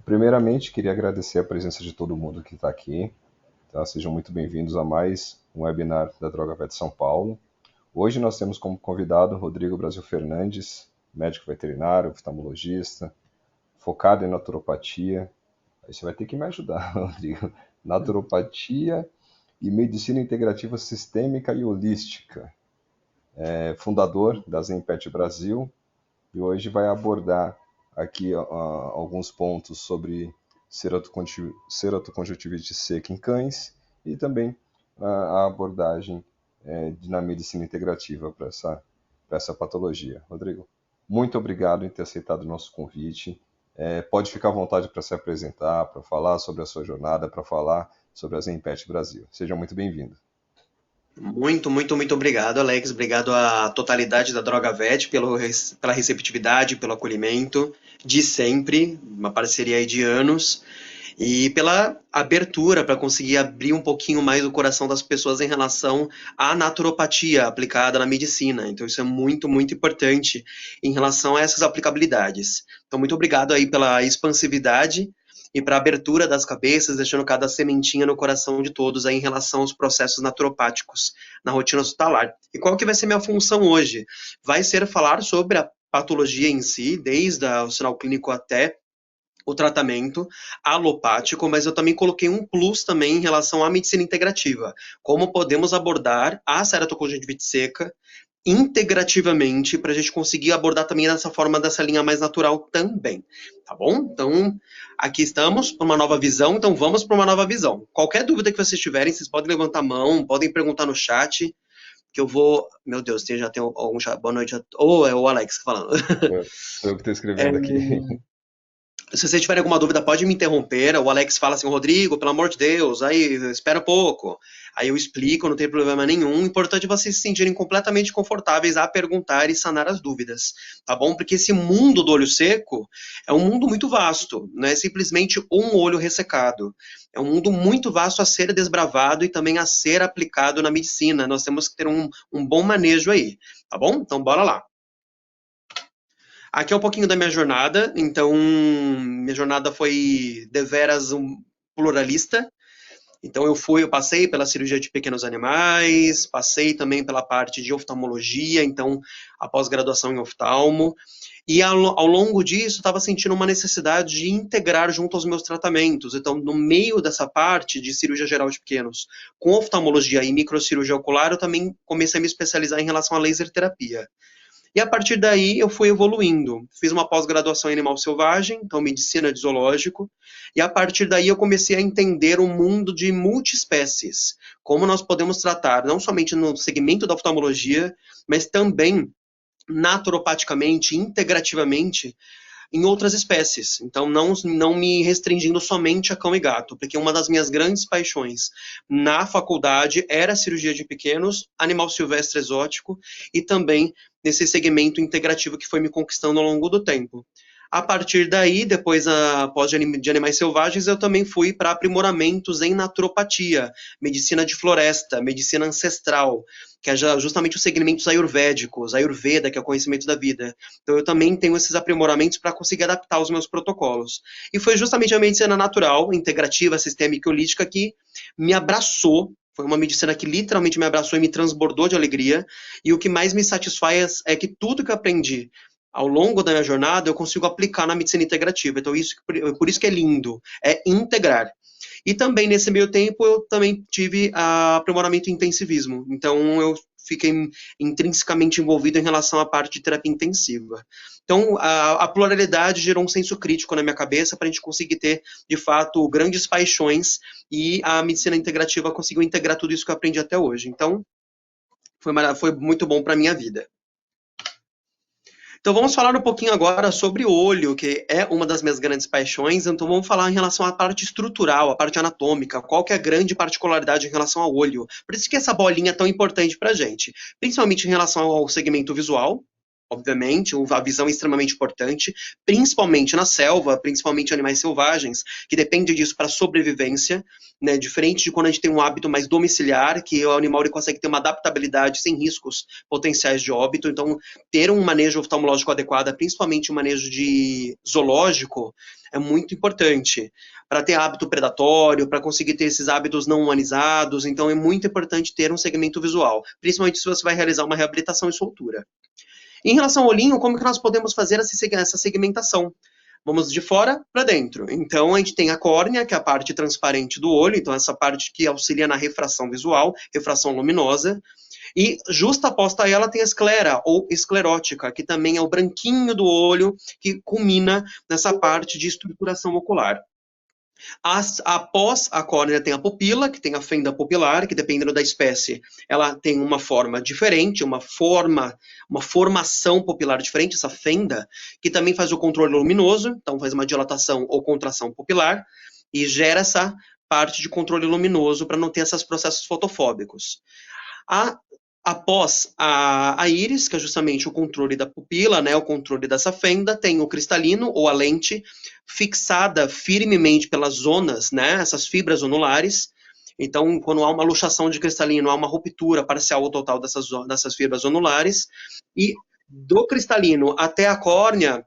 Primeiramente, queria agradecer a presença de todo mundo que está aqui. Tá? Sejam muito bem-vindos a mais um webinar da Droga Vet São Paulo. Hoje nós temos como convidado Rodrigo Brasil Fernandes, médico veterinário, oftalmologista, focado em naturopatia. Aí você vai ter que me ajudar, Rodrigo. Naturopatia e medicina integrativa sistêmica e holística. É fundador da Zenpet Brasil e hoje vai abordar aqui alguns pontos sobre ceratoconjuntivite seca em cães e também a abordagem na medicina integrativa para essa patologia. Rodrigo, muito obrigado em ter aceitado o nosso convite. Pode ficar à vontade para se apresentar, para falar sobre a sua jornada, para falar sobre a Zenpet Brasil. Seja muito bem-vindo. Muito obrigado, Alex. Obrigado à totalidade da Droga Vet pela receptividade, pelo acolhimento de sempre, uma parceria aí de anos, e pela abertura para conseguir abrir um pouquinho mais o coração das pessoas em relação à naturopatia aplicada na medicina. Então, isso é muito importante em relação a essas aplicabilidades. Então, muito obrigado aí pela expansividade e para a abertura das cabeças, deixando cada sementinha no coração de todos aí em relação aos processos naturopáticos na rotina hospitalar. E qual que vai ser minha função hoje? Vai ser falar sobre a patologia em si, desde o sinal clínico até o tratamento alopático, mas eu também coloquei um plus também em relação à medicina integrativa. Como podemos abordar a ceratoconjuntivite seca integrativamente para a gente conseguir abordar também dessa forma, dessa linha mais natural também, tá bom? Então, aqui estamos para uma nova visão, então vamos para uma nova visão. Qualquer dúvida que vocês tiverem, vocês podem levantar a mão, podem perguntar no chat, que eu vou... Meu Deus, já tem algum chat. Boa noite. É o Alex falando. Sou eu que estou É, escrevendo aqui. se vocês tiverem alguma dúvida, pode me interromper. O Alex fala assim, Rodrigo, pelo amor de Deus, aí espera um pouco. Aí eu explico, não tem problema nenhum. O importante é vocês se sentirem completamente confortáveis a perguntar e sanar as dúvidas, tá bom? Porque esse mundo do olho seco é um mundo muito vasto, não é simplesmente um olho ressecado. É um mundo muito vasto a ser desbravado e também a ser aplicado na medicina. Nós temos que ter um bom manejo aí, tá bom? Então bora lá. Aqui é um pouquinho da minha jornada, então minha jornada foi deveras pluralista. Então eu passei pela cirurgia de pequenos animais, passei também pela parte de oftalmologia, então a pós-graduação em oftalmo, e ao longo disso estava sentindo uma necessidade de integrar junto aos meus tratamentos. Então, no meio dessa parte de cirurgia geral de pequenos, com oftalmologia e microcirurgia ocular, eu também comecei a me especializar em relação à laser terapia. E a partir daí eu fui evoluindo. Fiz uma pós-graduação em animal selvagem, então medicina de zoológico, e a partir daí eu comecei a entender o mundo de multiespécies, como nós podemos tratar não somente no segmento da oftalmologia, mas também naturopaticamente, integrativamente, em outras espécies. Então, não me restringindo somente a cão e gato, porque uma das minhas grandes paixões na faculdade era a cirurgia de pequenos, animal silvestre exótico e também nesse segmento integrativo que foi me conquistando ao longo do tempo. A partir daí, depois após de animais selvagens, eu também fui para aprimoramentos em naturopatia, medicina de floresta, medicina ancestral, que é justamente os segmentos ayurvédicos, Ayurveda, que é o conhecimento da vida. Então eu também tenho esses aprimoramentos para conseguir adaptar os meus protocolos. E foi justamente a medicina natural, integrativa, sistêmica e holística que me abraçou. Foi uma medicina que literalmente me abraçou e me transbordou de alegria. E o que mais me satisfaz é que tudo que eu aprendi ao longo da minha jornada eu consigo aplicar na medicina integrativa. Então por isso que é lindo, é integrar. E também nesse meio tempo eu também tive aprimoramento em intensivismo. Então eu fiquei intrinsecamente envolvido em relação à parte de terapia intensiva. Então a pluralidade gerou um senso crítico na minha cabeça para a gente conseguir ter, de fato, grandes paixões e a medicina integrativa conseguiu integrar tudo isso que eu aprendi até hoje. Então foi muito bom para a minha vida. Então vamos falar um pouquinho agora sobre o olho, que é uma das minhas grandes paixões. Então vamos falar em relação à parte estrutural, à parte anatômica, qual que é a grande particularidade em relação ao olho. Por isso que essa bolinha é tão importante para a gente, principalmente em relação ao segmento visual. obviamente, a visão é extremamente importante, principalmente na selva, principalmente animais selvagens, que depende disso para sobrevivência, né? Diferente de quando a gente tem um hábito mais domiciliar, que o animal ele consegue ter uma adaptabilidade sem riscos potenciais de óbito. Então, ter um manejo oftalmológico adequado, principalmente um manejo de zoológico, é muito importante para ter hábito predatório, para conseguir ter esses hábitos não humanizados. Então, é muito importante ter um segmento visual, principalmente se você vai realizar uma reabilitação e soltura. Em relação ao olhinho, como que nós podemos fazer essa segmentação? Vamos de fora para dentro. Então, a gente tem a córnea, que é a parte transparente do olho, então essa parte que auxilia na refração visual, refração luminosa, e justaposta a ela tem a esclera, ou esclerótica, que também é o branquinho do olho, que culmina nessa parte de estruturação ocular. Após a córnea tem a pupila, que tem a fenda pupilar, que dependendo da espécie, ela tem uma forma diferente, uma formação pupilar diferente, essa fenda, que também faz o controle luminoso, então faz uma dilatação ou contração pupilar, e gera essa parte de controle luminoso para não ter esses processos fotofóbicos. Após a íris, que é justamente o controle da pupila, né, o controle dessa fenda, tem o cristalino, ou a lente, fixada firmemente pelas zonas, né, essas fibras zonulares. Então, quando há uma luxação de cristalino, há uma ruptura parcial ou total dessas fibras zonulares. E do cristalino até a córnea,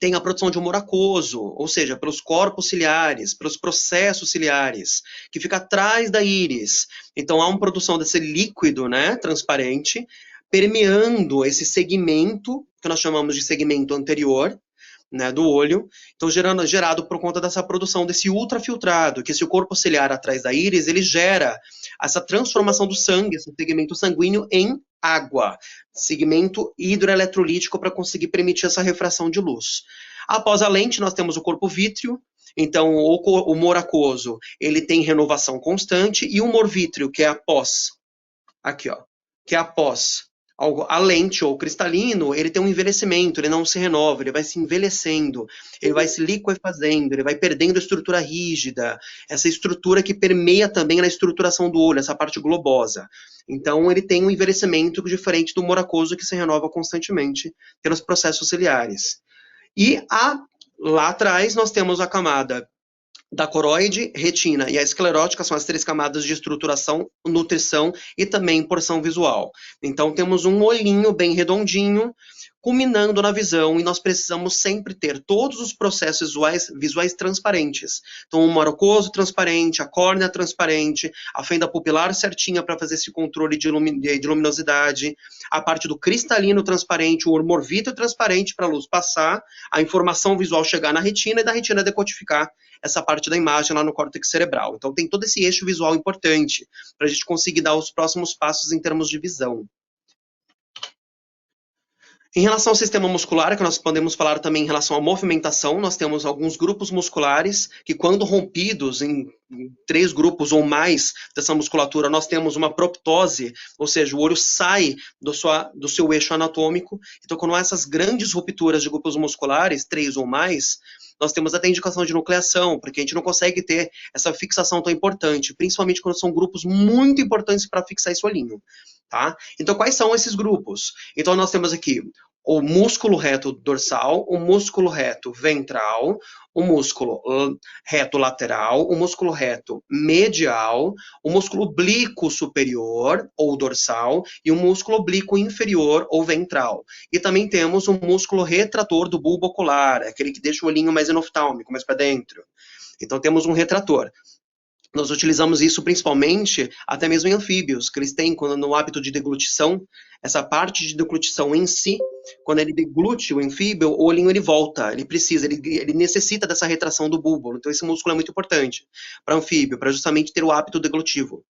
tem a produção de humor aquoso, ou seja, pelos corpos ciliares, pelos processos ciliares, que fica atrás da íris. Então, há uma produção desse líquido, né, transparente, permeando esse segmento, que nós chamamos de segmento anterior, né, do olho, então gerado por conta dessa produção desse ultrafiltrado, que esse corpo ciliar atrás da íris, ele gera essa transformação do sangue, esse segmento sanguíneo em água, segmento hidroeletrolítico para conseguir permitir essa refração de luz. Após a lente, nós temos o corpo vítreo, então o humor aquoso, ele tem renovação constante, e o humor vítreo, que é após, aqui ó, que é após a lente ou cristalino, ele tem um envelhecimento, ele não se renova, ele vai se envelhecendo, ele vai se liquefazendo, ele vai perdendo a estrutura rígida, essa estrutura que permeia também na estruturação do olho, essa parte globosa. Então, ele tem um envelhecimento diferente do humor aquoso, que se renova constantemente pelos processos ciliares. E lá atrás, nós temos a camada da coroide, retina e a esclerótica, são as 3 camadas de estruturação, nutrição e também porção visual. Então, temos um olhinho bem redondinho, culminando na visão, e nós precisamos sempre ter todos os processos visuais transparentes. Então, o humor aquoso transparente, a córnea transparente, a fenda pupilar certinha para fazer esse controle de luminosidade, a parte do cristalino transparente, o humor vítreo transparente para a luz passar, a informação visual chegar na retina e da retina decodificar essa parte da imagem lá no córtex cerebral. Então, tem todo esse eixo visual importante para a gente conseguir dar os próximos passos em termos de visão. Em relação ao sistema muscular, que nós podemos falar também em relação à movimentação, nós temos alguns grupos musculares que, quando rompidos em 3 grupos ou mais dessa musculatura, nós temos uma proptose, ou seja, o olho sai do seu eixo anatômico. Então, quando há essas grandes rupturas de grupos musculares, 3 ou mais, nós temos até indicação de nucleação, porque a gente não consegue ter essa fixação tão importante, principalmente quando são grupos muito importantes para fixar esse olhinho. Tá? Então, quais são esses grupos? Então, nós temos aqui o músculo reto dorsal, o músculo reto ventral, o músculo reto lateral, o músculo reto medial, o músculo oblíquo superior ou dorsal e o músculo oblíquo inferior ou ventral. E também temos o músculo retrator do bulbo ocular, aquele que deixa o olhinho mais enoftálmico, mais para dentro. Então, temos um retrator. Nós utilizamos isso principalmente até mesmo em anfíbios, que eles têm, quando no hábito de deglutição, essa parte de deglutição em si, quando ele deglute o anfíbio, o olhinho ele volta, ele necessita dessa retração do bulbo. Então esse músculo é muito importante para anfíbio, para justamente ter o hábito deglutivo.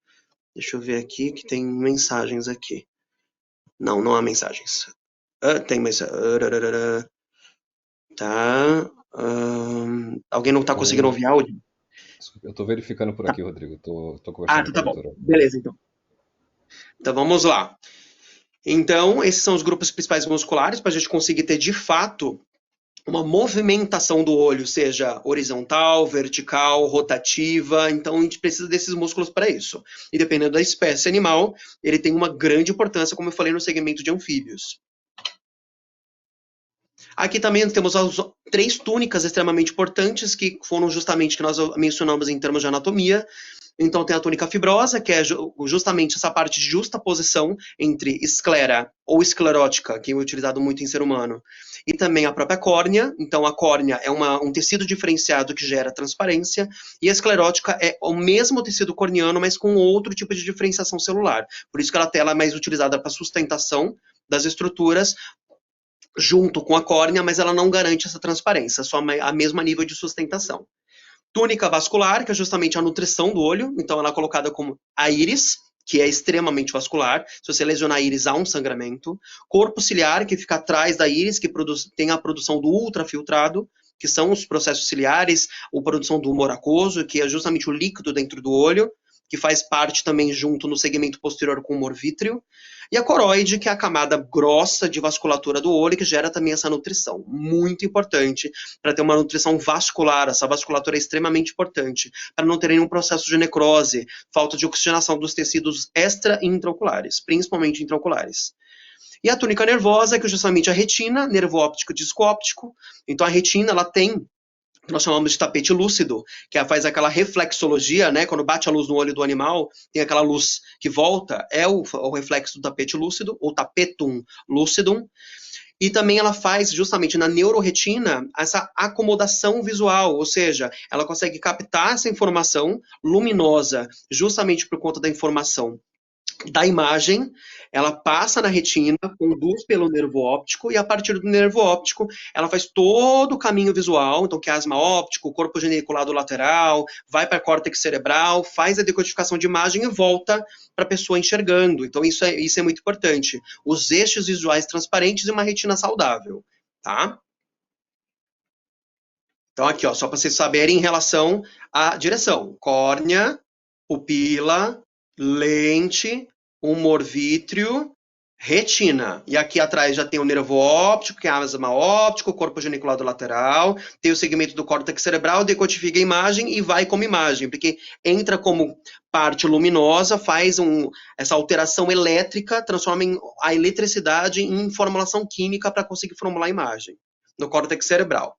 Deixa eu ver aqui, que tem mensagens aqui. Não há mensagens. Tem mensagens. Tá. Alguém não está conseguindo ouvir áudio? Eu estou verificando por aqui, Rodrigo. Estou conversando tá com a bom. doutora. Beleza, então. Então, vamos lá. Então, esses são os grupos principais musculares para a gente conseguir ter, de fato, uma movimentação do olho, seja horizontal, vertical, rotativa. Então, a gente precisa desses músculos para isso. E dependendo da espécie animal, ele tem uma grande importância, como eu falei, no segmento de anfíbios. Aqui também temos as 3 túnicas extremamente importantes, que foram justamente que nós mencionamos em termos de anatomia. Então tem a túnica fibrosa, que é justamente essa parte de justaposição entre esclera ou esclerótica, que é utilizado muito em ser humano, e também a própria córnea. Então a córnea é um tecido diferenciado que gera transparência, e a esclerótica é o mesmo tecido corneano, mas com outro tipo de diferenciação celular. Por isso que ela é mais utilizada para sustentação das estruturas, junto com a córnea, mas ela não garante essa transparência, só a mesmo nível de sustentação. Túnica vascular, que é justamente a nutrição do olho, então ela é colocada como a íris, que é extremamente vascular. Se você lesionar a íris, há um sangramento. Corpo ciliar, que fica atrás da íris, que tem a produção do ultrafiltrado, que são os processos ciliares, a produção do humor aquoso, que é justamente o líquido dentro do olho, que faz parte também junto no segmento posterior com o humor vítreo. E a coroide, que é a camada grossa de vasculatura do olho, que gera também essa nutrição. Muito importante para ter uma nutrição vascular. Essa vasculatura é extremamente importante para não ter nenhum processo de necrose, falta de oxigenação dos tecidos extra e intraoculares, principalmente intraoculares. E a túnica nervosa, que é justamente a retina, nervo óptico e disco óptico. Então a retina, ela tem, que nós chamamos de tapete lúcido, que faz aquela reflexologia, né? Quando bate a luz no olho do animal, tem aquela luz que volta, é o reflexo do tapete lúcido, ou tapetum lucidum. E também ela faz, justamente na neuroretina, essa acomodação visual, ou seja, ela consegue captar essa informação luminosa, justamente por conta da informação da imagem, ela passa na retina, conduz pelo nervo óptico, e a partir do nervo óptico, ela faz todo o caminho visual, então quiasma óptico, corpo geniculado lateral, vai para a córtex cerebral, faz a decodificação de imagem e volta para a pessoa enxergando. Então isso é muito importante. Os eixos visuais transparentes e uma retina saudável, tá? Então aqui, ó, só para vocês saberem em relação à direção. Córnea, pupila, lente, humor vítreo, retina. E aqui atrás já tem o nervo óptico, que é a asma óptico, o corpo geniculado lateral, tem o segmento do córtex cerebral, decodifica a imagem e vai como imagem, porque entra como parte luminosa, faz essa alteração elétrica, transforma a eletricidade em formulação química para conseguir formular a imagem no córtex cerebral.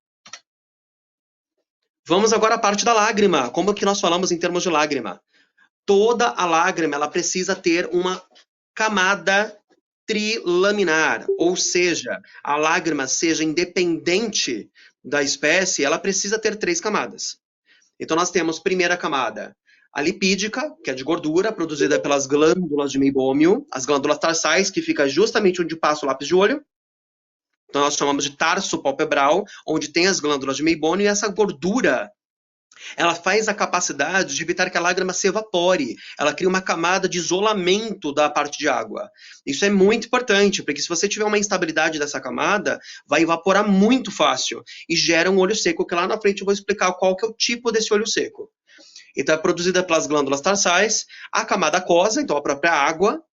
Vamos agora à parte da lágrima. Como que nós falamos em termos de lágrima? Toda a lágrima ela precisa ter uma camada trilaminar, ou seja, a lágrima seja independente da espécie, ela precisa ter 3 camadas. Então nós temos primeira camada, a lipídica, que é de gordura, produzida pelas glândulas de meibômio, as glândulas tarsais, que fica justamente onde passa o lápis de olho. Então nós chamamos de tarso palpebral, onde tem as glândulas de meibômio, e essa gordura ela faz a capacidade de evitar que a lágrima se evapore. Ela cria uma camada de isolamento da parte de água. Isso é muito importante, porque se você tiver uma instabilidade dessa camada, vai evaporar muito fácil e gera um olho seco, que lá na frente eu vou explicar qual que é o tipo desse olho seco. Então é produzida pelas glândulas tarsais, a camada aquosa, então a própria água,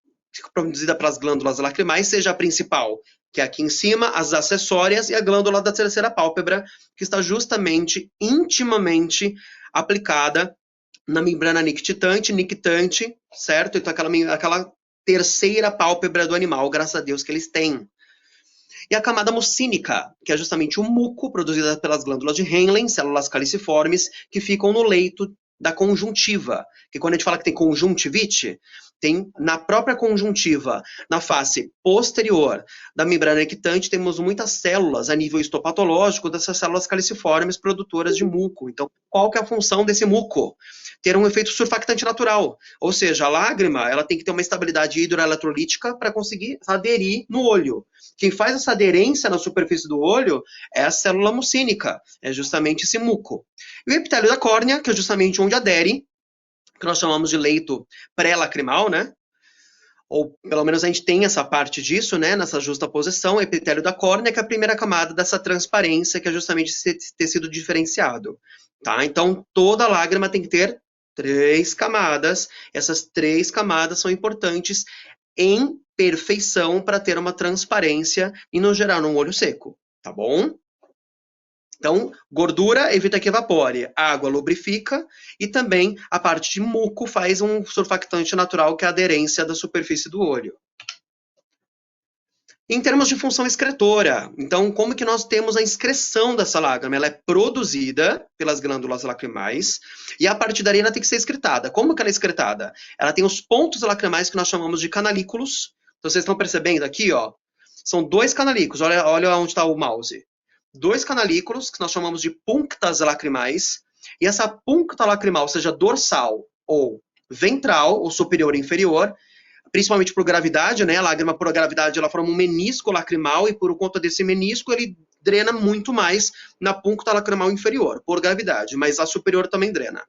produzida pelas glândulas lacrimais, seja a principal, que é aqui em cima, as acessórias e a glândula da terceira pálpebra, que está justamente, intimamente aplicada na membrana nictitante, certo? Então aquela terceira pálpebra do animal, graças a Deus que eles têm. E a camada mucínica, que é justamente o muco, produzida pelas glândulas de Henle, células caliciformes, que ficam no leito da conjuntiva. Que quando a gente fala que tem conjuntivite, tem na própria conjuntiva, na face posterior da membrana nictitante, temos muitas células a nível histopatológico dessas células caliciformes produtoras de muco. Então, qual que é a função desse muco? Ter um efeito surfactante natural. Ou seja, a lágrima ela tem que ter uma estabilidade hidroeletrolítica para conseguir aderir no olho. Quem faz essa aderência na superfície do olho é a célula mucínica, é justamente esse muco. E o epitélio da córnea, que é justamente onde adere, que nós chamamos de leito pré-lacrimal, né? Ou pelo menos a gente tem essa parte disso, né? Nessa justa posição, epitélio da córnea, que é a primeira camada dessa transparência, que é justamente esse tecido diferenciado. Tá? Então, toda lágrima tem que ter 3 camadas. Essas 3 camadas são importantes em perfeição para ter uma transparência e não gerar um olho seco, tá bom? Então, gordura evita que evapore, água lubrifica e também a parte de muco faz um surfactante natural que é a aderência da superfície do olho. Em termos de função excretora, então como que nós temos a excreção dessa lágrima? Ela é produzida pelas glândulas lacrimais e a partir daí ela tem que ser excretada. Como que ela é excretada? Ela tem os pontos lacrimais que nós chamamos de canalículos. Então vocês estão percebendo aqui, ó, são dois canalículos, olha onde está o mouse. Dois canalículos que nós chamamos de punctas lacrimais e essa puncta lacrimal, seja dorsal ou ventral, ou superior e inferior, principalmente por gravidade, né? A lágrima por gravidade ela forma um menisco lacrimal e por conta desse menisco ele drena muito mais na puncta lacrimal inferior, por gravidade, mas a superior também drena.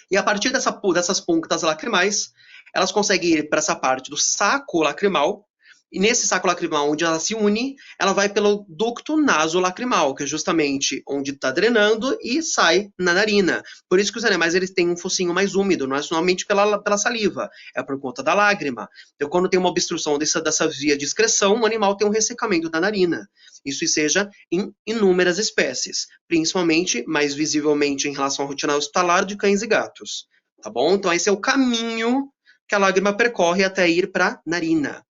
E a partir dessas punctas lacrimais, elas conseguem ir para essa parte do saco lacrimal, e nesse saco lacrimal, onde ela se une, ela vai pelo ducto nasolacrimal, que é justamente onde está drenando e sai na narina. Por isso que os animais eles têm um focinho mais úmido, não é somente pela saliva, é por conta da lágrima. Então, quando tem uma obstrução dessa via de excreção, o animal tem um ressecamento da narina. Isso seja em inúmeras espécies, principalmente, mais visivelmente em relação à rotina hospitalar, de cães e gatos. Tá bom? Então, esse é o caminho que a lágrima percorre até ir para a narina.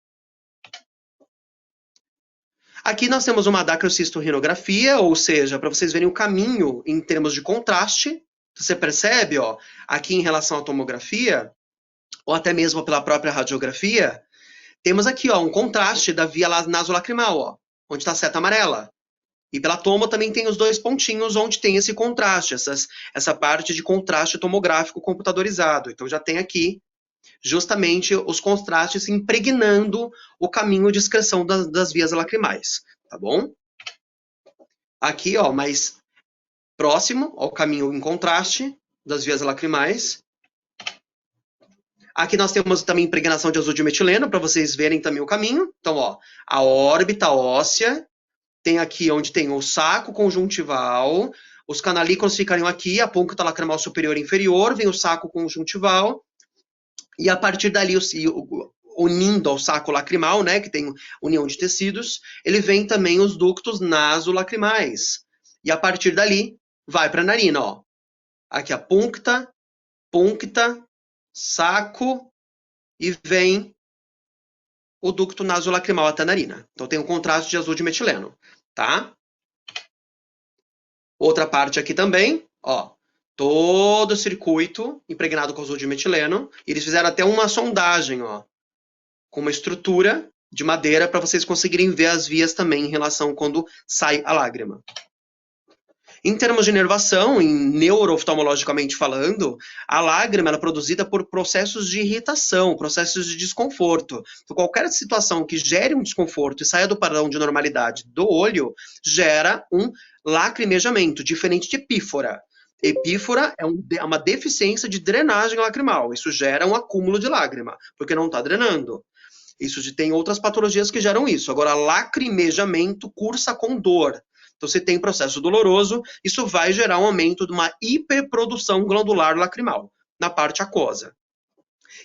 Aqui nós temos uma dacrocistorrinografia, ou seja, para vocês verem o caminho em termos de contraste. Você percebe, ó, aqui em relação à tomografia, ou até mesmo pela própria radiografia, temos aqui ó, um contraste da via nasolacrimal, ó, onde está a seta amarela. E pela tomo também tem os dois pontinhos onde tem esse contraste, essa parte de contraste tomográfico computadorizado. Então já tem aqui justamente os contrastes impregnando o caminho de excreção das vias lacrimais, tá bom? Aqui, ó, mais próximo ao caminho em contraste das vias lacrimais. Aqui nós temos também impregnação de azul de metileno, para vocês verem também o caminho. Então, ó, a órbita óssea, tem aqui onde tem o saco conjuntival, os canalículos ficariam aqui, a puncta lacrimal superior e inferior, vem o saco conjuntival, e a partir dali, unindo ao saco lacrimal, né, que tem união de tecidos, ele vem também os ductos nasolacrimais. E a partir dali, vai para a narina, ó. Aqui a puncta, saco, e vem o ducto nasolacrimal até a narina. Então tem um contraste de azul de metileno, tá? Outra parte aqui também, ó. Todo o circuito impregnado com azul de metileno. Eles fizeram até uma sondagem, ó, com uma estrutura de madeira para vocês conseguirem ver as vias também em relação quando sai a lágrima. Em termos de inervação, neurooftalmologicamente falando, a lágrima é produzida por processos de irritação, processos de desconforto. Então, qualquer situação que gere um desconforto e saia do padrão de normalidade do olho, gera um lacrimejamento, diferente de epífora. Epífora é uma deficiência de drenagem lacrimal. Isso gera um acúmulo de lágrima, porque não está drenando. Isso tem outras patologias que geram isso. Agora, lacrimejamento cursa com dor. Então, se tem processo doloroso, isso vai gerar um aumento de uma hiperprodução glandular lacrimal na parte aquosa.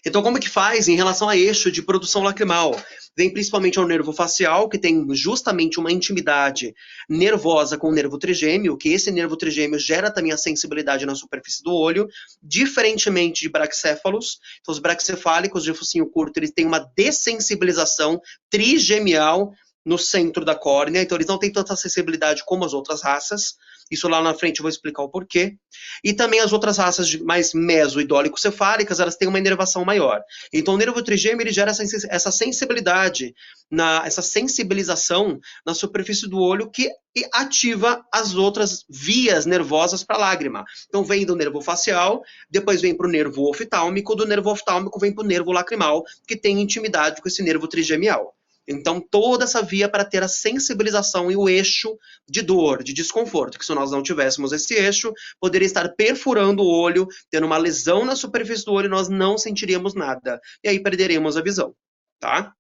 Então, como é que faz em relação a eixo de produção lacrimal? Vem principalmente ao nervo facial, que tem justamente uma intimidade nervosa com o nervo trigêmeo, que esse nervo trigêmeo gera também a sensibilidade na superfície do olho, diferentemente de braxéfalos. Então, os braxcefálicos de focinho curto, eles têm uma dessensibilização trigemial no centro da córnea, então eles não têm tanta sensibilidade como as outras raças. Isso lá na frente eu vou explicar o porquê. E também as outras raças mais mesoidólico-cefálicas, elas têm uma inervação maior. Então o nervo trigêmeo ele gera essa sensibilidade, essa sensibilização na superfície do olho que ativa as outras vias nervosas para a lágrima. Então vem do nervo facial, depois vem para o nervo oftálmico, do nervo oftálmico vem para o nervo lacrimal, que tem intimidade com esse nervo trigemial. Então, toda essa via para ter a sensibilização e o eixo de dor, de desconforto, que se nós não tivéssemos esse eixo, poderia estar perfurando o olho, tendo uma lesão na superfície do olho e nós não sentiríamos nada. E aí perderíamos a visão, tá?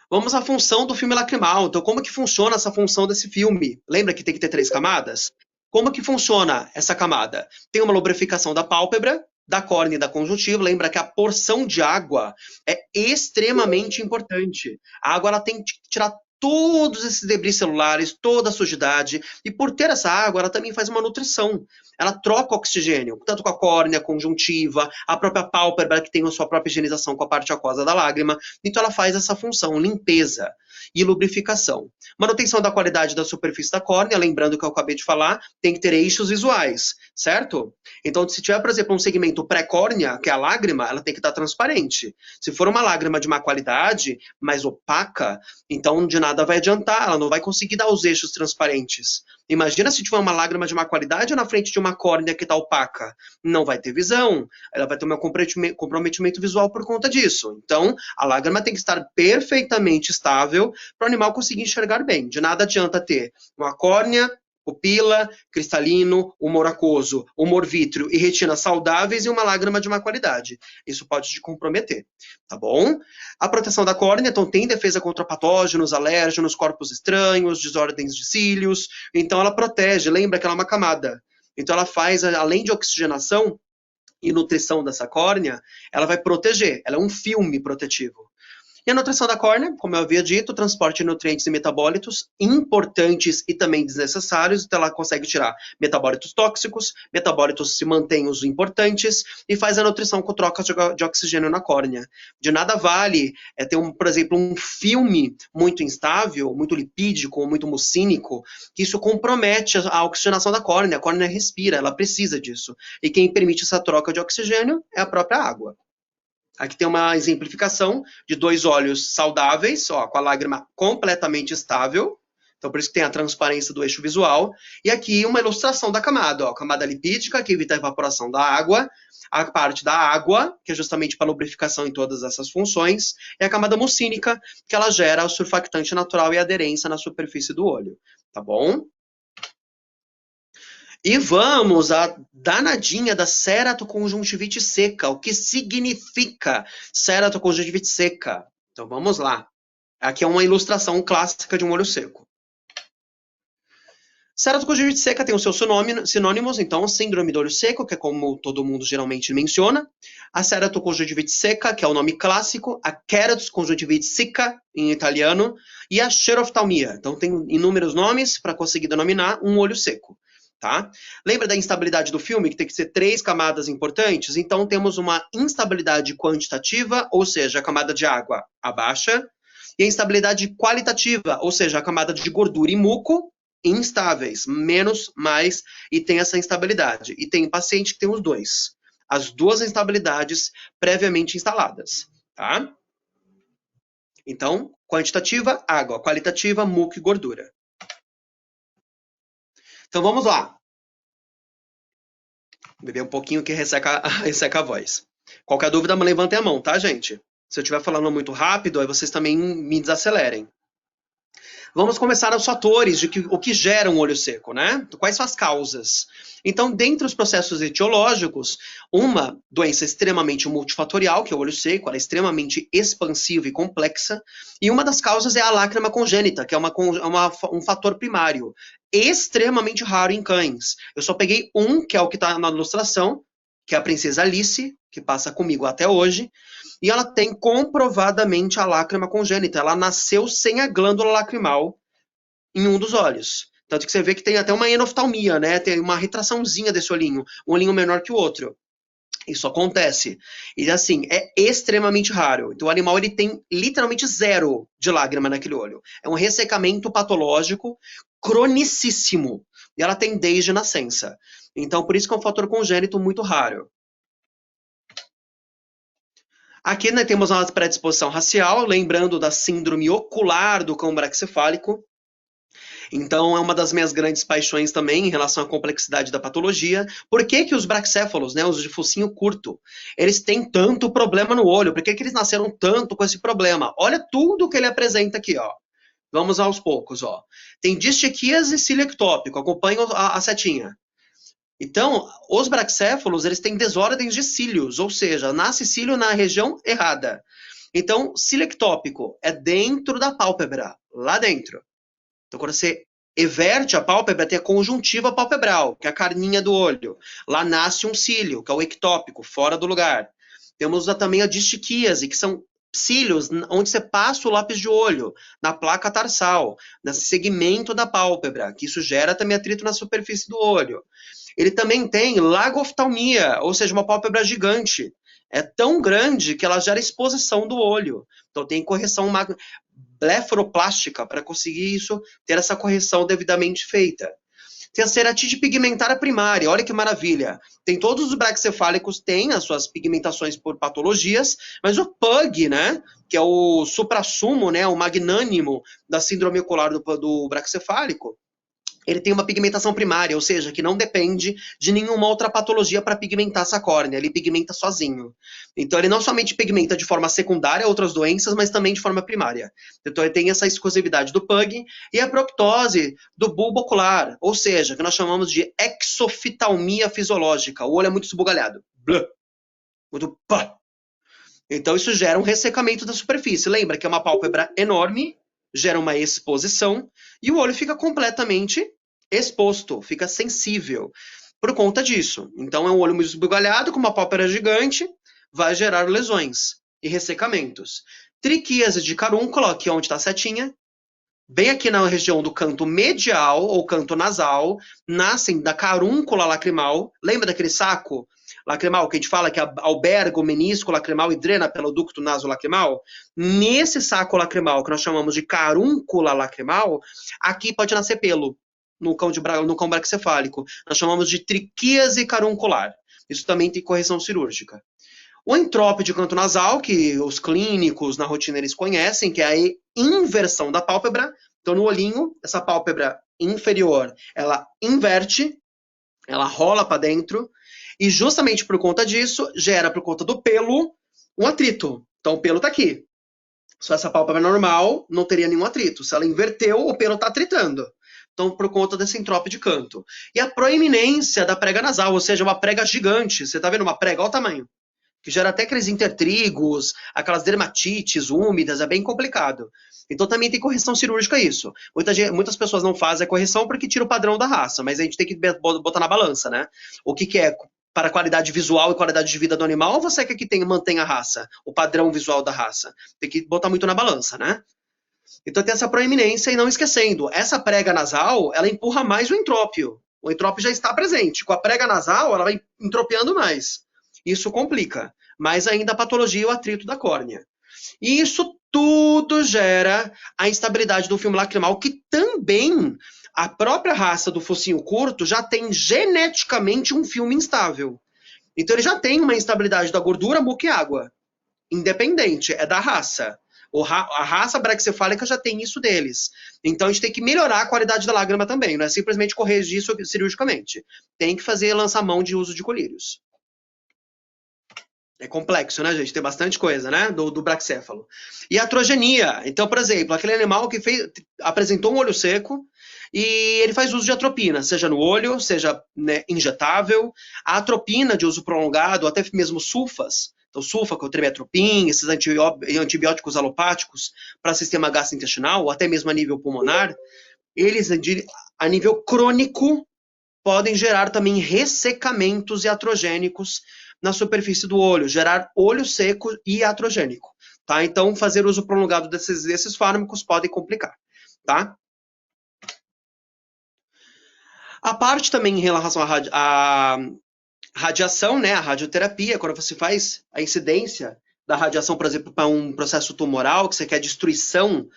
Vamos à função do filme lacrimal. Então, como que funciona essa função desse filme? Lembra que tem que ter 3 camadas? Como que funciona essa camada? Tem uma lubrificação da pálpebra, da córnea e da conjuntiva. Lembra que a porção de água é extremamente importante. A água ela tem que tirar todos esses debris celulares, toda a sujidade, e por ter essa água, ela também faz uma nutrição. Ela troca oxigênio, tanto com a córnea, conjuntiva, a própria pálpebra, que tem a sua própria higienização com a parte aquosa da lágrima. Então, ela faz essa função, limpeza e lubrificação. Manutenção da qualidade da superfície da córnea, lembrando que eu acabei de falar, tem que ter eixos visuais, certo? Então, se tiver, por exemplo, um segmento pré-córnea, que é a lágrima, ela tem que estar transparente. Se for uma lágrima de má qualidade, mais opaca, então de nada vai adiantar, ela não vai conseguir dar os eixos transparentes. Imagina se tiver uma lágrima de má qualidade na frente de uma córnea que está opaca. Não vai ter visão, ela vai ter um comprometimento visual por conta disso. Então, a lágrima tem que estar perfeitamente estável para o animal conseguir enxergar bem. De nada adianta ter uma córnea, pupila, cristalino, humor aquoso, humor vítreo e retina saudáveis e uma lágrima de má qualidade. Isso pode te comprometer, tá bom? A proteção da córnea, então, tem defesa contra patógenos, alérgenos, corpos estranhos, desordens de cílios. Então, ela protege, lembra que ela é uma camada. Então, ela faz, além de oxigenação e nutrição dessa córnea, ela vai proteger, ela é um filme protetivo. E a nutrição da córnea, como eu havia dito, transporte de nutrientes e metabólitos importantes e também desnecessários, então ela consegue tirar metabólitos tóxicos, metabólitos se mantêm os importantes e faz a nutrição com troca de oxigênio na córnea. De nada vale ter, por exemplo, um filme muito instável, muito lipídico, muito mucínico, que isso compromete a oxigenação da córnea. A córnea respira, ela precisa disso. E quem permite essa troca de oxigênio é a própria água. Aqui tem uma exemplificação de dois olhos saudáveis, ó, com a lágrima completamente estável. Então, por isso que tem a transparência do eixo visual. E aqui uma ilustração da camada. Ó, camada lipídica, que evita a evaporação da água. A parte da água, que é justamente para lubrificação em todas essas funções. E a camada mucínica, que ela gera o surfactante natural e aderência na superfície do olho. Tá bom? E vamos à danadinha da ceratoconjuntivite seca. O que significa ceratoconjuntivite seca? Então vamos lá. Aqui é uma ilustração clássica de um olho seco. Ceratoconjuntivite seca tem os seus sinônimos, então síndrome do olho seco, que é como todo mundo geralmente menciona. A ceratoconjuntivite seca, que é o nome clássico. A keratoconjuntivite sicca, em italiano. E a xeroftalmia. Então tem inúmeros nomes para conseguir denominar um olho seco. Tá? Lembra da instabilidade do filme, que tem que ser 3 camadas importantes? Então temos uma instabilidade quantitativa, ou seja, a camada de água abaixa, e a instabilidade qualitativa, ou seja, a camada de gordura e muco, instáveis, menos, mais, e tem essa instabilidade. E tem paciente que tem os dois. As duas instabilidades previamente instaladas. Tá? Então, quantitativa, água, qualitativa, muco e gordura. Então vamos lá. Vou beber um pouquinho que resseca a voz. Qualquer dúvida, levantem a mão, tá, gente? Se eu estiver falando muito rápido, aí vocês também me desacelerem. Vamos começar os fatores de o que gera um olho seco, né? Quais são as causas? Então, dentre os processos etiológicos, uma doença extremamente multifatorial, que é o olho seco, ela é extremamente expansiva e complexa, e uma das causas é a lágrima congênita, que é um fator primário, extremamente raro em cães. Eu só peguei um, que é o que está na ilustração, que é a princesa Alice, que passa comigo até hoje, e ela tem comprovadamente a lágrima congênita. Ela nasceu sem a glândula lacrimal em um dos olhos. Tanto que você vê que tem até uma enoftalmia, né? Tem uma retraçãozinha desse olhinho, um olhinho menor que o outro. Isso acontece. E assim, é extremamente raro. Então o animal ele tem literalmente 0 de lágrima naquele olho. É um ressecamento patológico cronicíssimo. E ela tem desde nascença. Então por isso que é um fator congênito muito raro. Aqui né, temos uma predisposição racial, lembrando da síndrome ocular do cão braquicefálico. Então, é uma das minhas grandes paixões também em relação à complexidade da patologia. Por que que os braquicéfalos, né, os de focinho curto, eles têm tanto problema no olho? Por que que eles nasceram tanto com esse problema? Olha tudo que ele apresenta aqui, ó. Vamos aos poucos, ó. Tem distiquias e cílio ectópico, acompanham a setinha. Então, os braquicéfalos, eles têm desordens de cílios, ou seja, nasce cílio na região errada. Então, cílio ectópico é dentro da pálpebra, lá dentro. Então, quando você everte a pálpebra, tem a conjuntiva palpebral, que é a carninha do olho. Lá nasce um cílio, que é o ectópico, fora do lugar. Temos também a distiquíase, que são cílios, onde você passa o lápis de olho, na placa tarsal, nesse segmento da pálpebra, que isso gera também atrito na superfície do olho. Ele também tem lagoftalmia, ou seja, uma pálpebra gigante. É tão grande que ela gera exposição do olho. Então tem correção blefaroplástica para conseguir isso, ter essa correção devidamente feita. Tem a ceratite pigmentária primária, olha que maravilha. Tem todos os braquicefálicos, têm as suas pigmentações por patologias, mas o PUG, né, que é o suprassumo, né, o magnânimo da síndrome ocular do braquicefálico, ele tem uma pigmentação primária, ou seja, que não depende de nenhuma outra patologia para pigmentar essa córnea, ele pigmenta sozinho. Então ele não somente pigmenta de forma secundária outras doenças, mas também de forma primária. Então ele tem essa exclusividade do PUG e a proctose do bulbo ocular, ou seja, que nós chamamos de exoftalmia fisiológica. O olho é muito esbugalhado. Blá. Muito pá. Então isso gera um ressecamento da superfície. Lembra que é uma pálpebra enorme, gera uma exposição e o olho fica completamente exposto, fica sensível por conta disso. Então é um olho muito esbugalhado, com uma pálpebra gigante, vai gerar lesões e ressecamentos. Triquíase de carúncula, aqui onde está a setinha, bem aqui na região do canto medial ou canto nasal, nascem da carúncula lacrimal. Lembra daquele saco lacrimal que a gente fala que alberga o menisco lacrimal e drena pelo ducto nasolacrimal? Nesse saco lacrimal, que nós chamamos de carúncula lacrimal, aqui pode nascer pelo no cão braquicefálico. Nós chamamos de triquíase caruncular. Isso também tem correção cirúrgica. O entrópio de canto nasal, que os clínicos na rotina eles conhecem, que é a inversão da pálpebra. Então, no olhinho, essa pálpebra inferior, ela inverte, ela rola para dentro, e justamente por conta disso, gera, por conta do pelo, um atrito. Então, o pelo está aqui. Se essa pálpebra é normal, não teria nenhum atrito. Se ela inverteu, o pelo está atritando. Então, por conta desse entrópio de canto. E a proeminência da prega nasal, ou seja, uma prega gigante. Você está vendo uma prega? Olha o tamanho. Que gera até aqueles intertrigos, aquelas dermatites úmidas, é bem complicado. Então também tem correção cirúrgica isso. Muitas pessoas não fazem a correção porque tira o padrão da raça, mas a gente tem que botar na balança, né? O que é para a qualidade visual e qualidade de vida do animal, ou você quer que mantenha a raça, o padrão visual da raça? Tem que botar muito na balança, né? Então tem essa proeminência, e não esquecendo, essa prega nasal, ela empurra mais o entrópio. O entrópio já está presente. Com a prega nasal, ela vai entropiando mais. Isso complica, mas ainda a patologia e o atrito da córnea. E isso tudo gera a instabilidade do filme lacrimal, que também a própria raça do focinho curto já tem geneticamente um filme instável. Então ele já tem uma instabilidade da gordura, muco e água. Independente, é da raça. A raça braquicefálica já tem isso deles. Então a gente tem que melhorar a qualidade da lágrima também, não é simplesmente corrigir isso cirurgicamente. Tem que fazer lançamão de uso de colírios. É complexo, né, gente? Tem bastante coisa, né? Do braquicéfalo. E a atrogenia. Então, por exemplo, aquele animal que apresentou um olho seco e ele faz uso de atropina, seja no olho, seja, né, injetável. A atropina de uso prolongado, até mesmo sulfas. Então, sulfa, trimestoprim, esses antibióticos alopáticos para sistema gastrointestinal, ou até mesmo a nível pulmonar, eles, a nível crônico, podem gerar também ressecamentos iatrogênicos na superfície do olho, gerar olho seco e iatrogênico, tá? Então, fazer uso prolongado desses fármacos pode complicar, tá? A parte também em relação à radiação, né, a radioterapia, quando você faz a incidência da radiação, por exemplo, para um processo tumoral, que você quer destruição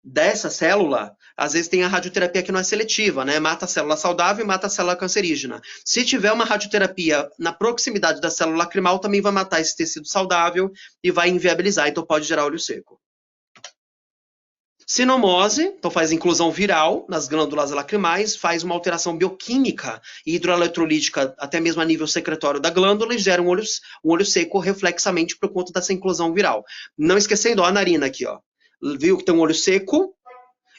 dessa célula, às vezes tem a radioterapia que não é seletiva, né? Mata a célula saudável e mata a célula cancerígena. Se tiver uma radioterapia na proximidade da célula lacrimal, também vai matar esse tecido saudável e vai inviabilizar, então pode gerar olho seco. Sinomose, então faz inclusão viral nas glândulas lacrimais, faz uma alteração bioquímica e hidroeletrolítica, até mesmo a nível secretório da glândula, e gera um olho seco reflexamente por conta dessa inclusão viral. Não esquecendo, ó, a narina aqui, ó. Viu que tem um olho seco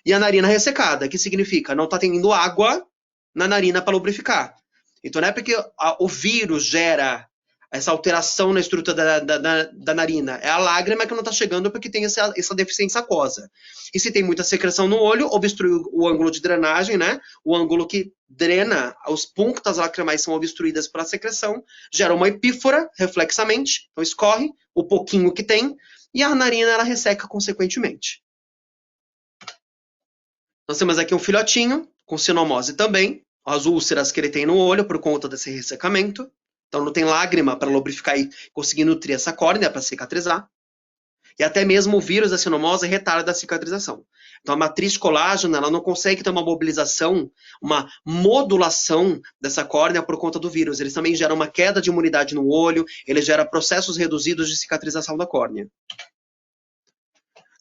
e a narina ressecada, que significa não está tendo água na narina para lubrificar. Então não é porque o vírus gera essa alteração na estrutura da narina, é a lágrima que não está chegando porque tem essa deficiência aquosa. E se tem muita secreção no olho, obstrui o ângulo de drenagem, né? O ângulo que drena, os punctas lacrimais são obstruídas pela secreção, gera uma epífora reflexamente, então escorre o pouquinho que tem, e a narina ela resseca consequentemente. Nós temos aqui um filhotinho com sinomose também, as úlceras que ele tem no olho por conta desse ressecamento. Então não tem lágrima para lubrificar e conseguir nutrir essa córnea para cicatrizar. E até mesmo o vírus da sinomose retarda a cicatrização. Então a matriz de colágeno ela não consegue ter uma mobilização, uma modulação dessa córnea por conta do vírus. Eles também geram uma queda de imunidade no olho, ele gera processos reduzidos de cicatrização da córnea.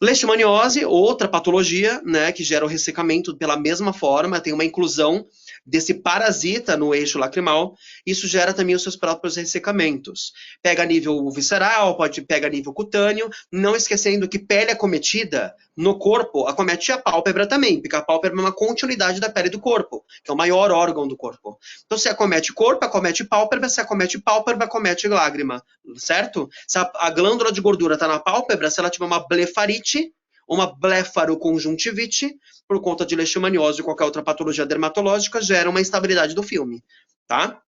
Leishmaniose, outra patologia, né, que gera o ressecamento pela mesma forma, tem uma inclusão desse parasita no eixo lacrimal, isso gera também os seus próprios ressecamentos. Pega a nível visceral, pega a nível cutâneo, não esquecendo que pele acometida no corpo acomete a pálpebra também, porque a pálpebra é uma continuidade da pele do corpo, que é o maior órgão do corpo. Então se acomete corpo, acomete pálpebra, se acomete pálpebra, acomete lágrima, certo? Se a glândula de gordura está na pálpebra, se ela tiver uma blefarite, uma blefaroconjuntivite, por conta de leishmaniose ou qualquer outra patologia dermatológica, gera uma instabilidade do filme, tá?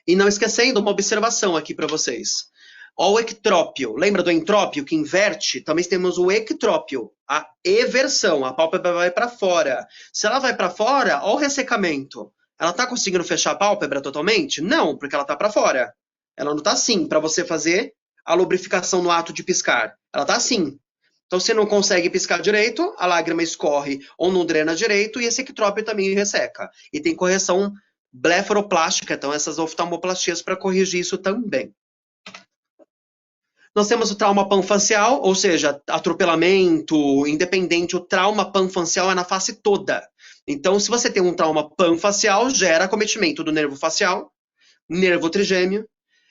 E não esquecendo uma observação aqui para vocês. Ó, o ectrópio, lembra do entrópio que inverte? Também temos o ectrópio, a eversão, a pálpebra vai para fora. Se ela vai para fora, ó o ressecamento. Ela está conseguindo fechar a pálpebra totalmente? Não, porque ela está para fora. Ela não está assim, para você fazer a lubrificação no ato de piscar. Ela está assim. Então, se não consegue piscar direito, a lágrima escorre ou não drena direito e esse ectrópio também resseca. E tem correção blefaroplástica, então essas oftalmoplastias para corrigir isso também. Nós temos o trauma panfacial, ou seja, atropelamento, independente, o trauma panfacial é na face toda. Então, se você tem um trauma panfacial, gera acometimento do nervo facial, nervo trigêmeo,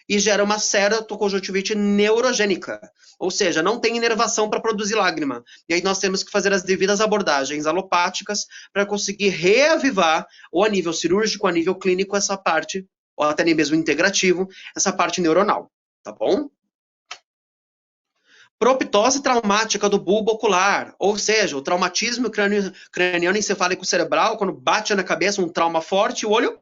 e gera uma ceratoconjuntivite neurogênica, ou seja, não tem inervação para produzir lágrima. E aí nós temos que fazer as devidas abordagens alopáticas para conseguir reavivar, ou a nível cirúrgico, ou a nível clínico, essa parte, ou até nem mesmo integrativo, essa parte neuronal, tá bom? Proptose traumática do bulbo ocular, ou seja, o traumatismo craniano encefálico cerebral, quando bate na cabeça um trauma forte, o olho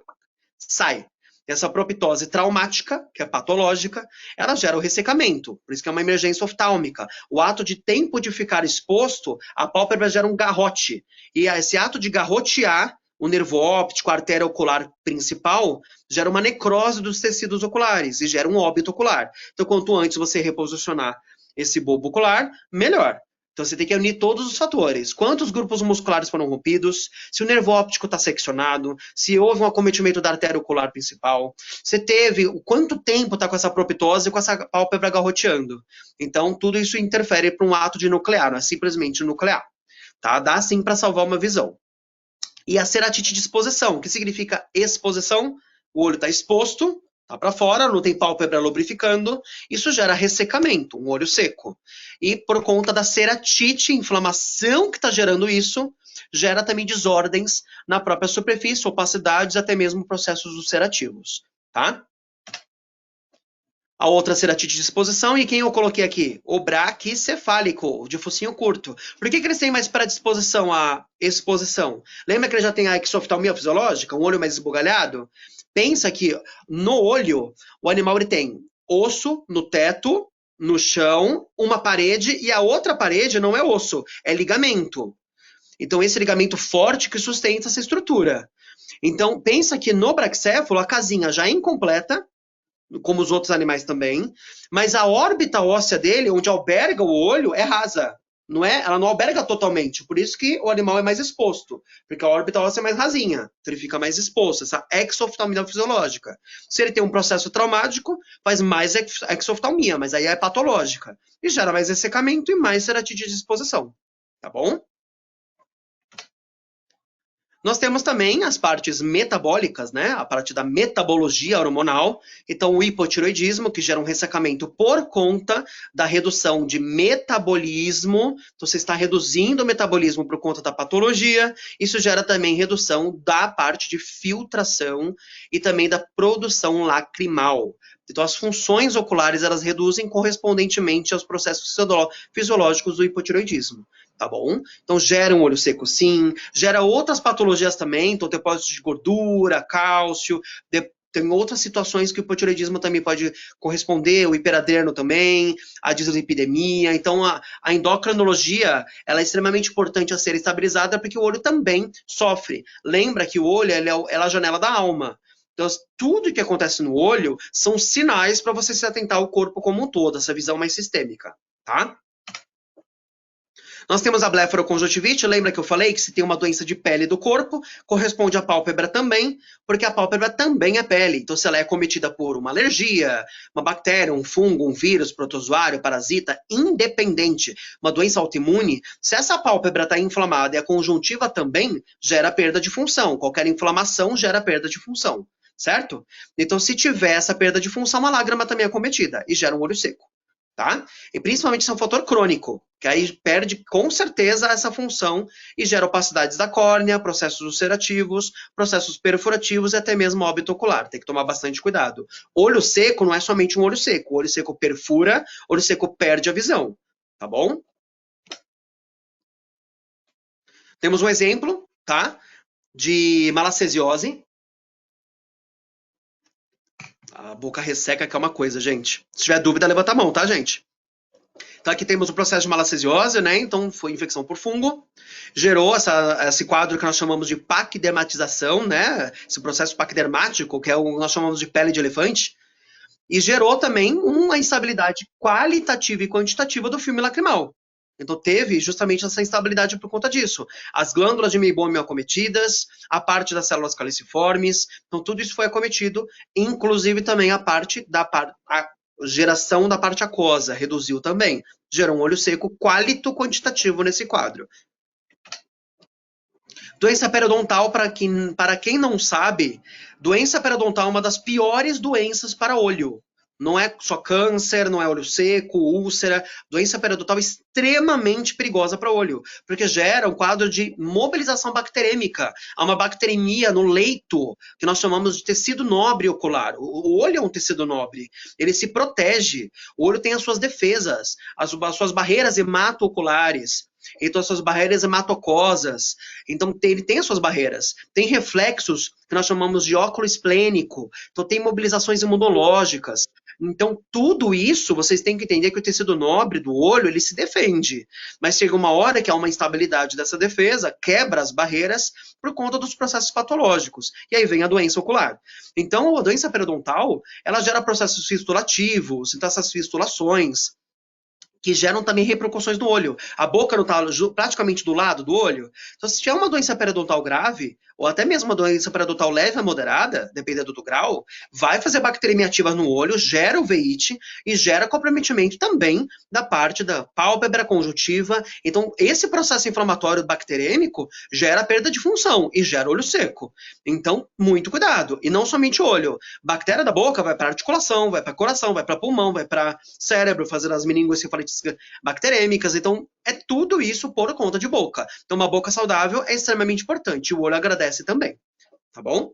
sai. Essa proptose traumática, que é patológica, ela gera o ressecamento, por isso que é uma emergência oftálmica. O ato de tempo de ficar exposto, a pálpebra gera um garrote. E esse ato de garrotear o nervo óptico, a artéria ocular principal, gera uma necrose dos tecidos oculares e gera um óbito ocular. Então, quanto antes você reposicionar esse bulbo ocular, melhor. Então você tem que unir todos os fatores. Quantos grupos musculares foram rompidos, se o nervo óptico está seccionado, se houve um acometimento da artéria ocular principal, você teve, quanto tempo está com essa proptose e com essa pálpebra garroteando. Então tudo isso interfere para um ato de nuclear, não é simplesmente nuclear. Tá? Dá sim para salvar uma visão. E a ceratite de exposição, que significa exposição, o olho está exposto, tá para fora, não tem pálpebra lubrificando, isso gera ressecamento, um olho seco. E por conta da ceratite, inflamação que está gerando isso, gera também desordens na própria superfície, opacidades, até mesmo processos ulcerativos, tá? A outra ceratite de exposição, e quem eu coloquei aqui? O braquicefálico, de focinho curto. Por que eles têm mais predisposição à exposição? Lembra que ele já tem a exoftalmia fisiológica, um olho mais esbugalhado? Pensa que no olho, o animal ele tem osso no teto, no chão, uma parede, e a outra parede não é osso, é ligamento. Então, esse ligamento forte que sustenta essa estrutura. Então, pensa que no braquicéfalo, a casinha já é incompleta, como os outros animais também, mas a órbita óssea dele, onde alberga o olho, é rasa. Não é? Ela não alberga totalmente, por isso que o animal é mais exposto, porque a órbita óssea é mais rasinha, então ele fica mais exposto, essa exoftalmia fisiológica. Se ele tem um processo traumático, faz mais exoftalmia, mas aí é patológica, e gera mais ressecamento e mais ceratite de exposição, tá bom? Nós temos também as partes metabólicas, né? A parte da metabologia hormonal. Então, o hipotiroidismo, que gera um ressecamento por conta da redução de metabolismo. Então, você está reduzindo o metabolismo por conta da patologia. Isso gera também redução da parte de filtração e também da produção lacrimal. Então, as funções oculares, elas reduzem correspondentemente aos processos fisiológicos do hipotiroidismo. Tá bom? Então gera um olho seco sim, gera outras patologias também, então depósito de gordura, cálcio, tem outras situações que o hipotireoidismo também pode corresponder, o hiperadreno também, a dislipidemia. Então, a endocrinologia, ela é extremamente importante a ser estabilizada porque o olho também sofre. Lembra que o olho é a janela da alma. Então, tudo que acontece no olho são sinais para você se atentar ao corpo como um todo, essa visão mais sistêmica, tá? Nós temos a blefaroconjuntivite, lembra que eu falei que se tem uma doença de pele do corpo, corresponde à pálpebra também, porque a pálpebra também é pele. Então, se ela é cometida por uma alergia, uma bactéria, um fungo, um vírus, protozoário, parasita, independente, uma doença autoimune, se essa pálpebra está inflamada e a conjuntiva também, gera perda de função. Qualquer inflamação gera perda de função, certo? Então, se tiver essa perda de função, a lágrima também é cometida e gera um olho seco. Tá? E principalmente se é um fator crônico, que aí perde com certeza essa função e gera opacidades da córnea, processos ulcerativos, processos perfurativos e até mesmo óbito ocular. Tem que tomar bastante cuidado. Olho seco não é somente um olho seco. O olho seco perfura, olho seco perde a visão. Tá bom? Temos um exemplo, tá? De malacesiose. A boca resseca que é uma coisa, gente. Se tiver dúvida, levanta a mão, tá, gente? Então aqui temos o processo de malacesiose, né? Então foi infecção por fungo, gerou esse quadro que nós chamamos de paquidermatização, né? Esse processo paquidermático, que é o que nós chamamos de pele de elefante, e gerou também uma instabilidade qualitativa e quantitativa do filme lacrimal. Então teve justamente essa instabilidade por conta disso. As glândulas de meibômio acometidas, a parte das células caliciformes, então tudo isso foi acometido, inclusive também a parte da geração da parte aquosa, reduziu também. Gerou um olho seco qualito-quantitativo nesse quadro. Doença periodontal, para quem não sabe, doença periodontal é uma das piores doenças para olho. Não é só câncer, não é olho seco, úlcera. Doença periodontal é extremamente perigosa para o olho, porque gera um quadro de mobilização bacterêmica. Há uma bacteremia no leito, que nós chamamos de tecido nobre ocular. O olho é um tecido nobre, ele se protege. O olho tem as suas defesas, as suas barreiras hemato-oculares. Então, as suas barreiras hematocosas. Então, ele tem as suas barreiras. Tem reflexos que nós chamamos de óculo esplênico. Então, tem mobilizações imunológicas. Então, tudo isso, vocês têm que entender que o tecido nobre do olho, ele se defende. Mas chega uma hora que há uma instabilidade dessa defesa, quebra as barreiras por conta dos processos patológicos. E aí vem a doença ocular. Então, a doença periodontal, ela gera processos fistulativos, então essas fistulações, que geram também repercussões no olho. A boca não está praticamente do lado do olho. Então, se tiver uma doença periodontal grave, ou até mesmo uma doença periodontal leve a moderada, dependendo do grau, vai fazer bacteremia ativa no olho, gera uveíte e gera comprometimento também da parte da pálpebra conjuntiva. Então, esse processo inflamatório bacterêmico gera perda de função e gera olho seco. Então, muito cuidado. E não somente olho. Bactéria da boca vai para articulação, vai para coração, vai para pulmão, vai para cérebro, fazer as meningoencefalites bacterêmicas. Então, é tudo isso por conta de boca. Então, uma boca saudável é extremamente importante. O olho agradece também. Tá bom?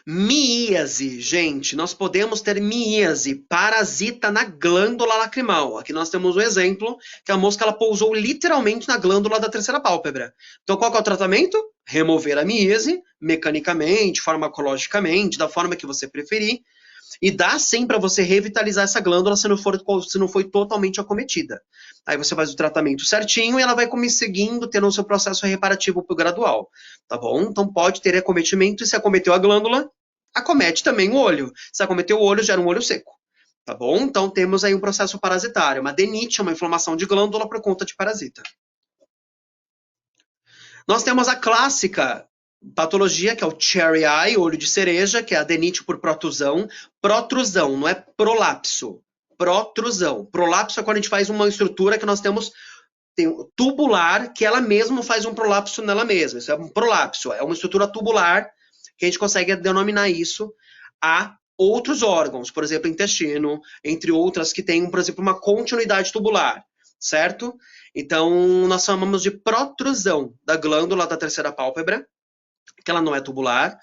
Miíase, gente, nós podemos ter miíase, parasita na glândula lacrimal. Aqui nós temos um exemplo, que a mosca ela pousou literalmente na glândula da terceira pálpebra. Então, qual que é o tratamento? Remover a miíase, mecanicamente, farmacologicamente, da forma que você preferir, e dá sim para você revitalizar essa glândula se não foi totalmente acometida. Aí você faz o tratamento certinho e ela vai seguindo, tendo o seu processo reparativo gradual, tá bom? Então pode ter acometimento e se acometeu a glândula, acomete também o olho. Se acometeu o olho, gera um olho seco, tá bom? Então temos aí um processo parasitário, uma adenite, uma inflamação de glândula por conta de parasita. Nós temos a clássica patologia, que é o cherry eye, olho de cereja, que é adenite por protrusão. Protrusão, não é prolapso. Protrusão. Prolapso é quando a gente faz uma estrutura que nós temos tubular, que ela mesma faz um prolapso nela mesma. Isso é um prolapso, é uma estrutura tubular que a gente consegue denominar isso a outros órgãos, por exemplo, intestino, entre outras que têm, por exemplo, uma continuidade tubular, certo? Então, nós chamamos de protrusão da glândula da terceira pálpebra, que ela não é tubular.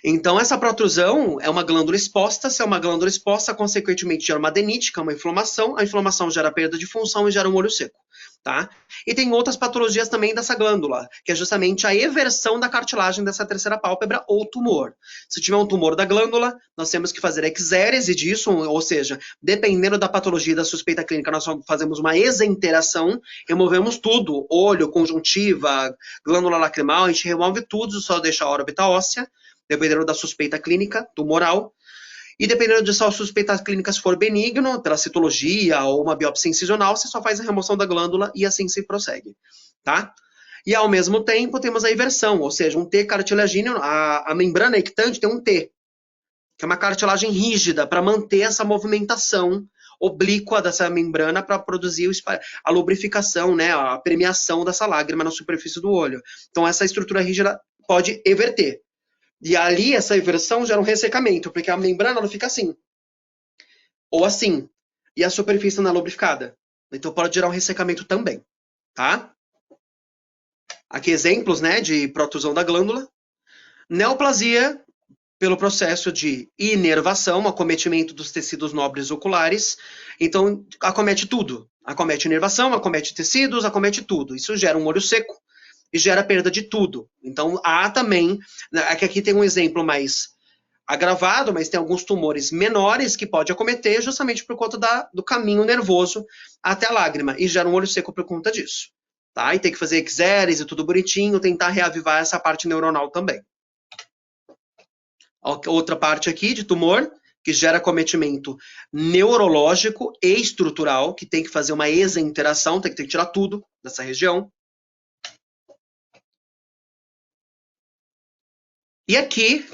Então, essa protrusão é uma glândula exposta. Se é uma glândula exposta, consequentemente gera uma adenite, que é uma inflamação. A inflamação gera perda de função e gera um olho seco. Tá? E tem outras patologias também dessa glândula, que é justamente a eversão da cartilagem dessa terceira pálpebra ou tumor. Se tiver um tumor da glândula, nós temos que fazer exérese disso, ou seja, dependendo da patologia e da suspeita clínica, nós fazemos uma exenteração, removemos tudo, olho, conjuntiva, glândula lacrimal, a gente remove tudo, só deixa a órbita óssea, dependendo da suspeita clínica, tumoral. E dependendo de se a suspeita clínica for benigno, pela citologia ou uma biópsia incisional, você só faz a remoção da glândula e assim se prossegue, tá? E ao mesmo tempo temos a eversão, ou seja, um T cartilagíneo, a membrana ectante tem um T, que é uma cartilagem rígida para manter essa movimentação oblíqua dessa membrana para produzir a lubrificação, né, a permeação dessa lágrima na superfície do olho. Então essa estrutura rígida pode everter. E ali, essa eversão gera um ressecamento, porque a membrana ela fica assim. Ou assim. E a superfície não é lubrificada. Então pode gerar um ressecamento também. Tá? Aqui exemplos, né, de protrusão da glândula. Neoplasia, pelo processo de inervação, acometimento dos tecidos nobres oculares. Então, acomete tudo. Acomete inervação, acomete tecidos, acomete tudo. Isso gera um olho seco. E gera perda de tudo. Então, há também, aqui tem um exemplo mais agravado, mas tem alguns tumores menores que pode acometer justamente por conta do caminho nervoso até a lágrima, e gera um olho seco por conta disso. Tá? E tem que fazer exérese, tudo bonitinho, tentar reavivar essa parte neuronal também. Outra parte aqui de tumor, que gera acometimento neurológico e estrutural, que tem que fazer uma exenteração, tem que tirar tudo dessa região. E aqui,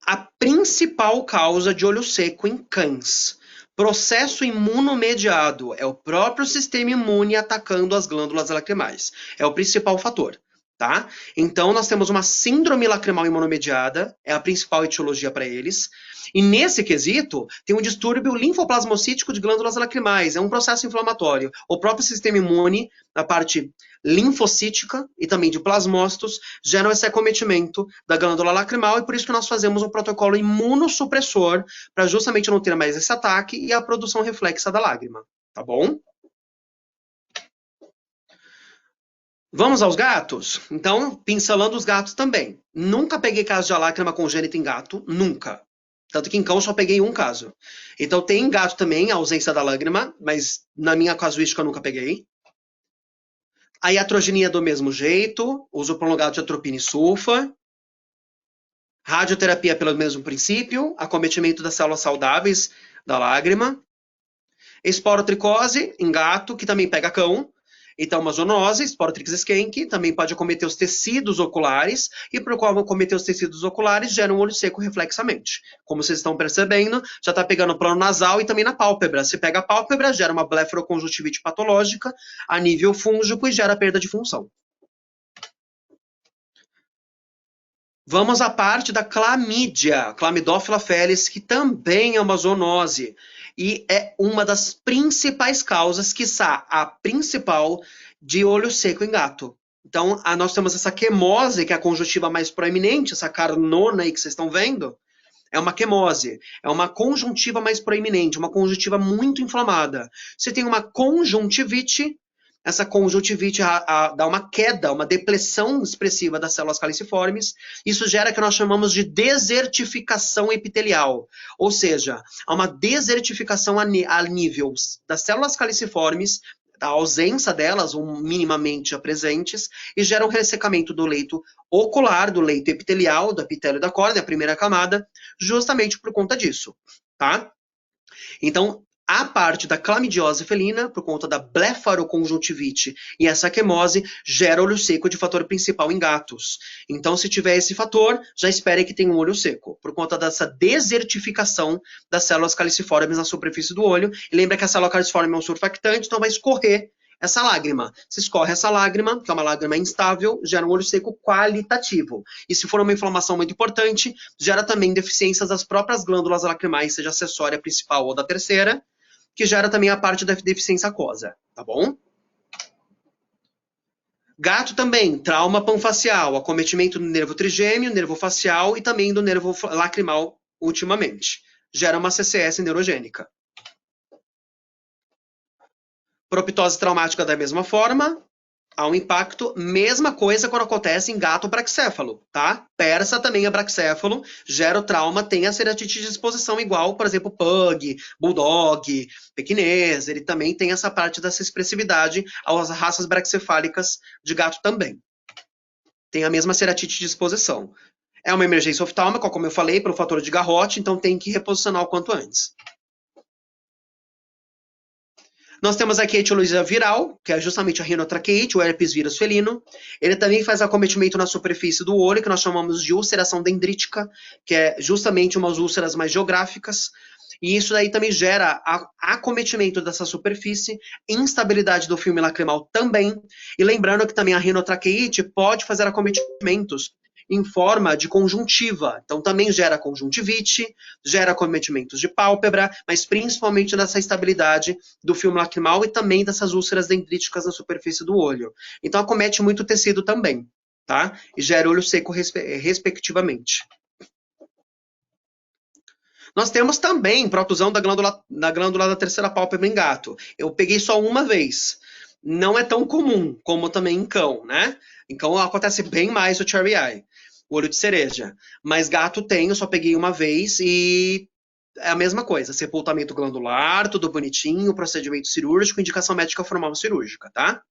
a principal causa de olho seco em cães. Processo imunomediado. É o próprio sistema imune atacando as glândulas lacrimais. É o principal fator. Tá? Então, nós temos uma síndrome lacrimal imunomediada, é a principal etiologia para eles. E nesse quesito, tem um distúrbio linfoplasmocítico de glândulas lacrimais, é um processo inflamatório. O próprio sistema imune, na parte linfocítica e também de plasmócitos, geram esse acometimento da glândula lacrimal, e por isso que nós fazemos um protocolo imunossupressor, para justamente não ter mais esse ataque e a produção reflexa da lágrima. Tá bom? Vamos aos gatos? Então, pincelando os gatos também. Nunca peguei caso de lágrima congênita em gato, nunca. Tanto que em cão eu só peguei um caso. Então tem gato também, a ausência da lágrima, mas na minha casuística eu nunca peguei. A iatrogenia do mesmo jeito, uso prolongado de atropina e sulfa. Radioterapia pelo mesmo princípio, acometimento das células saudáveis da lágrima. Esporotricose em gato, que também pega cão. Então, uma zoonose, Sporotrix skenk, também pode acometer os tecidos oculares, e por qual acometer os tecidos oculares gera um olho seco reflexamente. Como vocês estão percebendo, já está pegando no plano nasal e também na pálpebra. Se pega a pálpebra, gera uma blefaroconjuntivite patológica a nível fúngico e gera perda de função. Vamos à parte da clamídia, Chlamydophila felis, que também é uma zoonose. E é uma das principais causas, quiçá a principal, de olho seco em gato. Então, nós temos essa quemose, que é a conjuntiva mais proeminente, essa carnona aí que vocês estão vendo, é uma quemose, é uma conjuntiva mais proeminente, uma conjuntiva muito inflamada. Você tem uma conjuntivite, essa conjuntivite dá uma queda, uma depressão expressiva das células caliciformes. Isso gera o que nós chamamos de desertificação epitelial. Ou seja, há uma desertificação a nível das células caliciformes, da ausência delas, ou minimamente presentes, e gera um ressecamento do leito ocular, do leito epitelial, do epitélio da córnea, a primeira camada, justamente por conta disso. Tá? Então, a parte da clamidiose felina, por conta da blefaroconjuntivite e essa quemose, gera olho seco de fator principal em gatos. Então, se tiver esse fator, já espere que tenha um olho seco, por conta dessa desertificação das células caliciformes na superfície do olho. E lembra que a célula caliciforme é um surfactante, então vai escorrer essa lágrima. Se escorre essa lágrima, que é uma lágrima instável, gera um olho seco qualitativo. E se for uma inflamação muito importante, gera também deficiências das próprias glândulas lacrimais, seja acessória principal ou da terceira, que gera também a parte da deficiência aquosa, tá bom? Gato também, trauma panfacial, acometimento do nervo trigêmeo, nervo facial e também do nervo lacrimal ultimamente. Gera uma CCS neurogênica. Proptose traumática da mesma forma, há um impacto, mesma coisa quando acontece em gato braxéfalo, tá? Persa também é braxéfalo, gera o trauma, tem a ceratite de exposição igual, por exemplo, pug, bulldog, pequinês, ele também tem essa parte dessa expressividade às raças braxcefálicas de gato também. Tem a mesma ceratite de exposição. É uma emergência oftálmica, como eu falei, pelo fator de garrote, então tem que reposicionar o quanto antes. Nós temos aqui a etiologia viral, que é justamente a rinotraqueite, o herpes vírus felino. Ele também faz acometimento na superfície do olho, que nós chamamos de ulceração dendrítica, que é justamente umas úlceras mais geográficas. E isso daí também gera acometimento dessa superfície, instabilidade do filme lacrimal também. E lembrando que também a rinotraqueite pode fazer acometimentos em forma de conjuntiva. Então, também gera conjuntivite, gera acometimentos de pálpebra, mas principalmente dessa instabilidade do filme lacrimal e também dessas úlceras dendríticas na superfície do olho. Então, acomete muito tecido também, tá? E gera olho seco, respectivamente. Nós temos também protusão da glândula da terceira pálpebra em gato. Eu peguei só uma vez. Não é tão comum como também em cão, né? Em cão acontece bem mais o cherry eye, o olho de cereja. Mas gato tem, eu só peguei uma vez e é a mesma coisa. Sepultamento glandular, tudo bonitinho, procedimento cirúrgico, indicação médica formal cirúrgica, tá?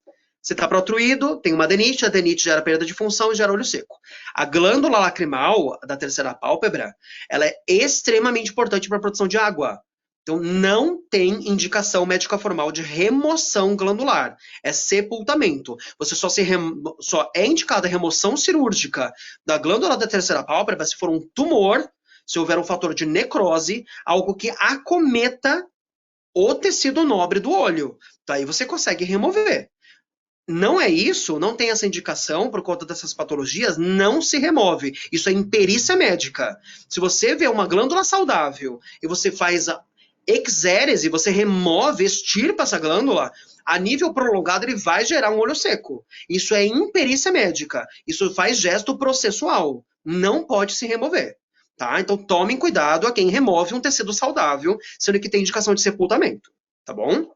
Você está protruído, tem uma adenite, a adenite gera perda de função e gera olho seco. A glândula lacrimal da terceira pálpebra, ela é extremamente importante para a produção de água. Então, não tem indicação médica formal de remoção glandular. É sepultamento. Você só é indicada a remoção cirúrgica da glândula da terceira pálpebra se for um tumor, se houver um fator de necrose, algo que acometa o tecido nobre do olho. Daí você consegue remover. Não é isso, não tem essa indicação por conta dessas patologias, não se remove. Isso é imperícia médica. Se você vê uma glândula saudável e você faz a exérese, você remove, extirpa essa glândula, a nível prolongado ele vai gerar um olho seco. Isso é imperícia médica. Isso faz gesto processual. Não pode se remover. Tá? Então tomem cuidado a quem remove um tecido saudável, sendo que tem indicação de sepultamento. Tá bom?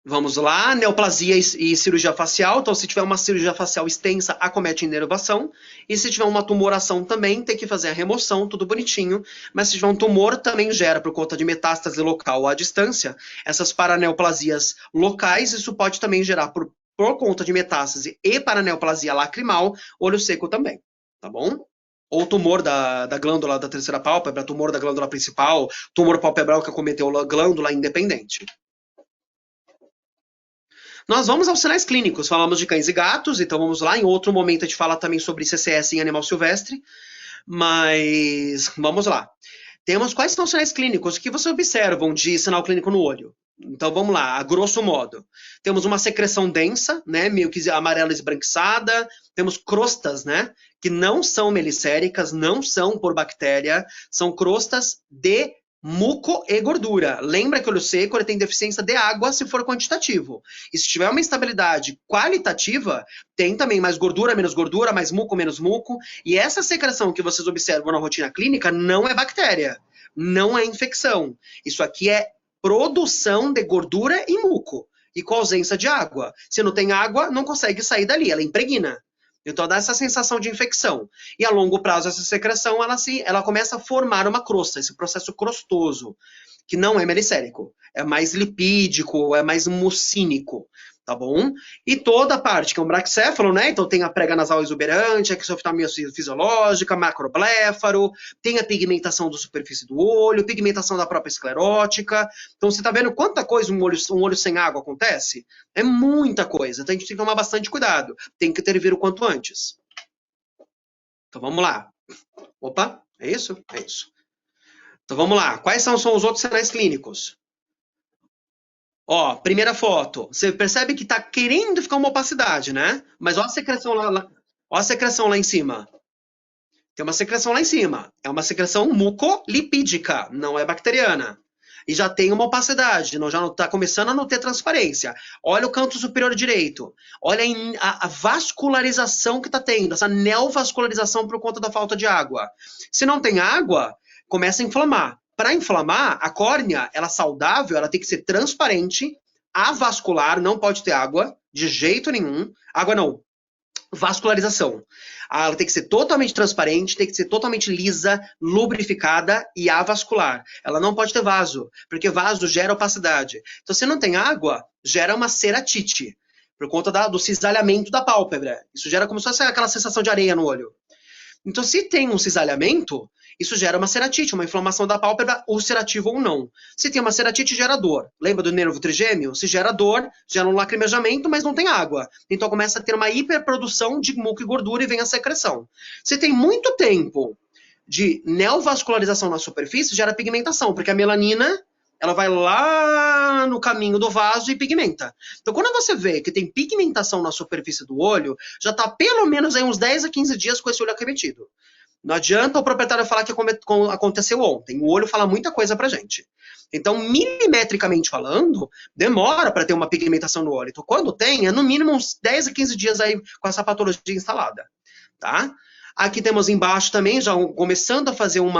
Vamos lá, neoplasia e cirurgia facial. Então, se tiver uma cirurgia facial extensa, acomete inervação. E se tiver uma tumoração também, tem que fazer a remoção, tudo bonitinho. Mas se tiver um tumor, também gera, por conta de metástase local ou à distância, essas paraneoplasias locais. Isso pode também gerar, por conta de metástase e paraneoplasia lacrimal, olho seco também. Tá bom? Ou tumor da glândula da terceira pálpebra, tumor da glândula principal, tumor palpebral que acometeu a glândula independente. Nós vamos aos sinais clínicos. Falamos de cães e gatos, então vamos lá. Em outro momento a gente fala também sobre CCS em animal silvestre. Mas vamos lá. Temos quais são os sinais clínicos que você observam de sinal clínico no olho? Então vamos lá, a grosso modo. Temos uma secreção densa, né, meio que amarela esbranquiçada. Temos crostas, né, que não são melicéricas, não são por bactéria, são crostas de muco e gordura. Lembra que o olho seco ele tem deficiência de água se for quantitativo. E se tiver uma instabilidade qualitativa, tem também mais gordura, mais muco, menos muco. E essa secreção que vocês observam na rotina clínica não é bactéria, não é infecção. Isso aqui é produção de gordura e muco, e com ausência de água. Se não tem água, não consegue sair dali, ela impregna. Então dá essa sensação de infecção. E a longo prazo essa secreção ela começa a formar uma crosta, esse processo crostoso, que não é melicérico, é mais lipídico, é mais mucínico, tá bom? E toda a parte que é um braxéfalo, né? Então tem a prega nasal exuberante, a exoftalmia fisiológica, macrobléfaro, tem a pigmentação da superfície do olho, pigmentação da própria esclerótica. Então você tá vendo quanta coisa um olho sem água acontece? É muita coisa, então a gente tem que tomar bastante cuidado, tem que intervir o quanto antes. Então vamos lá. Opa, é isso? É isso. Então vamos lá, quais são os outros sinais clínicos? Ó, primeira foto, você percebe que tá querendo ficar uma opacidade, né? Mas ó a secreção ó a secreção lá em cima. Tem uma secreção lá em cima. É uma secreção mucolipídica, não é bacteriana. e já tem uma opacidade, já não está começando a não ter transparência. Olha o canto superior direito, olha a vascularização que está tendo, essa neovascularização por conta da falta de água. Se não tem água, começa a inflamar. Para inflamar, a córnea, ela saudável, ela tem que ser transparente, avascular, não pode ter água, de jeito nenhum. Água não, vascularização. Ela tem que ser totalmente transparente, tem que ser totalmente lisa, lubrificada e avascular. Ela não pode ter vaso, porque vaso gera opacidade. Então, se não tem água, gera uma ceratite, por conta do cisalhamento da pálpebra. Isso gera como se fosse aquela sensação de areia no olho. Então, se tem um cisalhamento, isso gera uma ceratite, uma inflamação da pálpebra, ulcerativa ou não. Se tem uma ceratite, gera dor. Lembra do nervo trigêmeo? Se gera dor, gera um lacrimejamento, mas não tem água. Então começa a ter uma hiperprodução de muco e gordura e vem a secreção. Se tem muito tempo de neovascularização na superfície, gera pigmentação, porque a melanina, ela vai lá no caminho do vaso e pigmenta. Então, quando você vê que tem pigmentação na superfície do olho, já está pelo menos aí uns 10 a 15 dias com esse olho acometido. Não adianta o proprietário falar que aconteceu ontem. O olho fala muita coisa pra gente. Então, milimetricamente falando, demora para ter uma pigmentação no olho. Então, quando tem, é no mínimo uns 10 a 15 dias aí com essa patologia instalada. Tá? Aqui temos embaixo também, já começando a fazer um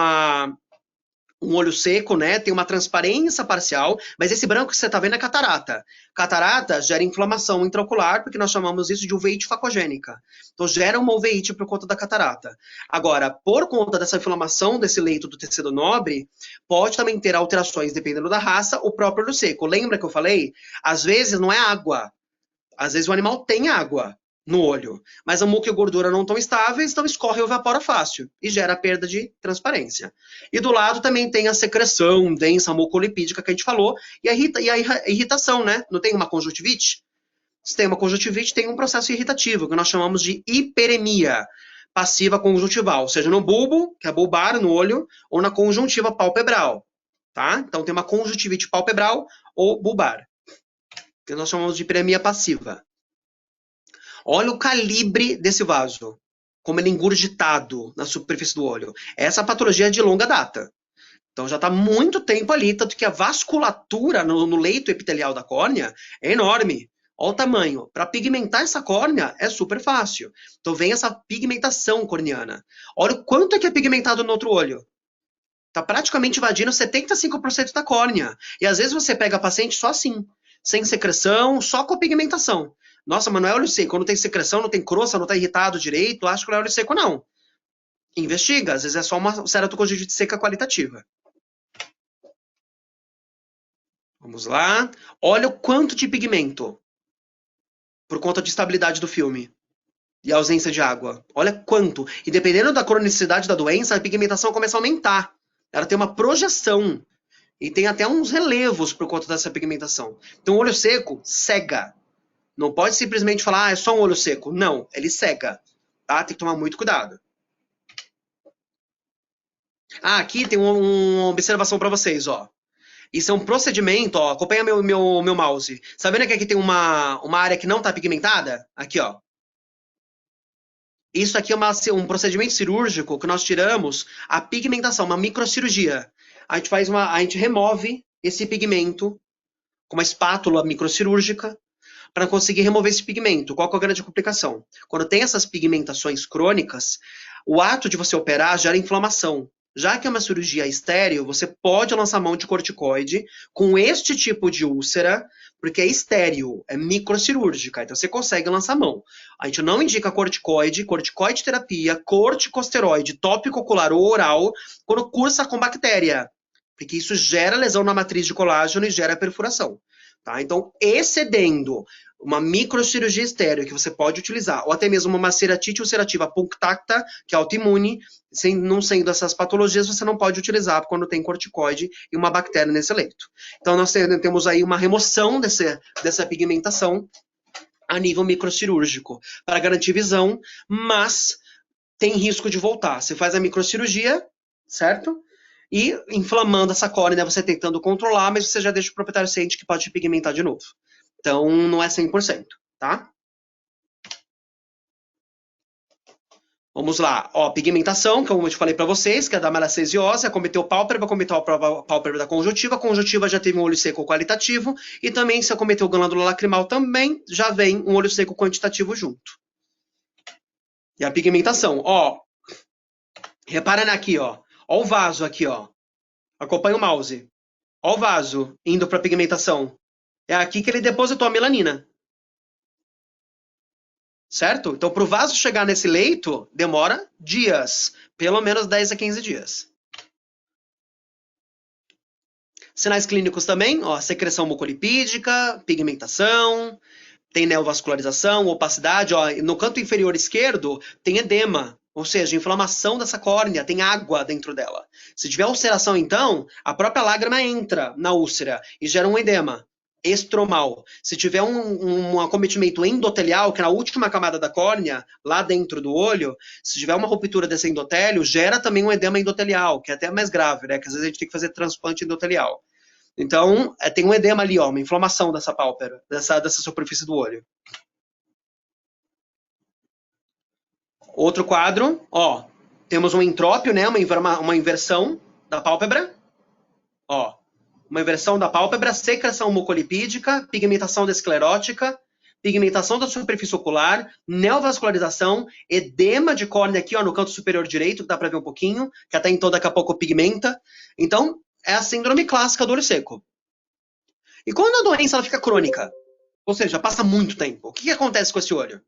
olho seco, né? Tem uma transparência parcial, mas esse branco que você está vendo é catarata. Catarata gera inflamação intraocular, porque nós chamamos isso de uveíte facogênica. Então gera uma uveíte por conta da catarata. Agora, por conta dessa inflamação desse leito do tecido nobre, pode também ter alterações, dependendo da raça, o próprio olho seco. Lembra que eu falei? Às vezes não é água. Às vezes o animal tem água no olho, mas a muco e a gordura não estão estáveis, então escorre ou evapora fácil e gera perda de transparência. E do lado também tem a secreção densa mucolipídica que a gente falou e a irritação, né? Não tem uma conjuntivite? Se tem uma conjuntivite, tem um processo irritativo, que nós chamamos de hiperemia passiva conjuntival, seja no bulbo, que é bulbar no olho, ou na conjuntiva palpebral, tá? Então tem uma conjuntivite palpebral ou bulbar, que nós chamamos de hiperemia passiva. Olha o calibre desse vaso, como ele é engurgitado na superfície do olho. Essa patologia é de longa data. Então já está muito tempo ali, tanto que a vasculatura no leito epitelial da córnea é enorme. Olha o tamanho. Para pigmentar essa córnea é super fácil. Então vem essa pigmentação corneana. Olha o quanto é que é pigmentado no outro olho. Está praticamente invadindo 75% da córnea. E às vezes você pega a paciente só assim, sem secreção, só com pigmentação. Nossa, mas não é olho seco. Quando tem secreção, não tem crosta, não está irritado direito, acho que não é olho seco, não. Investiga, às vezes é só uma ceratoconjuntivite seca qualitativa. Vamos lá. Olha o quanto de pigmento. Por conta de estabilidade do filme. E a ausência de água. Olha quanto. E dependendo da cronicidade da doença, a pigmentação começa a aumentar. Ela tem uma projeção. E tem até uns relevos por conta dessa pigmentação. Então, o olho seco cega. Não pode simplesmente falar, é só um olho seco. Não, ele cega. Tá? Tem que tomar muito cuidado. Aqui tem uma observação para vocês, ó. Isso é um procedimento, ó. Acompanha meu mouse. Tá vendo que aqui tem uma área que não está pigmentada? Aqui, ó. Isso aqui é um procedimento cirúrgico que nós tiramos a pigmentação, uma microcirurgia. A gente remove esse pigmento com uma espátula microcirúrgica para conseguir remover esse pigmento. Qual que é a grande complicação? Quando tem essas pigmentações crônicas, o ato de você operar gera inflamação. Já que é uma cirurgia estéril, você pode lançar mão de corticoide com este tipo de úlcera, porque é estéril, é microcirúrgica, então você consegue lançar mão. A gente não indica corticoide, corticoide terapia, corticosteroide tópico ocular ou oral, quando cursa com bactéria, porque isso gera lesão na matriz de colágeno e gera perfuração. Tá? Então, excedendo uma microcirurgia estéril que você pode utilizar, ou até mesmo uma ceratite ulcerativa punctata, que é autoimune, não sendo essas patologias, você não pode utilizar quando tem corticoide e uma bactéria nesse leito. Então, nós temos aí uma remoção dessa pigmentação a nível microcirúrgico, para garantir visão, mas tem risco de voltar. Você faz a microcirurgia, certo? E inflamando essa córnea, você tentando controlar, mas você já deixa o proprietário ciente que pode pigmentar de novo. Então, não é 100%, tá? Vamos lá, ó, pigmentação, como eu te falei para vocês, que é da malacesiose, acometeu pálpebra, acometeu a pálpebra da conjuntiva, a conjuntiva já teve um olho seco qualitativo, e também se acometeu glândula lacrimal também, já vem um olho seco quantitativo junto. E a pigmentação, ó, repara aqui, ó o vaso aqui, ó, acompanha o mouse, ó o vaso indo para pigmentação, é aqui que ele depositou a melanina. Certo? Então, para o vaso chegar nesse leito, demora dias. Pelo menos 10 a 15 dias. Sinais clínicos também, ó, secreção mucolipídica, pigmentação, tem neovascularização, opacidade. Ó, no canto inferior esquerdo tem edema, ou seja, inflamação dessa córnea, tem água dentro dela. Se tiver ulceração, então, a própria lágrima entra na úlcera e gera um edema estromal. Se tiver um acometimento endotelial, que é na última camada da córnea, lá dentro do olho, se tiver uma ruptura desse endotélio, gera também um edema endotelial, que é até mais grave, né? Que às vezes a gente tem que fazer transplante endotelial. Então, tem um edema ali, ó, uma inflamação dessa pálpebra, dessa superfície do olho. Outro quadro, ó, temos um entrópio, né? Uma inversão da pálpebra, ó. Uma inversão da pálpebra, secreção mucolipídica, pigmentação esclerótica, pigmentação da superfície ocular, neovascularização, edema de córnea aqui, ó, no canto superior direito, que dá para ver um pouquinho, que até então daqui a pouco pigmenta. Então, é a síndrome clássica do olho seco. E quando a doença ela fica crônica, ou seja, passa muito tempo, o que acontece com esse olho?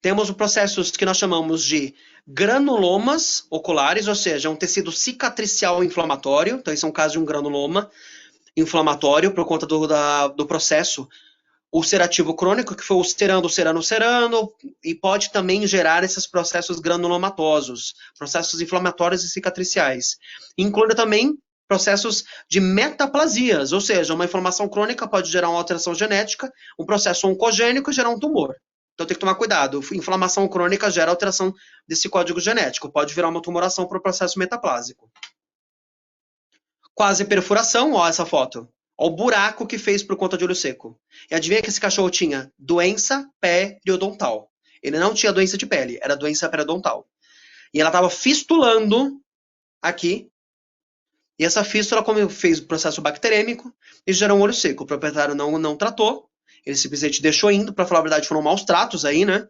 Temos processos que nós chamamos de granulomas oculares, ou seja, um tecido cicatricial inflamatório. Então, esse é um caso de um granuloma inflamatório por conta do processo ulcerativo crônico, que foi ulcerando, e pode também gerar esses processos granulomatosos, processos inflamatórios e cicatriciais. Incluindo também processos de metaplasias, ou seja, uma inflamação crônica pode gerar uma alteração genética, um processo oncogênico e gerar um tumor. Então tem que tomar cuidado. Inflamação crônica gera alteração desse código genético. Pode virar uma tumoração para o processo metaplásico. Quase perfuração, ó essa foto. Ó o buraco que fez por conta de olho seco. E adivinha que esse cachorro tinha? Doença periodontal. Ele não tinha doença de pele, era doença periodontal. E ela estava fistulando aqui. E essa fístula fez o processo bacterêmico e gerou um olho seco. O proprietário não tratou. Ele simplesmente deixou indo, para falar a verdade, foram maus tratos aí, né?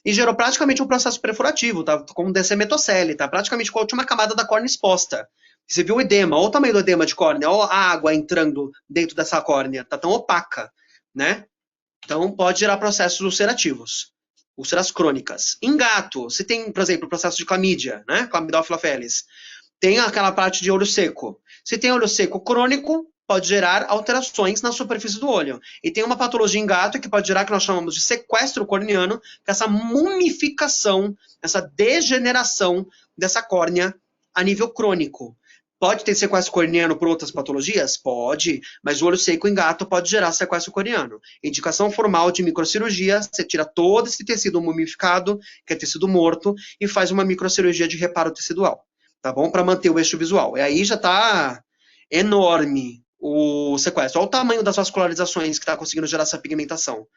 E gerou praticamente um processo perfurativo, tá? Como descemetocele, tá? Praticamente com a última camada da córnea exposta. Você viu o edema, olha o tamanho do edema de córnea, olha a água entrando dentro dessa córnea, tá tão opaca, né? Então pode gerar processos ulcerativos, úlceras crônicas. Em gato, se tem, por exemplo, o processo de clamídia, né? Chlamydophila felis, tem aquela parte de olho seco. Se tem olho seco crônico, pode gerar alterações na superfície do olho. E tem uma patologia em gato que pode gerar, que nós chamamos de sequestro corneano, que é essa mumificação, essa degeneração dessa córnea a nível crônico. Pode ter sequestro corneano por outras patologias? Pode, mas o olho seco em gato pode gerar sequestro corneano. Indicação formal de microcirurgia, você tira todo esse tecido mumificado, que é tecido morto, e faz uma microcirurgia de reparo tecidual, tá bom? Para manter o eixo visual. E aí já está enorme o sequestro. Olha o tamanho das vascularizações que está conseguindo gerar essa pigmentação.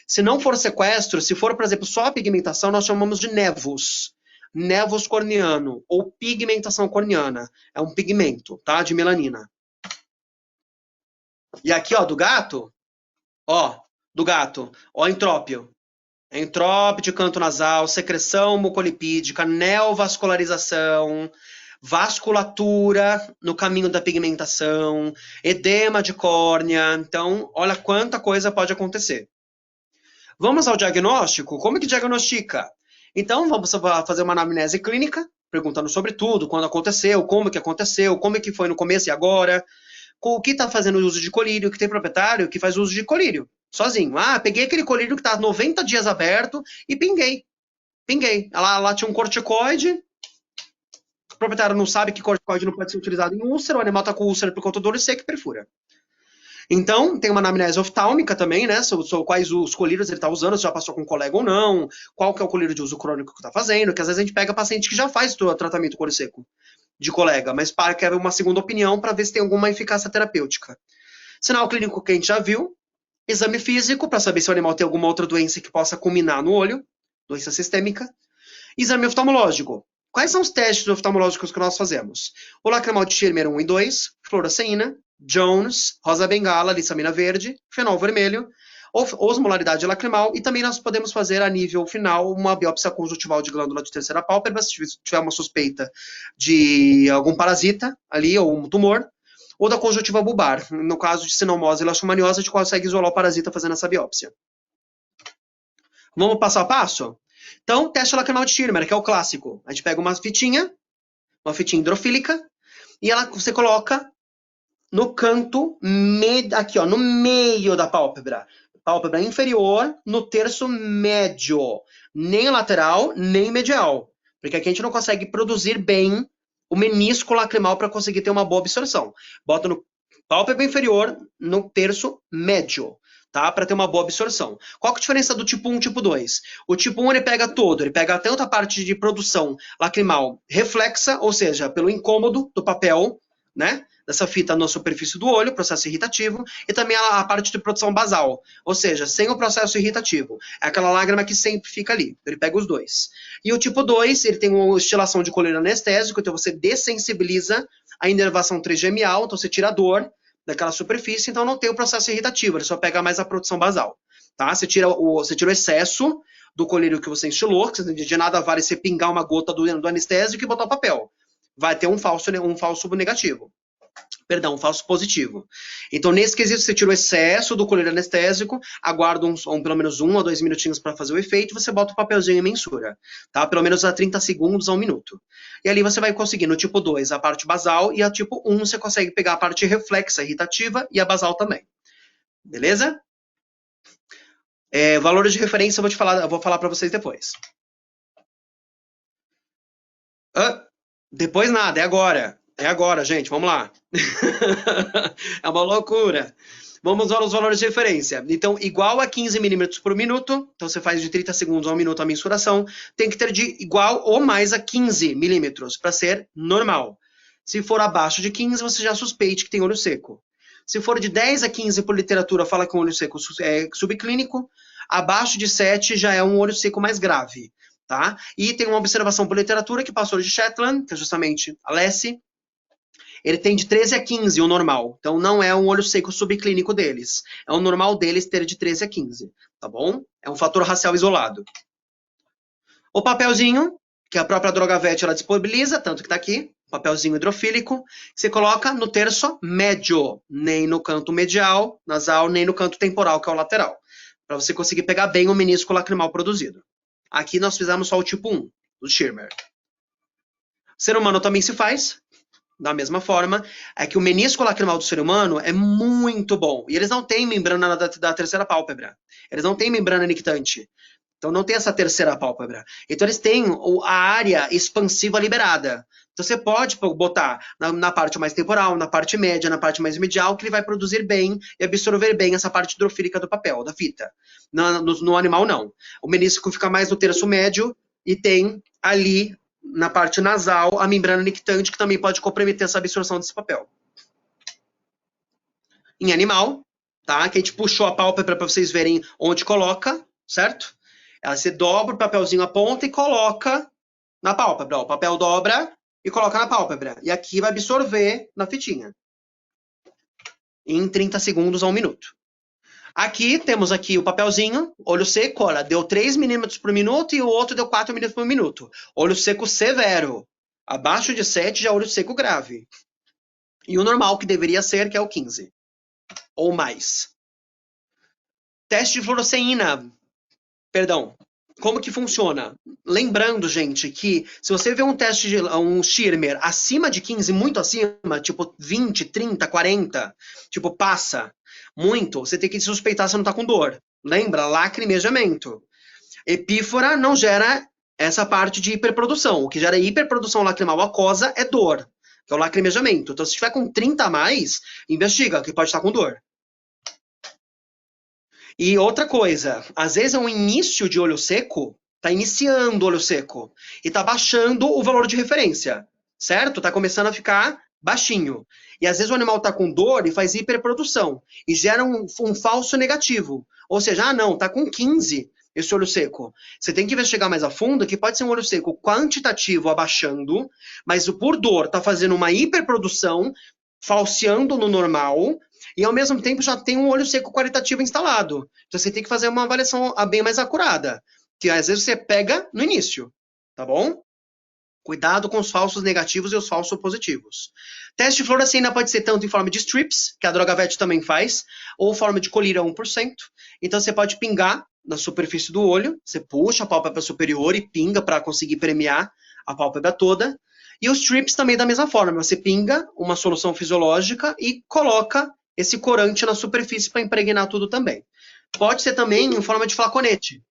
Se não for sequestro, se for, por exemplo, só a pigmentação, nós chamamos de nevus. Nevus corneano, ou pigmentação corneana. É um pigmento, tá? De melanina. E aqui, ó, do gato, ó, entrópio. Entrópio de canto nasal, secreção mucolipídica, neovascularização, vasculatura no caminho da pigmentação, edema de córnea. Então, olha quanta coisa pode acontecer. Vamos ao diagnóstico? Como que diagnostica? Então, vamos fazer uma anamnese clínica, perguntando sobre tudo, quando aconteceu, como que foi no começo e agora, com o que está fazendo uso de colírio, que tem proprietário que faz uso de colírio, sozinho. Ah, peguei aquele colírio que está 90 dias aberto e pinguei. Lá tinha um corticoide. O proprietário não sabe que corticoide não pode ser utilizado em úlcera, o animal está com úlcera por conta do olho seco e perfura. Então, tem uma anamnese oftálmica também, né? Sobre quais os colírios ele está usando, se já passou com um colega ou não, qual que é o colírio de uso crônico que está fazendo, que às vezes a gente pega paciente que já faz tratamento com olho seco de colega, mas quer uma segunda opinião para ver se tem alguma eficácia terapêutica. Sinal clínico que a gente já viu, exame físico, para saber se o animal tem alguma outra doença que possa culminar no olho, doença sistêmica. Exame oftalmológico. Quais são os testes oftalmológicos que nós fazemos? O lacrimal de Schirmer 1 e 2, fluoresceína, Jones, rosa bengala, lissamina verde, fenol vermelho, osmolaridade lacrimal, e também nós podemos fazer a nível final uma biópsia conjuntival de glândula de terceira pálpebra, se tiver uma suspeita de algum parasita ali, ou um tumor, ou da conjuntiva bulbar. No caso de sinomose e leishmaniose, a gente consegue isolar o parasita fazendo essa biópsia. Vamos passo a passo? Então, teste lacrimal de Schirmer, que é o clássico. A gente pega uma fitinha hidrofílica, e você coloca no canto, aqui ó, no meio da pálpebra. Pálpebra inferior, no terço médio. Nem lateral, nem medial. Porque aqui a gente não consegue produzir bem o menisco lacrimal para conseguir ter uma boa absorção. Bota no pálpebra inferior, no terço médio. Tá? Para ter uma boa absorção. Qual que é a diferença do tipo 1 e tipo 2? O tipo 1 ele pega todo, ele pega tanto a parte de produção lacrimal reflexa, ou seja, pelo incômodo do papel, né? Dessa fita na superfície do olho, processo irritativo, e também a parte de produção basal, ou seja, sem o processo irritativo. É aquela lágrima que sempre fica ali, ele pega os dois. E o tipo 2, ele tem uma estilação de colírio anestésico, então você dessensibiliza a inervação trigeminal, então você tira a dor daquela superfície, então não tem o processo irritativo, ele só pega mais a produção basal. Tá? Você tira o excesso do colírio que você estilou, que de nada vale você pingar uma gota do anestésico e botar o papel. Vai ter um falso negativo. Perdão, um falso positivo. Então, nesse quesito, você tira o excesso do colírio anestésico, aguarda pelo menos 1 ou 2 minutinhos para fazer o efeito, você bota o papelzinho e mensura. Tá? Pelo menos a 30 segundos a 1 minuto. E ali você vai conseguir, no tipo 2, a parte basal, e a tipo 1 você consegue pegar a parte reflexa, irritativa, e a basal também. Beleza? Valores de referência eu vou falar para vocês depois. Depois nada, é agora. É agora, gente, vamos lá. É uma loucura. Vamos aos valores de referência. Então, igual a 15 milímetros por minuto, então você faz de 30 segundos a 1 minuto a mensuração, tem que ter de igual ou mais a 15 milímetros para ser normal. Se for abaixo de 15, você já suspeite que tem olho seco. Se for de 10 a 15 por literatura, fala que um olho seco é subclínico. Abaixo de 7 já é um olho seco mais grave. Tá? E tem uma observação por literatura que passou de Shetland, que é justamente a Lessie. Ele tem de 13 a 15, o normal. Então, não é um olho seco subclínico deles. É o normal deles ter de 13 a 15. Tá bom? É um fator racial isolado. O papelzinho, que a própria Drogavet ela disponibiliza, tanto que tá aqui, papelzinho hidrofílico, que você coloca no terço médio, nem no canto medial, nasal, nem no canto temporal, que é o lateral. Para você conseguir pegar bem o menisco lacrimal produzido. Aqui nós fizemos só o tipo 1, do Schirmer. O ser humano também se faz. Da mesma forma, é que o menisco lacrimal do ser humano é muito bom. E eles não têm membrana da terceira pálpebra. Eles não têm membrana nictante. Então não tem essa terceira pálpebra. Então eles têm a área expansiva liberada. Então você pode botar na parte mais temporal, na parte média, na parte mais medial, que ele vai produzir bem e absorver bem essa parte hidrofílica do papel, da fita. No animal, não. O menisco fica mais no terço médio e tem ali na parte nasal, a membrana nictante, que também pode comprometer essa absorção desse papel. Em animal, tá? Que a gente puxou a pálpebra para vocês verem onde coloca, certo? Ela se dobra, o papelzinho aponta e coloca na pálpebra. Ó, o papel dobra e coloca na pálpebra. E aqui vai absorver na fitinha. Em 30 segundos a 1 minuto. Aqui, temos aqui o papelzinho, olho seco, olha, deu 3 milímetros por minuto e o outro deu 4 milímetros por minuto. Olho seco severo. Abaixo de 7 já é olho seco grave. E o normal, que deveria ser, que é o 15. Ou mais. Teste de fluoresceína. Perdão. Como que funciona? Lembrando, gente, que se você vê um teste de um Schirmer acima de 15, muito acima, tipo 20, 30, 40, tipo passa muito, você tem que suspeitar se não tá com dor. Lembra? Lacrimejamento. Epífora não gera essa parte de hiperprodução. O que gera hiperprodução lacrimal aquosa é dor, que é o lacrimejamento. Então, se tiver com 30 a mais, investiga, que pode estar com dor. E outra coisa, às vezes é um início de olho seco, tá iniciando o olho seco, e tá baixando o valor de referência, certo? Tá começando a ficar baixinho. E às vezes o animal tá com dor e faz hiperprodução, e gera um falso negativo. Ou seja, não, tá com 15, esse olho seco. Você tem que investigar mais a fundo, que pode ser um olho seco quantitativo abaixando, mas o por dor está fazendo uma hiperprodução, falseando no normal, e ao mesmo tempo já tem um olho seco qualitativo instalado. Então você tem que fazer uma avaliação bem mais acurada, que às vezes você pega no início, tá bom? Cuidado com os falsos negativos e os falsos positivos. Teste de fluorescina pode ser tanto em forma de strips, que a Drogavet também faz, ou forma de colírio a 1%. Então você pode pingar na superfície do olho, você puxa a pálpebra superior e pinga para conseguir premiar a pálpebra toda. E os strips também da mesma forma, você pinga uma solução fisiológica e coloca esse corante na superfície para impregnar tudo também. Pode ser também em forma de flaconete,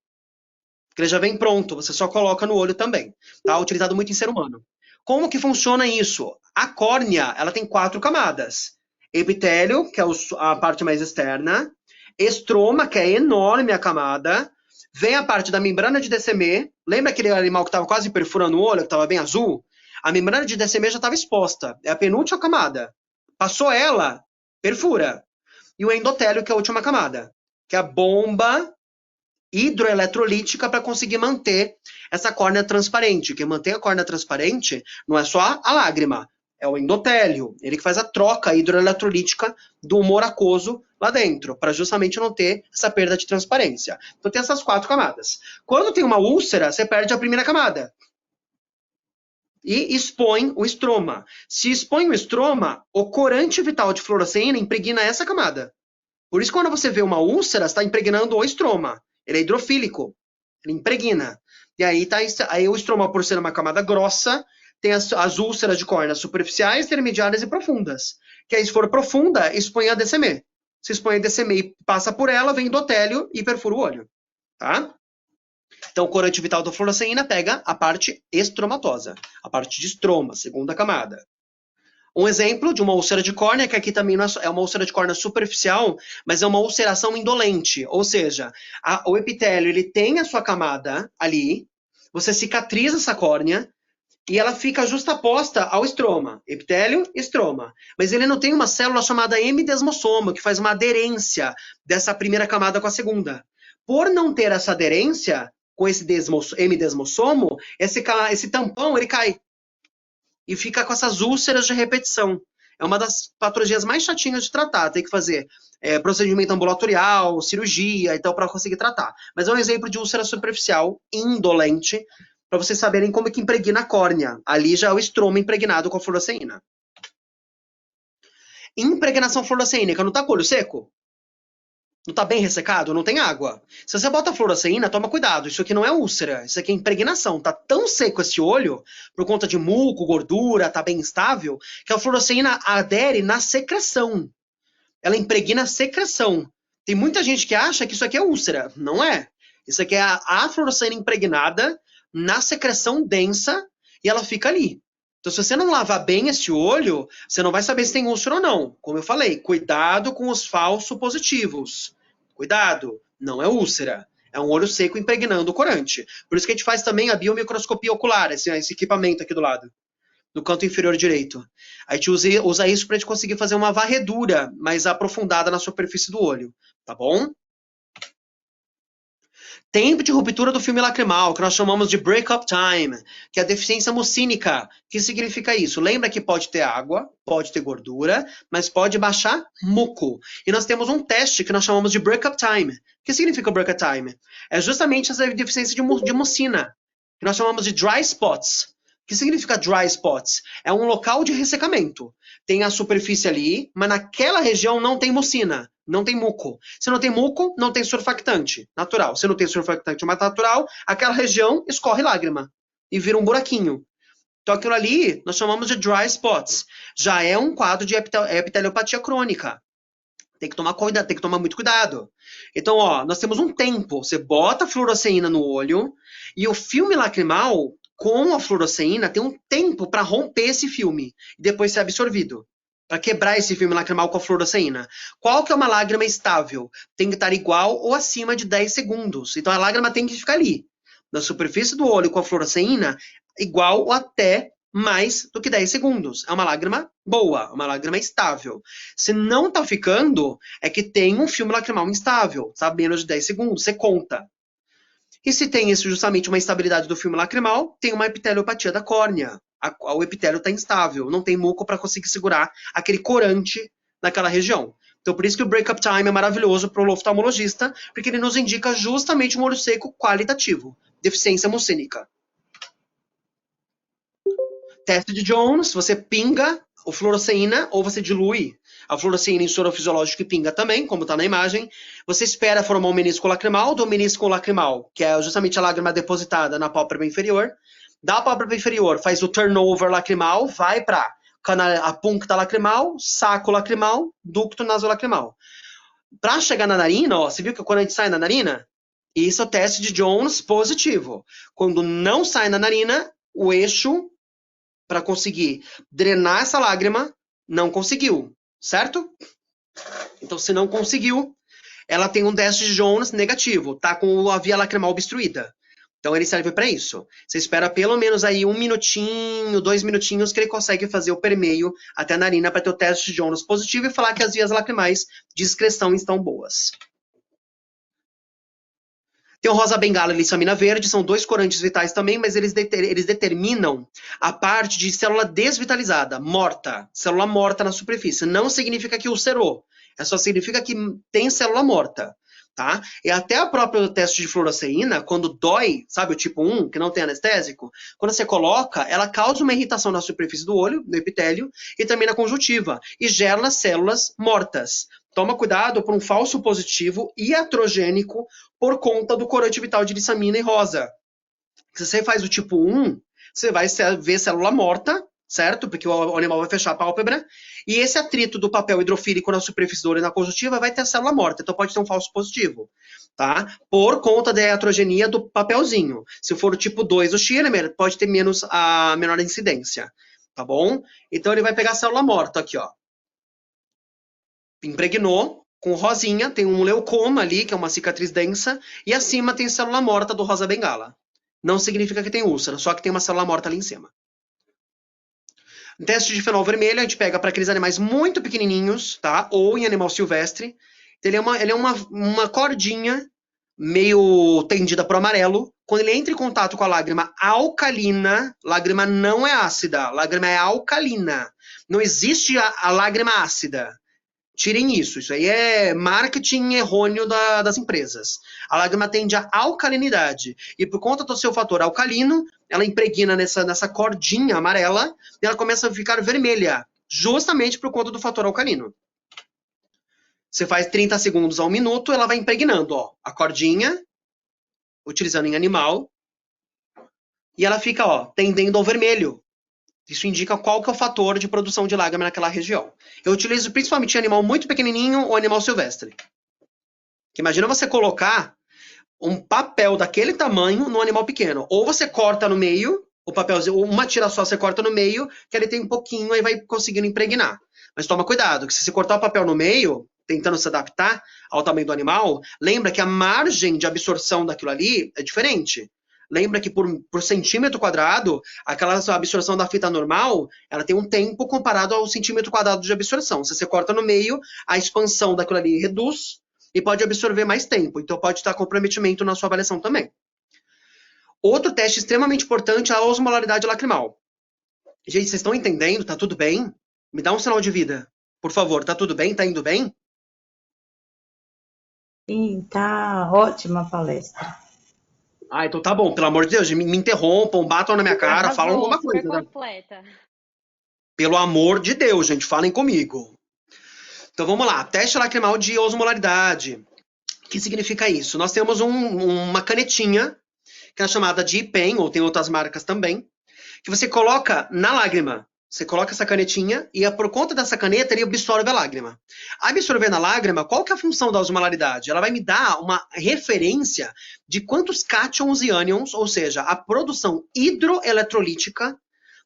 que ele já vem pronto, você só coloca no olho também. Tá? Utilizado muito em ser humano. Como que funciona isso? A córnea, ela tem 4 camadas. Epitélio, que é a parte mais externa. Estroma, que é enorme a camada. Vem a parte da membrana de Descemet. Lembra aquele animal que estava quase perfurando o olho, que estava bem azul? A membrana de Descemet já estava exposta. É a penúltima camada. Passou ela, perfura. E o endotélio, que é a última camada, que é a bomba hidroeletrolítica para conseguir manter essa córnea transparente. Quem mantém a córnea transparente não é só a lágrima, é o endotélio. Ele que faz a troca hidroeletrolítica do humor aquoso lá dentro, para justamente não ter essa perda de transparência. Então tem essas 4 camadas. Quando tem uma úlcera, você perde a primeira camada. E expõe o estroma. Se expõe o estroma, o corante vital de fluoresceína impregna essa camada. Por isso, quando você vê uma úlcera, você está impregnando o estroma. Ele é hidrofílico, ele impregna. E aí o estroma, por ser uma camada grossa, tem as úlceras de córnea superficiais, intermediárias e profundas. Que aí, se for profunda, expõe a Descemet. Se expõe a Descemet e passa por ela, vem endotélio e perfura o olho. Tá? Então, o corante vital da fluoresceína pega a parte estromatosa, a parte de estroma, segunda camada. Um exemplo de uma úlcera de córnea, que aqui também não é uma úlcera de córnea superficial, mas é uma ulceração indolente, ou seja, o epitélio ele tem a sua camada ali, você cicatriza essa córnea e ela fica justaposta ao estroma, epitélio, estroma. Mas ele não tem uma célula chamada hemidesmossomo, que faz uma aderência dessa primeira camada com a segunda. Por não ter essa aderência com esse hemidesmossomo, esse tampão ele cai. E fica com essas úlceras de repetição. É uma das patologias mais chatinhas de tratar. Tem que fazer procedimento ambulatorial, cirurgia e tal, para conseguir tratar. Mas é um exemplo de úlcera superficial indolente, para vocês saberem como é que impregna a córnea. Ali já é o estroma impregnado com a fluoresceína. Impregnação fluoresceínica, não está com o olho seco? Não está bem ressecado? Não tem água. Se você bota fluoresceína, toma cuidado. Isso aqui não é úlcera. Isso aqui é impregnação. Tá tão seco esse olho, por conta de muco, gordura, tá bem instável, que a fluoresceína adere na secreção. Ela impregna a secreção. Tem muita gente que acha que isso aqui é úlcera. Não é. Isso aqui é a fluoresceína impregnada na secreção densa e ela fica ali. Então, se você não lavar bem esse olho, você não vai saber se tem úlcera ou não. Como eu falei, cuidado com os falsos positivos. Cuidado, não é úlcera. É um olho seco impregnando o corante. Por isso que a gente faz também a biomicroscopia ocular, esse equipamento aqui do lado, no canto inferior direito. A gente usa isso para a gente conseguir fazer uma varredura mais aprofundada na superfície do olho. Tá bom? Tempo de ruptura do filme lacrimal, que nós chamamos de break-up time, que é a deficiência mucínica. O que significa isso? Lembra que pode ter água, pode ter gordura, mas pode baixar muco. E nós temos um teste que nós chamamos de break-up time. O que significa break-up time? É justamente essa deficiência de mucina, que nós chamamos de dry spots. O que significa dry spots? É um local de ressecamento. Tem a superfície ali, mas naquela região não tem mucina, não tem muco. Se não tem muco, não tem surfactante natural. Se não tem surfactante natural, aquela região escorre lágrima e vira um buraquinho. Então aquilo ali nós chamamos de dry spots. Já é um quadro de epiteliopatia crônica. Tem que tomar cuidado, tem que tomar muito cuidado. Então, ó, nós temos um tempo. Você bota a fluoresceína no olho e o filme lacrimal com a fluoresceína tem um tempo para romper esse filme e depois ser absorvido. Para quebrar esse filme lacrimal com a fluoresceína. Qual que é uma lágrima estável? Tem que estar igual ou acima de 10 segundos. Então a lágrima tem que ficar ali, na superfície do olho com a fluoresceína, igual ou até mais do que 10 segundos. É uma lágrima boa, uma lágrima estável. Se não está ficando, é que tem um filme lacrimal instável, sabe? Menos de 10 segundos, você conta. E se tem isso, justamente uma instabilidade do filme lacrimal, tem uma epiteliopatia da córnea. O epitélio está instável, não tem muco para conseguir segurar aquele corante naquela região. Então, por isso que o break-up time é maravilhoso para o oftalmologista, porque ele nos indica justamente um olho seco qualitativo, deficiência mucínica. Teste de Jones, você pinga o fluoresceína ou você dilui a fluoresceína em soro fisiológico e pinga também, como está na imagem. Você espera formar um menisco lacrimal, do menisco lacrimal, que é justamente a lágrima depositada na pálpebra inferior. Da pálpebra inferior, faz o turnover lacrimal, vai para a puncta lacrimal, saco lacrimal, ducto nasolacrimal. Para chegar na narina, ó, você viu que quando a gente sai na narina? Isso é o teste de Jones positivo. Quando não sai na narina, o eixo para conseguir drenar essa lágrima, não conseguiu, certo? Então, se não conseguiu, ela tem um teste de Jones negativo, tá com a via lacrimal obstruída. Então, ele serve para isso. Você espera pelo menos aí 1 minutinho, 2 minutinhos, que ele consegue fazer o permeio até a narina para ter o teste de Jones positivo e falar que as vias lacrimais de excreção estão boas. Tem o rosa bengala e lissamina verde, são 2 corantes vitais também, mas eles determinam a parte de célula desvitalizada, morta, célula morta na superfície. Não significa que ulcerou, só significa que tem célula morta, tá? E até o próprio teste de fluoresceína, quando dói, sabe o tipo 1, que não tem anestésico, quando você coloca, ela causa uma irritação na superfície do olho, no epitélio, e também na conjuntiva, e gera células mortas. Toma cuidado por um falso positivo iatrogênico por conta do corante vital de lissamina e rosa. Se você faz o tipo 1, você vai ver célula morta, certo? Porque o animal vai fechar a pálpebra. E esse atrito do papel hidrofílico na superfície do olho e na conjuntiva vai ter a célula morta. Então pode ter um falso positivo, tá? Por conta da iatrogenia do papelzinho. Se for o tipo 2, o Schirmer, pode ter a menor incidência, tá bom? Então ele vai pegar a célula morta aqui, ó. Impregnou com rosinha, tem um leucoma ali, que é uma cicatriz densa, e acima tem célula morta do rosa bengala. Não significa que tem úlcera, só que tem uma célula morta ali em cima. Teste de fenol vermelho, a gente pega para aqueles animais muito pequenininhos, tá? Ou em animal silvestre. Ele é uma cordinha meio tendida para o amarelo. Quando ele entra em contato com a lágrima alcalina, lágrima não é ácida, lágrima é alcalina. Não existe a lágrima ácida. Tirem isso aí é marketing errôneo das empresas. A lágrima tende à alcalinidade. E por conta do seu fator alcalino, ela impregna nessa cordinha amarela e ela começa a ficar vermelha, justamente por conta do fator alcalino. Você faz 30 segundos a 1 minuto, ela vai impregnando, ó, a cordinha, utilizando em animal, e ela fica, ó, tendendo ao vermelho. Isso indica qual que é o fator de produção de lágrima naquela região. Eu utilizo principalmente em animal muito pequenininho ou animal silvestre. Imagina você colocar um papel daquele tamanho num animal pequeno. Ou você corta no meio, o papelzinho, uma tira só você corta no meio, que ele tem um pouquinho, aí vai conseguindo impregnar. Mas toma cuidado, que se você cortar o papel no meio, tentando se adaptar ao tamanho do animal, lembra que a margem de absorção daquilo ali é diferente. Lembra que por centímetro quadrado, aquela absorção da fita normal, ela tem um tempo comparado ao centímetro quadrado de absorção. Se você corta no meio, a expansão daquilo ali reduz e pode absorver mais tempo. Então pode estar comprometimento na sua avaliação também. Outro teste extremamente importante é a osmolaridade lacrimal. Gente, vocês estão entendendo? Tá tudo bem? Me dá um sinal de vida. Por favor, tá tudo bem? Tá indo bem? Sim, tá ótima a palestra. Ah, então tá bom. Pelo amor de Deus, me interrompam, batam na minha cara, falam alguma coisa. Né? Completa. Pelo amor de Deus, gente, falem comigo. Então vamos lá. Teste lacrimal de osmolaridade. O que significa isso? Nós temos uma canetinha, que é chamada de pen, ou tem outras marcas também, que você coloca na lágrima. Você coloca essa canetinha e por conta dessa caneta ele absorve a lágrima. Absorvendo a lágrima, qual que é a função da osmolaridade? Ela vai me dar uma referência de quantos cátions e ânions, ou seja, a produção hidroeletrolítica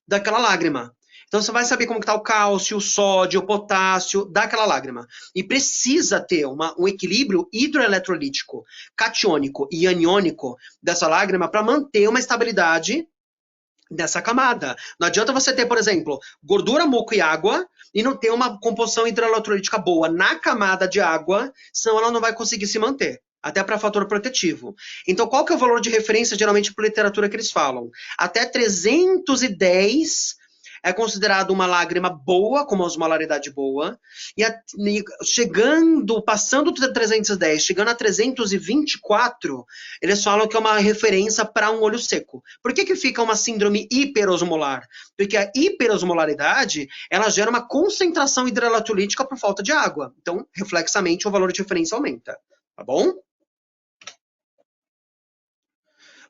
daquela lágrima. Então você vai saber como está o cálcio, o sódio, o potássio daquela lágrima. E precisa ter um equilíbrio hidroeletrolítico, catiônico e aniônico dessa lágrima para manter uma estabilidade dessa camada. Não adianta você ter, por exemplo, gordura, muco e água e não ter uma composição hidroeletrolítica boa na camada de água, senão ela não vai conseguir se manter. até para fator protetivo. Então, qual que é o valor de referência, geralmente, por literatura que eles falam? Até 310 é considerado uma lágrima boa, com uma osmolaridade boa, e passando de 310, chegando a 324, eles falam que é uma referência para um olho seco. Por que fica uma síndrome hiperosmolar? Porque a hiperosmolaridade, ela gera uma concentração hidroeletrolítica por falta de água. Então, reflexamente, o valor de referência aumenta. Tá bom?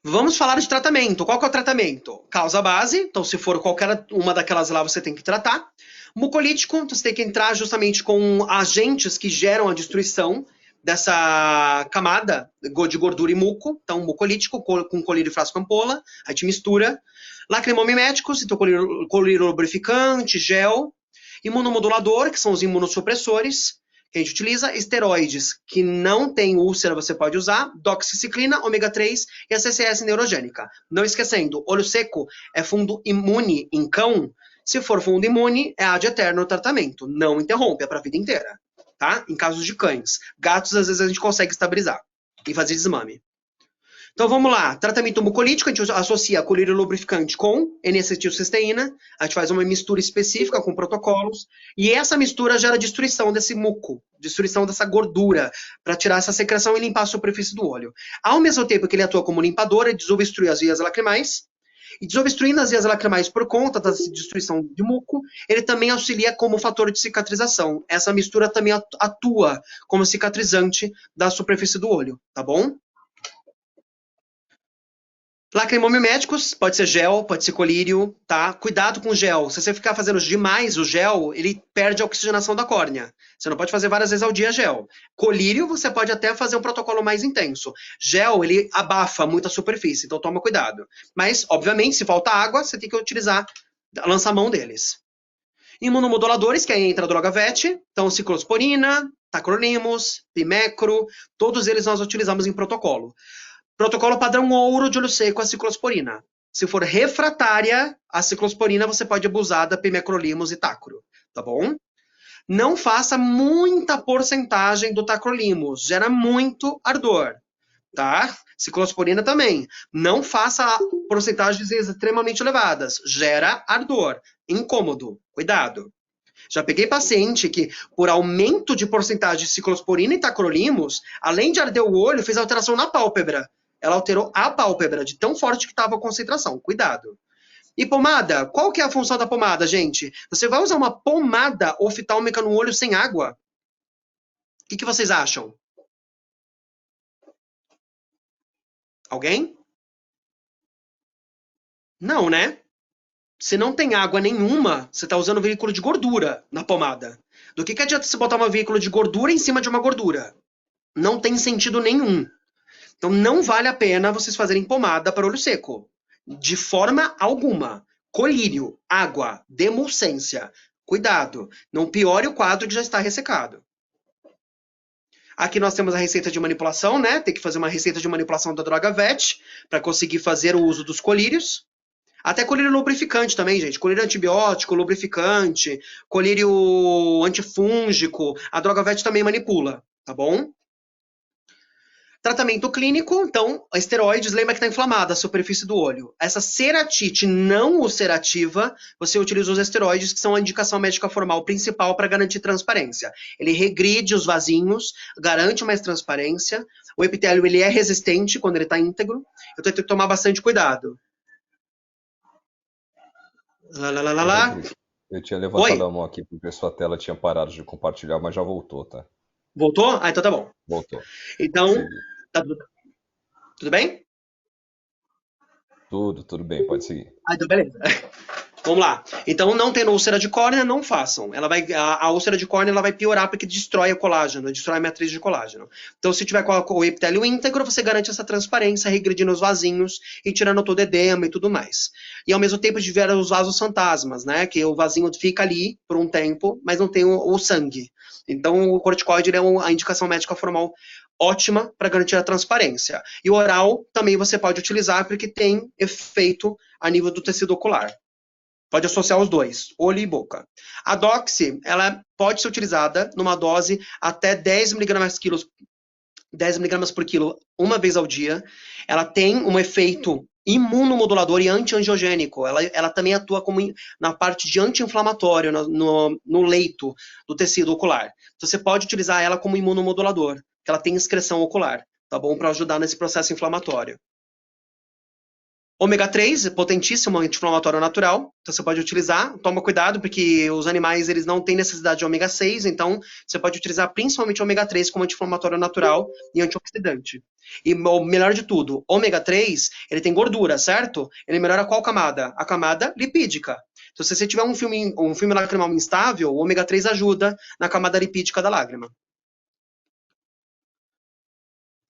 Vamos falar de tratamento. Qual que é o tratamento? Causa base, então se for qualquer uma daquelas lá, você tem que tratar. Mucolítico, então você tem que entrar justamente com agentes que geram a destruição dessa camada de gordura e muco. Então, mucolítico com colírio frasco ampola, a gente mistura. Lacrimomiméticos, então colírio lubrificante, gel. Imunomodulador, que são os imunossupressores que a gente utiliza, esteroides que não tem úlcera, você pode usar, doxiciclina, ômega 3 e a CCS neurogênica. Não esquecendo, olho seco é fundo imune em cão. Se for fundo imune, é ad eterno o tratamento. Não interrompe, é para a vida inteira. Tá? Em casos de cães. Gatos, às vezes, a gente consegue estabilizar e fazer desmame. Então vamos lá, tratamento mucolítico, a gente associa colírio lubrificante com N-acetilcisteína, a gente faz uma mistura específica com protocolos, e essa mistura gera destruição desse muco, destruição dessa gordura, para tirar essa secreção e limpar a superfície do olho. Ao mesmo tempo que ele atua como limpador, ele desobstrui as vias lacrimais, e desobstruindo as vias lacrimais por conta da destruição de muco, ele também auxilia como fator de cicatrização. Essa mistura também atua como cicatrizante da superfície do olho, tá bom? Lacrimomiméticos, pode ser gel, pode ser colírio, tá? Cuidado com o gel. Se você ficar fazendo demais o gel, ele perde a oxigenação da córnea. Você não pode fazer várias vezes ao dia gel. Colírio, você pode até fazer um protocolo mais intenso. Gel, ele abafa muito a superfície, então toma cuidado. Mas, obviamente, se falta água, você tem que utilizar, lançar mão deles. Imunomoduladores, que aí entra a droga VET, então ciclosporina, tacrolimus, pimecro, todos eles nós utilizamos em protocolo. Protocolo padrão ouro de olho seco, a ciclosporina. Se for refratária, a ciclosporina você pode abusar da pimecrolimus e tacro, tá bom? Não faça muita porcentagem do tacrolimus, gera muito ardor, tá? Ciclosporina também. Não faça porcentagens extremamente elevadas, gera ardor, incômodo, cuidado. Já peguei paciente que, por aumento de porcentagem de ciclosporina e tacrolimus, além de arder o olho, fez alteração na pálpebra. Ela alterou a pálpebra, de tão forte que estava a concentração. Cuidado. E pomada? Qual que é a função da pomada, gente? Você vai usar uma pomada oftálmica no olho sem água? O que vocês acham? Alguém? Não, né? Se não tem água nenhuma, você está usando veículo de gordura na pomada. Do que adianta você botar um veículo de gordura em cima de uma gordura? Não tem sentido nenhum. Então, não vale a pena vocês fazerem pomada para olho seco. De forma alguma. Colírio, água, demulcência. Cuidado. Não piore o quadro que já está ressecado. Aqui nós temos a receita de manipulação, né? Tem que fazer uma receita de manipulação da droga VET para conseguir fazer o uso dos colírios. Até colírio lubrificante também, gente. Colírio antibiótico, lubrificante, colírio antifúngico. A droga VET também manipula, tá bom? Tratamento clínico, então, esteroides, lembra que está inflamada a superfície do olho. Essa ceratite não ulcerativa, você utiliza os esteroides, que são a indicação médica formal principal para garantir transparência. Ele regride os vasinhos, garante mais transparência. O epitélio ele é resistente quando ele está íntegro. Eu tenho que tomar bastante cuidado. Eu tinha levantado a mão aqui porque sua tela tinha parado de compartilhar, mas já voltou, tá? Voltou? Ah, então tá bom. Voltou. Então, tá tudo bem? Tudo bem, pode seguir. Ah, então beleza. Vamos lá. Então, não tendo úlcera de córnea, não façam. A úlcera de córnea ela vai piorar porque destrói o colágeno, destrói a matriz de colágeno. Então, se tiver com o epitélio íntegro, você garante essa transparência, regredindo os vasinhos e tirando todo o edema e tudo mais. E, ao mesmo tempo, tiver os vasos fantasmas, né? Que o vasinho fica ali por um tempo, mas não tem o sangue. Então, o corticoide é a indicação médica formal ótima para garantir a transparência. E o oral também você pode utilizar porque tem efeito a nível do tecido ocular. Pode associar os dois, olho e boca. A doxy, ela pode ser utilizada numa dose até 10 mg/kg 10 miligramas por quilo uma vez ao dia. Ela tem um efeito imunomodulador e anti-angiogênico. Ela também atua na parte de anti-inflamatório, no leito do tecido ocular. Então, você pode utilizar ela como imunomodulador, que ela tem excreção ocular, tá bom? Para ajudar nesse processo inflamatório. Ômega 3, potentíssimo anti-inflamatório natural, então você pode utilizar. Toma cuidado, porque os animais eles não têm necessidade de ômega 6, então você pode utilizar principalmente ômega 3 como anti-inflamatório natural e antioxidante. E o melhor de tudo, ômega 3, ele tem gordura, certo? Ele melhora qual camada? A camada lipídica. Então, se você tiver um filme lacrimal instável, o ômega 3 ajuda na camada lipídica da lágrima.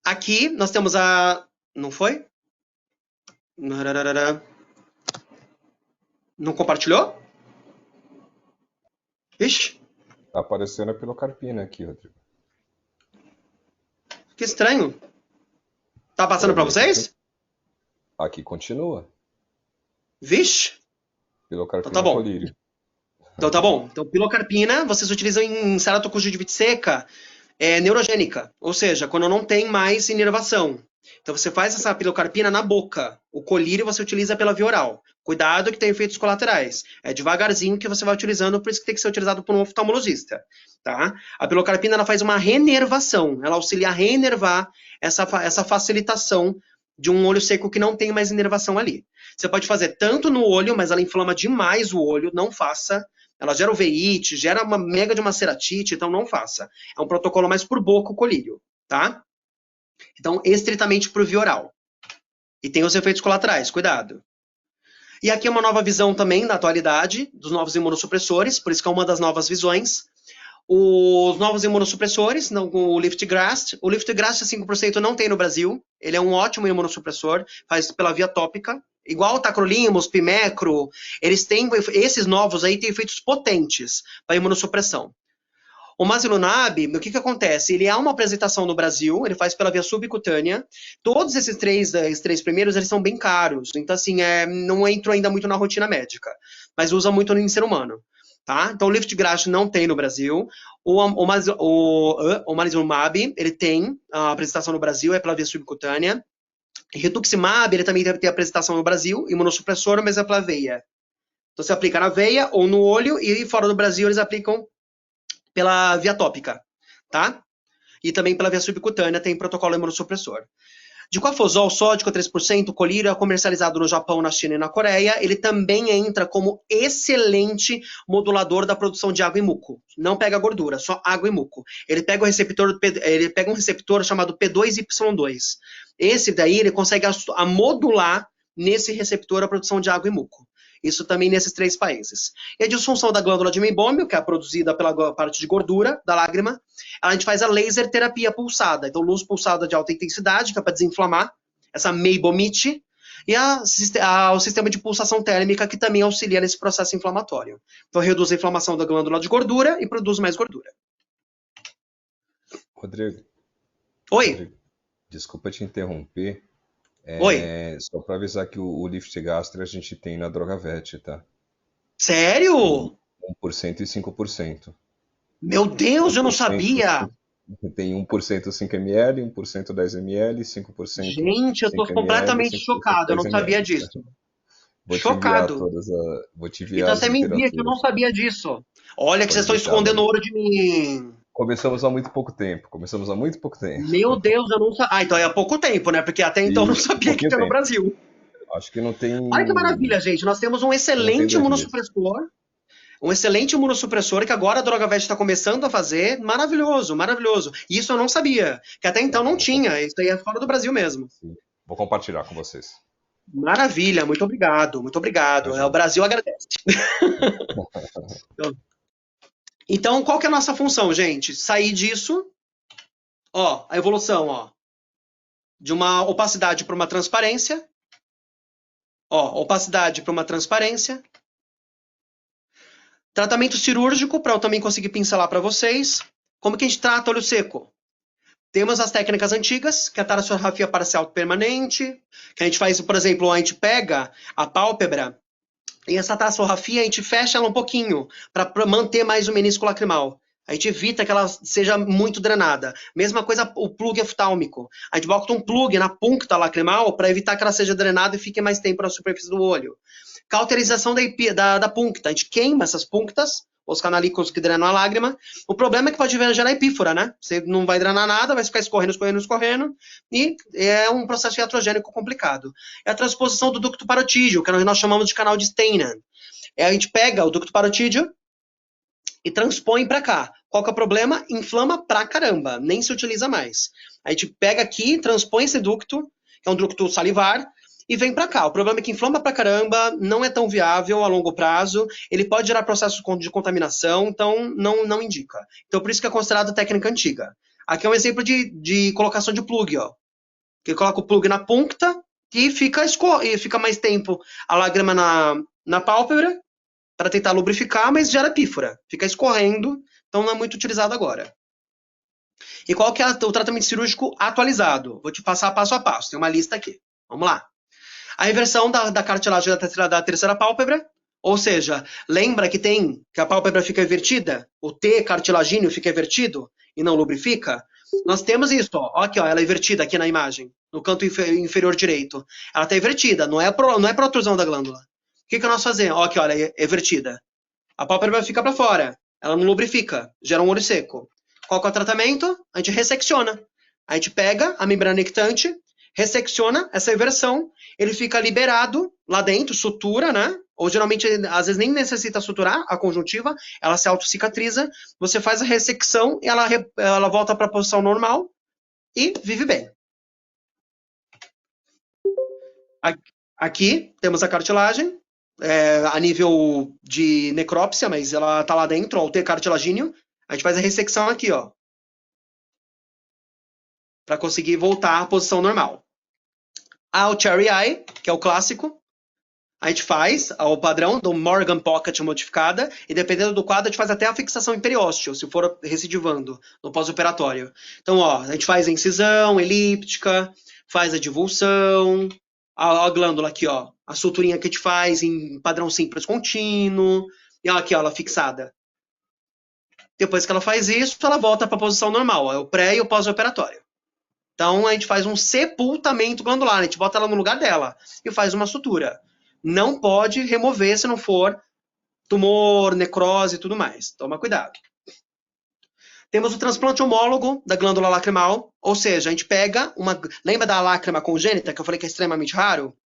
Aqui nós temos a... Não foi? Não compartilhou? Ixi. Tá aparecendo a pilocarpina aqui, Rodrigo. Que estranho. Tá passando para vocês? Aqui continua. Vixe. Pilocarpina então, tá bom. colírio. Então tá bom. Então, pilocarpina, vocês utilizam em ceratocongivite seca, neurogênica. Ou seja, quando não tem mais inervação. Então você faz essa pilocarpina na boca. O colírio você utiliza pela via oral. Cuidado que tem efeitos colaterais. É devagarzinho que você vai utilizando, por isso que tem que ser utilizado por um oftalmologista. Tá? A pilocarpina ela faz uma renervação. Ela auxilia a renervar essa facilitação de um olho seco que não tem mais inervação ali. Você pode fazer tanto no olho, mas ela inflama demais o olho, não faça. Ela gera uveíte, gera uma mega de uma ceratite, então não faça. É um protocolo mais por boca o colírio, tá? Então, estritamente por via oral. E tem os efeitos colaterais, cuidado. E aqui é uma nova visão também, na atualidade, dos novos imunossupressores, por isso que é uma das novas visões. Os novos imunossupressores, o Liftgrast. O Liftgrast 5% não tem no Brasil. Ele é um ótimo imunossupressor, faz pela via tópica. Igual o Tacrolimus, Pimecro, esses novos aí têm efeitos potentes para imunossupressão. O Masilunab, o que acontece? Ele há uma apresentação no Brasil, ele faz pela via subcutânea. Todos esses três primeiros, eles são bem caros. Então, assim, não entram ainda muito na rotina médica, mas usa muito no ser humano. Tá? Então, o Liftgrast não tem no Brasil. O Masilunab, ele tem a apresentação no Brasil, é pela via subcutânea. Rituximab, ele também deve ter apresentação no Brasil, imunossupressor, mas é pela veia. Então, você aplica na veia ou no olho, e fora do Brasil eles aplicam pela via tópica, tá? E também pela via subcutânea tem protocolo imunossupressor. Diclofosol sódico 3%, colírio é comercializado no Japão, na China e na Coreia. Ele também entra como excelente modulador da produção de água e muco. Não pega gordura, só água e muco. Ele pega um receptor chamado P2Y2. Esse daí ele consegue modular nesse receptor a produção de água e muco. Isso também nesses 3 países. E a disfunção da glândula de meibômio, que é produzida pela parte de gordura da lágrima, a gente faz a laser terapia pulsada. Então, luz pulsada de alta intensidade, que é para desinflamar essa meibomite, e o sistema de pulsação térmica, que também auxilia nesse processo inflamatório. Então, reduz a inflamação da glândula de gordura e produz mais gordura. Rodrigo. Oi. Rodrigo, desculpa te interromper. Oi. Só para avisar que o Liftgast a gente tem na Drogavet, tá? Sério? 1% e 5%. Meu Deus, eu não sabia! Tem 1% 5 ml, 1% 10 ml, 5%. Gente, eu tô completamente chocado, eu não sabia disso. Chocado. Vou te enviar. Então você me envia que eu não sabia disso. Olha que vocês estão escondendo ouro de mim. Começamos há muito pouco tempo. Meu Deus, eu não sabia. Então é há pouco tempo, né? Porque até então eu não sabia que tinha no Brasil. Acho que não tem... Olha que maravilha, gente. Nós temos um excelente imunossupressor. Um excelente imunossupressor que agora a Drogavet está começando a fazer. Maravilhoso, maravilhoso. E isso eu não sabia. Que até então não tinha. Isso aí é fora do Brasil mesmo. Sim. Vou compartilhar com vocês. Maravilha, muito obrigado, muito obrigado. O Brasil agradece. Então, qual que é a nossa função, gente? Sair disso, ó, a evolução, ó, de uma opacidade para uma transparência. Ó, opacidade para uma transparência. Tratamento cirúrgico, para eu também conseguir pincelar para vocês. Como que a gente trata olho seco? Temos as técnicas antigas, que é a tarassorrafia parcial permanente, que a gente faz, por exemplo, a gente pega a pálpebra e essa tarassorrafia a gente fecha ela um pouquinho, para manter mais o menisco lacrimal. A gente evita que ela seja muito drenada. Mesma coisa o plug oftálmico. A gente bota um plug na puncta lacrimal para evitar que ela seja drenada e fique mais tempo na superfície do olho. Cauterização da puncta. A gente queima essas punctas, os canalículos que drenam a lágrima. O problema é que pode gerar epífora, né? Você não vai drenar nada, vai ficar escorrendo, e é um processo iatrogênico complicado. É a transposição do ducto parotídeo, que nós chamamos de canal de Steiner. A gente pega o ducto parotídeo e transpõe para cá. Qual que é o problema? Inflama pra caramba, nem se utiliza mais. A gente pega aqui, transpõe esse ducto, que é um ducto salivar, e vem para cá. O problema é que inflama pra caramba, não é tão viável a longo prazo, ele pode gerar processos de contaminação, então não indica. Então por isso que é considerado técnica antiga. Aqui é um exemplo de colocação de plug, ó. Que coloca o plug na puncta e fica mais tempo a lágrima na pálpebra, para tentar lubrificar, mas gera pífora. Fica escorrendo, então não é muito utilizado agora. E qual que é o tratamento cirúrgico atualizado? Vou te passar passo a passo, tem uma lista aqui. Vamos lá. A reversão da cartilagem da terceira pálpebra, ou seja, lembra que a pálpebra fica invertida? O T cartilagíneo fica invertido e não lubrifica? Nós temos isso, ó. Aqui, ó, ela é invertida aqui na imagem, no canto inferior direito. Ela está invertida, não é protrusão da glândula. O que nós fazemos? Ó, aqui, olha, é invertida. A pálpebra fica para fora. Ela não lubrifica. Gera um olho seco. Qual que é o tratamento? A gente ressecciona. A gente pega a membrana ictante, ressecciona essa inversão, ele fica liberado lá dentro, sutura, né? Ou geralmente, às vezes nem necessita suturar a conjuntiva, ela se autocicatriza, você faz a ressecção e ela volta para a posição normal e vive bem. Aqui temos a cartilagem, a nível de necrópsia, mas ela tá lá dentro, ó, o T cartilagíneo. A gente faz a ressecção aqui, ó, para conseguir voltar à posição normal. O Cherry Eye, que é o clássico, a gente faz o padrão do Morgan Pocket modificada, e dependendo do quadro, a gente faz até a fixação em periósteo, se for recidivando no pós-operatório. Então, ó, a gente faz a incisão elíptica, faz a divulsão, a glândula aqui, ó, a suturinha que a gente faz em padrão simples contínuo, e ó, aqui, ó, ela fixada. Depois que ela faz isso, ela volta para a posição normal, ó, é o pré e o pós-operatório. Então, a gente faz um sepultamento glandular, a gente bota ela no lugar dela e faz uma sutura. Não pode remover se não for tumor, necrose e tudo mais. Toma cuidado. Temos o transplante homólogo da glândula lacrimal, ou seja, a gente pega uma... Lembra da lágrima congênita, que eu falei que é extremamente raro?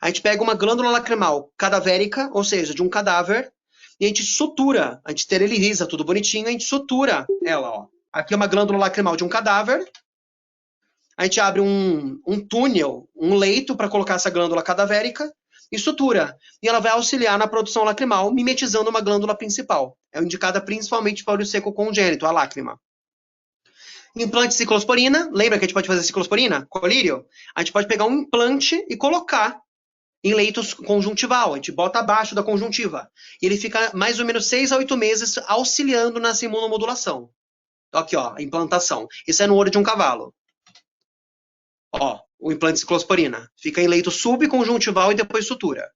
A gente pega uma glândula lacrimal cadavérica, ou seja, de um cadáver, e a gente sutura, a gente esteriliza tudo bonitinho, a gente sutura ela, ó. Aqui é uma glândula lacrimal de um cadáver, a gente abre um túnel, um leito para colocar essa glândula cadavérica e sutura. E ela vai auxiliar na produção lacrimal, mimetizando uma glândula principal. É indicada principalmente para olho seco congênito, a lágrima. Implante de ciclosporina. Lembra que a gente pode fazer ciclosporina? Colírio? A gente pode pegar um implante e colocar em leitos conjuntival. A gente bota abaixo da conjuntiva. E ele fica mais ou menos 6 a 8 meses auxiliando nessa imunomodulação. Aqui, ó, a implantação. Isso é no olho de um cavalo. Ó, o implante de ciclosporina. Fica em leito subconjuntival e depois sutura.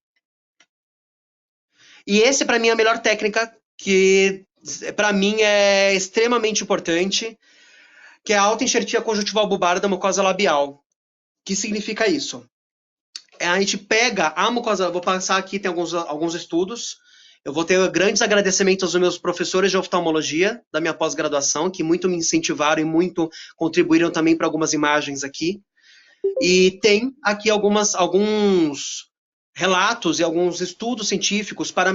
E esse, para mim, é a melhor técnica que, para mim, é extremamente importante, que é a autoenxertia conjuntival bulbar da mucosa labial. O que significa isso? A gente pega a mucosa... Vou passar aqui, tem alguns estudos. Eu vou ter grandes agradecimentos aos meus professores de oftalmologia da minha pós-graduação, que muito me incentivaram e muito contribuíram também para algumas imagens aqui. E tem aqui alguns relatos e alguns estudos científicos para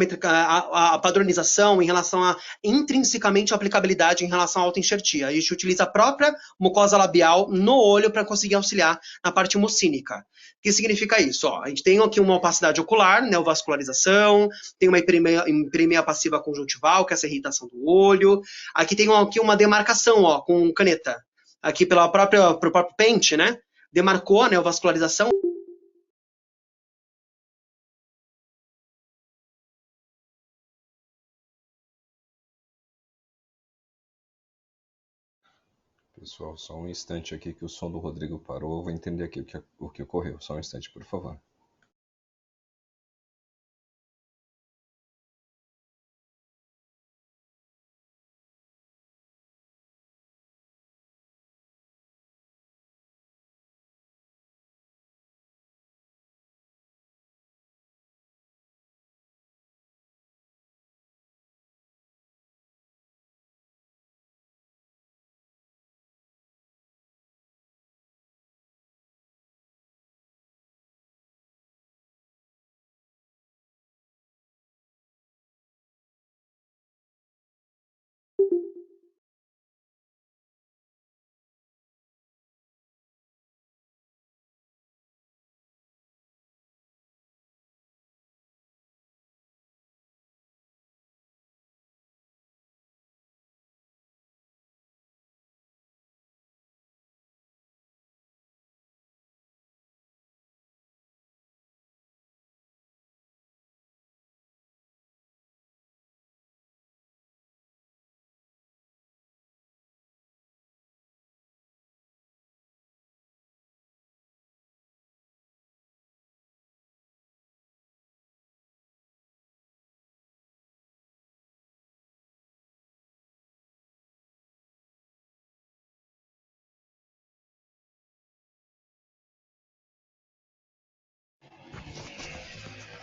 a padronização em relação a intrinsecamente a aplicabilidade em relação à autoenxertia. A gente utiliza a própria mucosa labial no olho para conseguir auxiliar na parte mucínica. O que significa isso? Ó, a gente tem aqui uma opacidade ocular, neovascularização, tem uma hiperemia passiva conjuntival, que é essa irritação do olho. Aqui tem aqui uma demarcação, ó, com caneta. Aqui pelo próprio pente, né? Demarcou a neovascularização. Pessoal, só um instante aqui que o som do Rodrigo parou. Eu vou entender aqui o que ocorreu. Só um instante, por favor.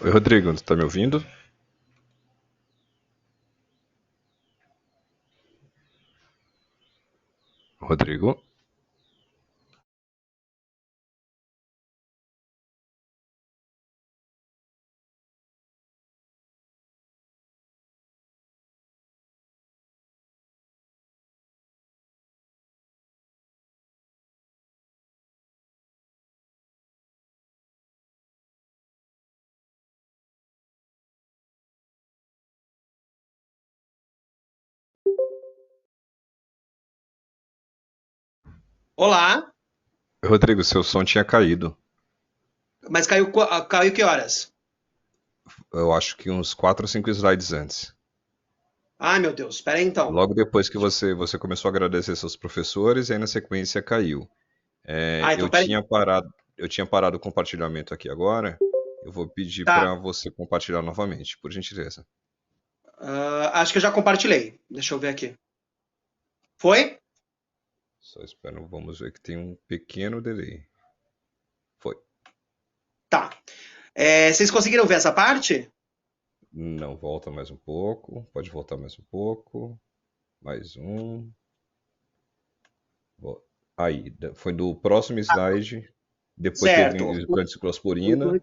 Oi, Rodrigo, tu tá me ouvindo? Rodrigo? Olá, Oi, Rodrigo, seu som tinha caído. mas caiu que horas? Eu acho que uns 4 ou 5 slides antes. Ai, meu Deus, espera aí então. Logo depois que você começou a agradecer seus professores, e aí na sequência caiu. Ah, então espera aí. Eu tinha parado o compartilhamento aqui agora. Eu vou pedir Tá, para você compartilhar novamente, por gentileza. acho que eu já compartilhei. Deixa eu ver aqui. Foi? Só espero, vamos ver que tem um pequeno delay. Foi. Tá. Vocês conseguiram ver essa parte? Não, volta mais um pouco. Pode voltar mais um pouco. Mais um. Aí, foi do próximo slide. Depois teve Certo. ciclosporina.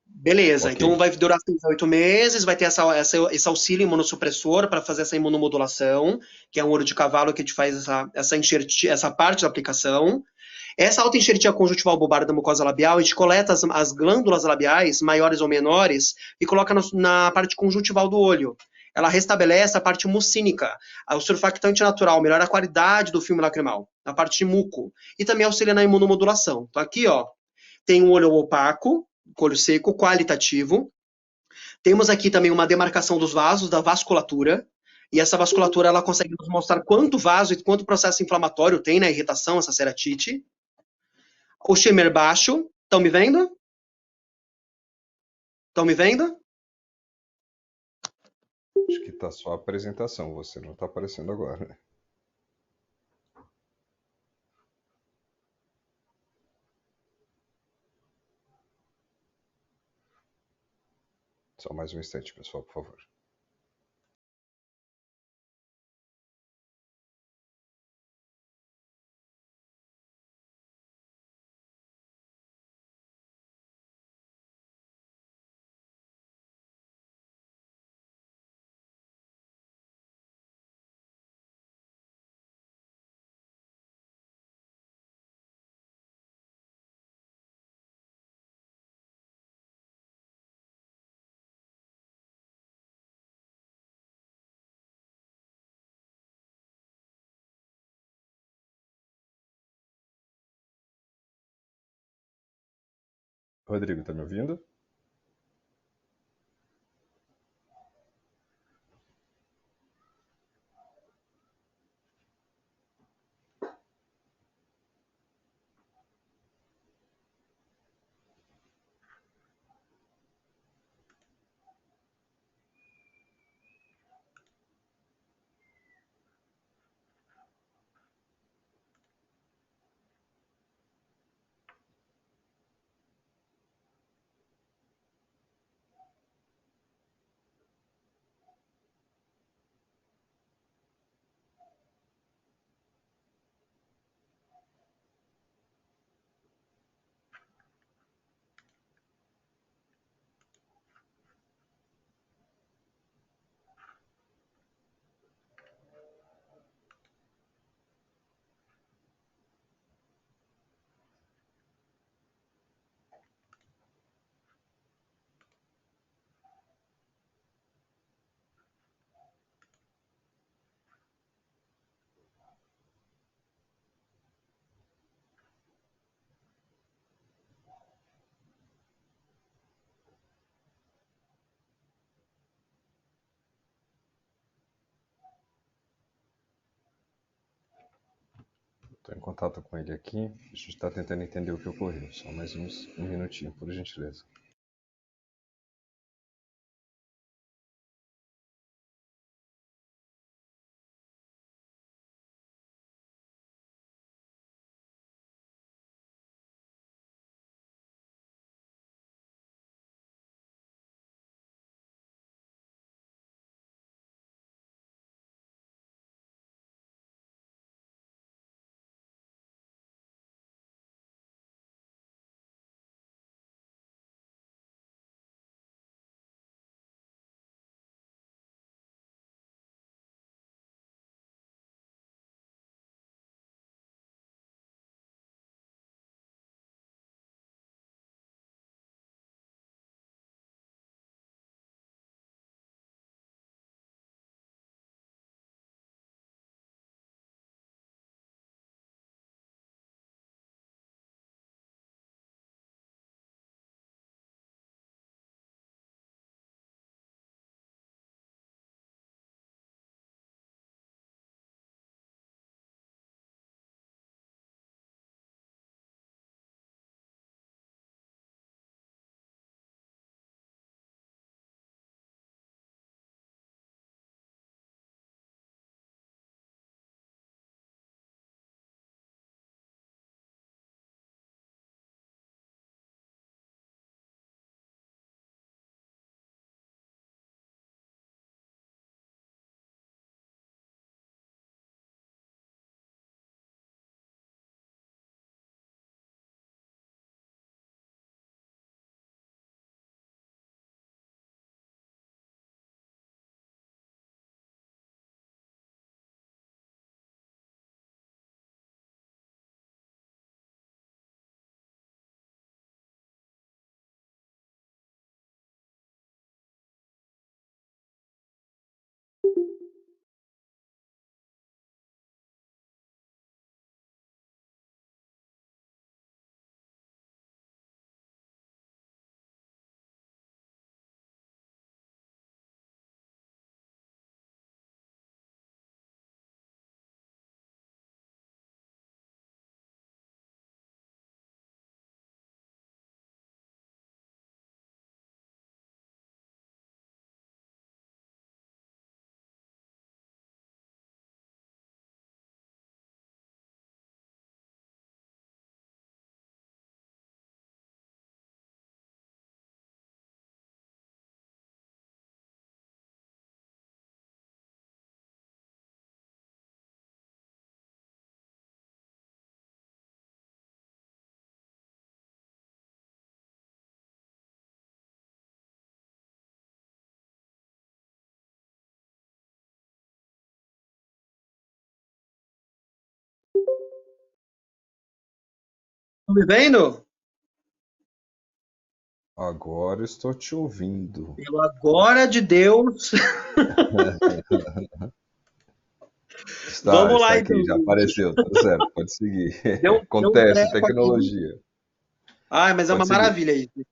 Beleza, Ok. então vai durar 6 a 8 meses, vai ter esse auxílio imunossupressor para fazer essa imunomodulação, que é um ouro de cavalo que a gente faz essa parte da aplicação. Essa autoenxertia conjuntival bulbar da mucosa labial, a gente coleta as glândulas labiais, maiores ou menores, e coloca na parte conjuntival do olho. Ela restabelece a parte mucínica, o surfactante natural, melhora a qualidade do filme lacrimal, a parte de muco, e também auxilia na imunomodulação. Então aqui, ó, tem um olho opaco, olho seco, qualitativo. Temos aqui também uma demarcação dos vasos, da vasculatura, e essa vasculatura ela consegue nos mostrar quanto vaso e quanto processo inflamatório tem na irritação, essa ceratite. O shimmer baixo. Estão me vendo? Estão me vendo? Acho que tá só a apresentação, você não tá aparecendo agora. Só mais um instante, pessoal, por favor. Rodrigo, tá me ouvindo? Estou em contato com ele aqui. A gente está tentando entender o que ocorreu. Só mais um minutinho, por gentileza. me vendo? Agora estou te ouvindo. Pela glória de Deus. Vamos Está lá, aqui, então, já gente. apareceu, tá certo, pode seguir. Deu um Acontece, treco aqui. tecnologia. Ai, mas é Pode uma seguir. maravilha isso.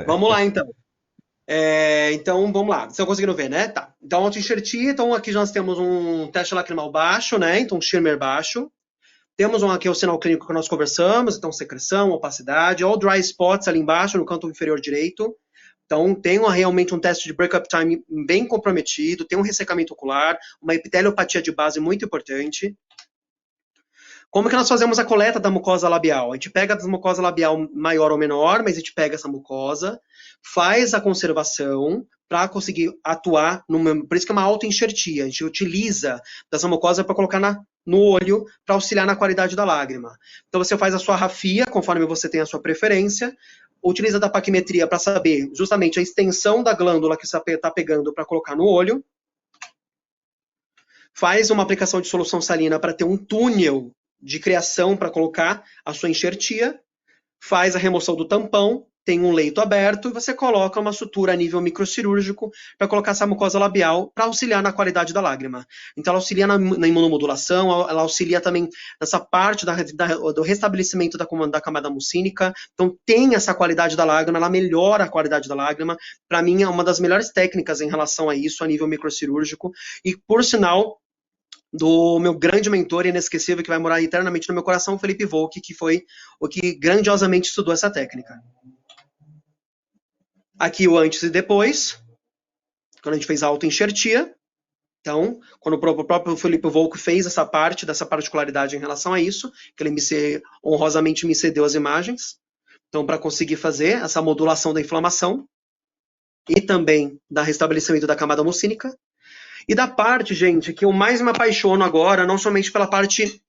Vamos lá, então. Então, vamos lá. Estão conseguindo ver, né? Tá. Então, auto-enxertia. Então, aqui nós temos um teste lacrimal baixo, né? Então, shimmer baixo. Temos aqui o sinal clínico que nós conversamos. Então, secreção, opacidade. All dry spots ali embaixo, no canto inferior direito. Então, tem realmente um teste de break-up time bem comprometido. Tem um ressecamento ocular. Uma epiteliopatia de base muito importante. Como que nós fazemos a coleta da mucosa labial? A gente pega a mucosa labial maior ou menor, mas a gente pega essa mucosa, faz a conservação para conseguir atuar, por isso que é uma autoenxertia. A gente utiliza dessa mucosa para colocar no olho para auxiliar na qualidade da lágrima. Então você faz a sua rafia, conforme você tem a sua preferência, utiliza da paquimetria para saber justamente a extensão da glândula que você está pegando para colocar no olho, faz uma aplicação de solução salina para ter um túnel de criação para colocar a sua enxertia, faz a remoção do tampão, tem um leito aberto e você coloca uma sutura a nível microcirúrgico para colocar essa mucosa labial para auxiliar na qualidade da lágrima. Então ela auxilia na imunomodulação, ela auxilia também nessa parte do restabelecimento da camada mucínica, então tem essa qualidade da lágrima, ela melhora a qualidade da lágrima, para mim é uma das melhores técnicas em relação a isso, a nível microcirúrgico, e por sinal, do meu grande mentor inesquecível, que vai morar eternamente no meu coração, Felipe Volk, que foi o que grandiosamente estudou essa técnica. Aqui o antes e depois, quando a gente fez a autoenxertia. Então, quando o próprio Felipe Volk fez dessa particularidade em relação a isso, que ele honrosamente me cedeu as imagens, então para conseguir fazer essa modulação da inflamação e também da restabelecimento da camada mucínica. E da parte, gente, que eu mais me apaixono agora, não somente pela parte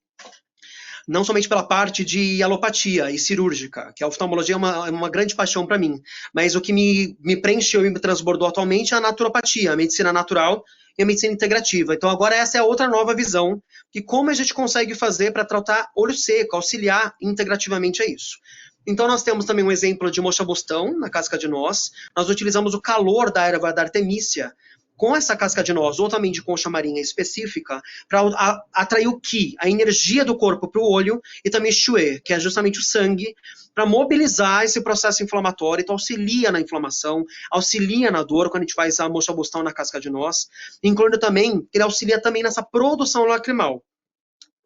de alopatia e cirúrgica, que a oftalmologia é uma grande paixão para mim, mas o que me preencheu e me transbordou atualmente é a naturopatia, a medicina natural e a medicina integrativa. Então agora essa é a outra nova visão, que como a gente consegue fazer para tratar olho seco, auxiliar integrativamente a isso. Então nós temos também um exemplo de moxa-bustão na casca de noz, nós utilizamos o calor da erva da artemícia, com essa casca de noz ou também de concha marinha específica, para atrair o Qi, a energia do corpo para o olho, e também Xue, que é justamente o sangue, para mobilizar esse processo inflamatório. Então auxilia na inflamação, auxilia na dor quando a gente faz a moxa-bustão na casca de noz, incluindo também, ele auxilia também nessa produção lacrimal.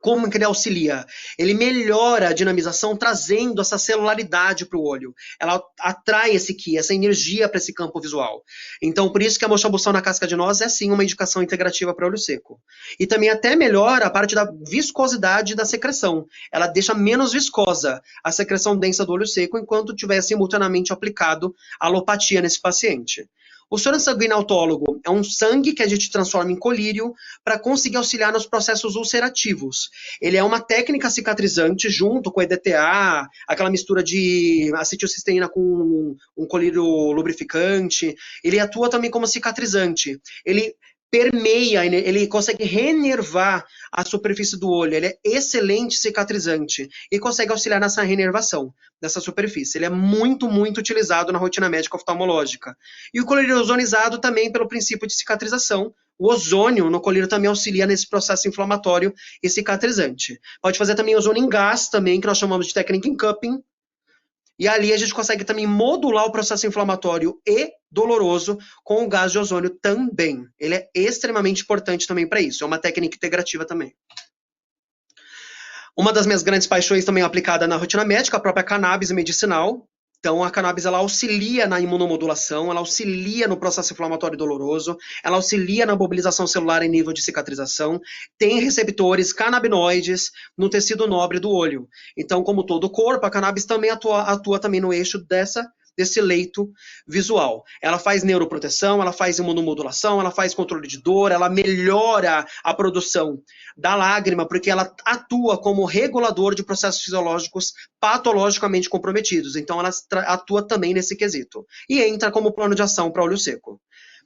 Como que ele auxilia? Ele melhora a dinamização, trazendo essa celularidade para o olho. Ela atrai esse Qi, essa energia para esse campo visual. Então, por isso que a moxa-bustão na casca de noz é, sim, uma indicação integrativa para olho seco. E também até melhora a parte da viscosidade da secreção. Ela deixa menos viscosa a secreção densa do olho seco, enquanto tiver simultaneamente aplicado a alopatia nesse paciente. O soro sanguíneo autólogo é um sangue que a gente transforma em colírio para conseguir auxiliar nos processos ulcerativos. Ele é uma técnica cicatrizante junto com EDTA, aquela mistura de acetilcisteína com um colírio lubrificante. Ele atua também como cicatrizante. Ele permeia, ele consegue renervar a superfície do olho, ele é excelente cicatrizante e consegue auxiliar nessa renervação dessa superfície. Ele é muito, muito utilizado na rotina médica oftalmológica. E o colírio ozonizado também pelo princípio de cicatrização. O ozônio no colírio também auxilia nesse processo inflamatório e cicatrizante. Pode fazer também ozônio em gás também, que nós chamamos de técnica em cupping. E ali a gente consegue também modular o processo inflamatório e doloroso com o gás de ozônio também. Ele é extremamente importante também para isso. É uma técnica integrativa também. Uma das minhas grandes paixões também aplicada na rotina médica, a própria cannabis medicinal. Então, a cannabis ela auxilia na imunomodulação, ela auxilia no processo inflamatório doloroso, ela auxilia na mobilização celular em nível de cicatrização, tem receptores canabinoides no tecido nobre do olho. Então, como todo o corpo, a cannabis também atua também no eixo desse leito visual. Ela faz neuroproteção, ela faz imunomodulação, ela faz controle de dor, ela melhora a produção da lágrima, porque ela atua como regulador de processos fisiológicos patologicamente comprometidos. Então, ela atua também nesse quesito. E entra como plano de ação para olho seco.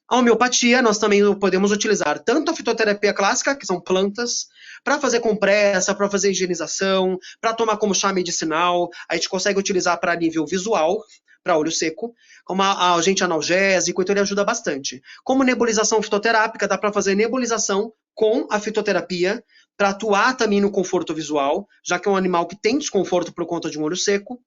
A homeopatia, nós também podemos utilizar tanto a fitoterapia clássica, que são plantas, para fazer compressa, para fazer higienização, para tomar como chá medicinal. A gente consegue utilizar para nível visual, para olho seco, como agente analgésico, então ele ajuda bastante. Como nebulização fitoterápica, dá para fazer nebulização com a fitoterapia, para atuar também no conforto visual, já que é um animal que tem desconforto por conta de um olho seco.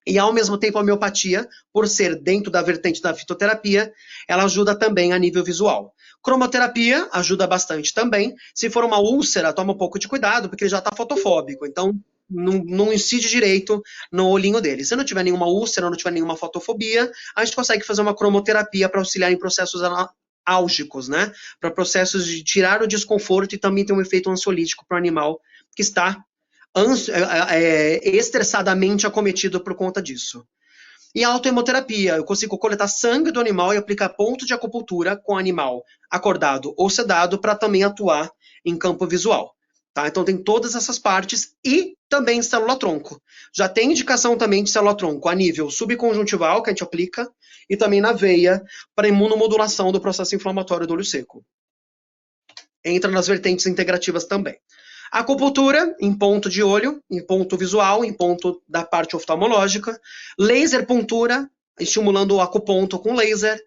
E, ao mesmo tempo, a homeopatia, por ser dentro da vertente da fitoterapia, ela ajuda também a nível visual. Cromoterapia ajuda bastante também. Se for uma úlcera, toma um pouco de cuidado, porque ele já está fotofóbico. Então, não incide direito no olhinho dele. Se não tiver nenhuma úlcera, não tiver nenhuma fotofobia, a gente consegue fazer uma cromoterapia para auxiliar em processos álgicos, né? Para processos de tirar o desconforto e também ter um efeito ansiolítico para o animal que está estressadamente acometido por conta disso. E a autohemoterapia, eu consigo coletar sangue do animal e aplicar ponto de acupuntura com o animal acordado ou sedado para também atuar em campo visual. Tá? Então tem todas essas partes e também célula-tronco. Já tem indicação também de célula-tronco a nível subconjuntival, que a gente aplica, e também na veia para imunomodulação do processo inflamatório do olho seco. Entra nas vertentes integrativas também. Acupuntura em ponto de olho, em ponto visual, em ponto da parte oftalmológica. Laser puntura, estimulando o acuponto com laser.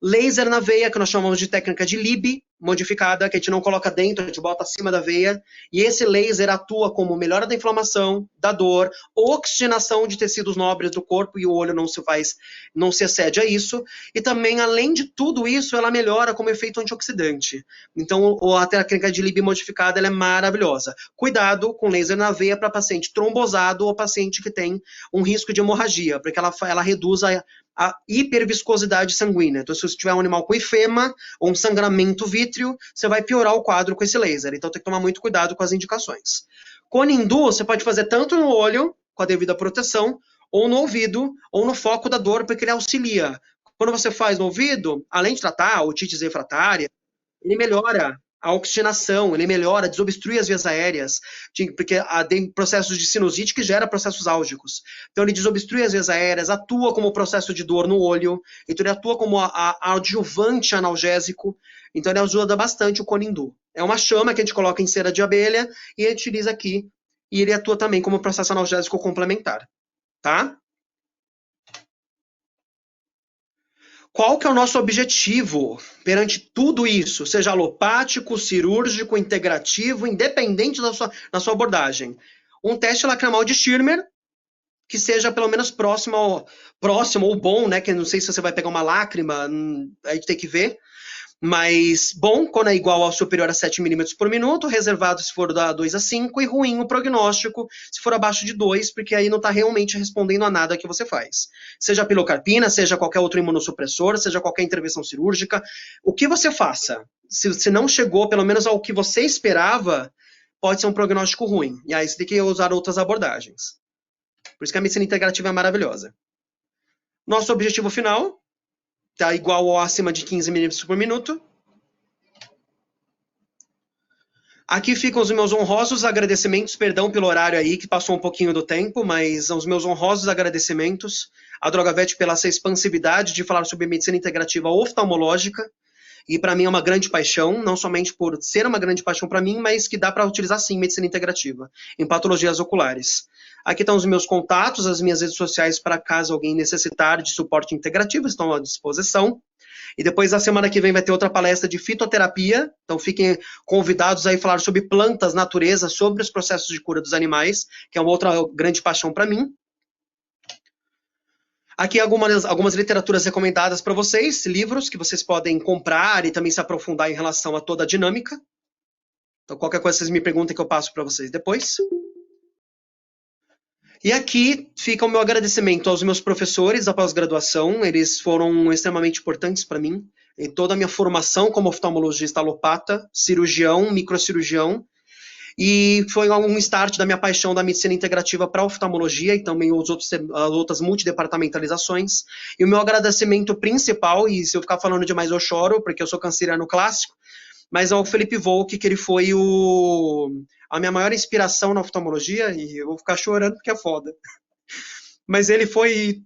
Laser na veia, que nós chamamos de técnica de Libby, modificada, que a gente não coloca dentro, a gente bota acima da veia. E esse laser atua como melhora da inflamação, da dor, oxigenação de tecidos nobres do corpo, e o olho não se excede a isso. E também, além de tudo isso, ela melhora como efeito antioxidante. Então, a técnica de Libby modificada ela é maravilhosa. Cuidado com laser na veia para paciente trombosado ou paciente que tem um risco de hemorragia, porque ela reduz a hiperviscosidade sanguínea. Então, se você tiver um animal com ifema ou um sangramento vítreo, você vai piorar o quadro com esse laser. Então, tem que tomar muito cuidado com as indicações. Conindu, você pode fazer tanto no olho, com a devida proteção, ou no ouvido, ou no foco da dor, porque ele auxilia. Quando você faz no ouvido, além de tratar a otite refratária, ele melhora a oxigenação, ele melhora, desobstrui as vias aéreas, porque tem processos de sinusite que gera processos álgicos. Então ele desobstrui as vias aéreas, atua como processo de dor no olho, então ele atua como adjuvante analgésico, então ele ajuda bastante o Conindu. É uma chama que a gente coloca em cera de abelha e a gente utiliza aqui, e ele atua também como processo analgésico complementar, tá? Qual que é o nosso objetivo perante tudo isso, seja alopático, cirúrgico, integrativo, independente da sua abordagem? Um teste lacrimal de Schirmer, que seja pelo menos próximo ou bom, né? Que não sei se você vai pegar uma lágrima, a gente tem que ver. Mas bom quando é igual ou superior a 7 milímetros por minuto, reservado se for da 2 a 5, e ruim o prognóstico se for abaixo de 2, porque aí não está realmente respondendo a nada que você faz. Seja a pilocarpina, seja qualquer outro imunossupressor, seja qualquer intervenção cirúrgica, o que você faça, se não chegou pelo menos ao que você esperava, pode ser um prognóstico ruim. E aí você tem que usar outras abordagens. Por isso que a medicina integrativa é maravilhosa. Nosso objetivo final está igual ou acima de 15 milímetros por minuto. Aqui ficam os meus honrosos agradecimentos, perdão pelo horário aí, que passou um pouquinho do tempo, mas os meus honrosos agradecimentos à Drogavet pela essa expansividade de falar sobre medicina integrativa oftalmológica, e para mim é uma grande paixão, não somente por ser uma grande paixão para mim, mas que dá para utilizar sim medicina integrativa, em patologias oculares. Aqui estão os meus contatos, as minhas redes sociais para caso alguém necessitar de suporte integrativo, estão à disposição. E depois, na semana que vem, vai ter outra palestra de fitoterapia, então fiquem convidados aí a falar sobre plantas, natureza, sobre os processos de cura dos animais, que é uma outra grande paixão para mim. Aqui algumas literaturas recomendadas para vocês, livros que vocês podem comprar e também se aprofundar em relação a toda a dinâmica. Então, qualquer coisa vocês me perguntem que eu passo para vocês depois. E aqui fica o meu agradecimento aos meus professores da pós-graduação, eles foram extremamente importantes para mim, em toda a minha formação como oftalmologista alopata, cirurgião, microcirurgião, e foi um start da minha paixão da medicina integrativa para oftalmologia e também as outras multidepartamentalizações. E o meu agradecimento principal, e se eu ficar falando demais eu choro, porque eu sou canceriano clássico, mas ao Felipe Volk, que ele foi a minha maior inspiração na oftalmologia, e eu vou ficar chorando porque é foda. mas ele foi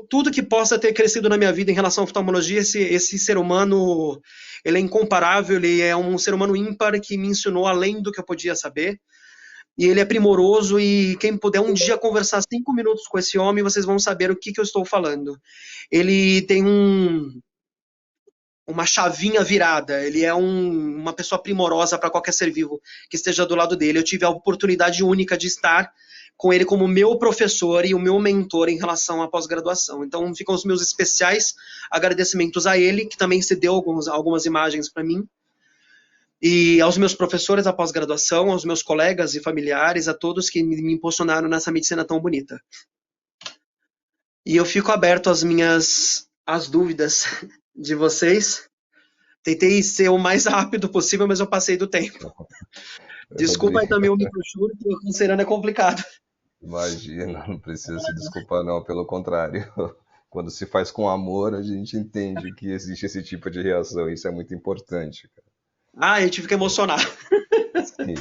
tudo que possa ter crescido na minha vida em relação à oftalmologia. Esse ser humano, ele é incomparável, ele é um ser humano ímpar que me ensinou além do que eu podia saber. E ele é primoroso, e quem puder um dia conversar 5 minutos com esse homem, vocês vão saber o que eu estou falando. Ele tem uma chavinha virada, ele é uma pessoa primorosa para qualquer ser vivo que esteja do lado dele. Eu tive a oportunidade única de estar com ele como meu professor e o meu mentor em relação à pós-graduação. Então ficam os meus especiais agradecimentos a ele, que também cedeu algumas imagens para mim, e aos meus professores da pós-graduação, aos meus colegas e familiares, a todos que me impulsionaram nessa medicina tão bonita. E eu fico aberto às dúvidas de vocês. Tentei ser o mais rápido possível, mas eu passei do tempo. Desculpa aí também o microchoro, que o cancerano é complicado. Imagina, não precisa se desculpar não, pelo contrário. Quando se faz com amor, a gente entende que existe esse tipo de reação, isso é muito importante, cara. Ah, eu tive que emocionar. Sim.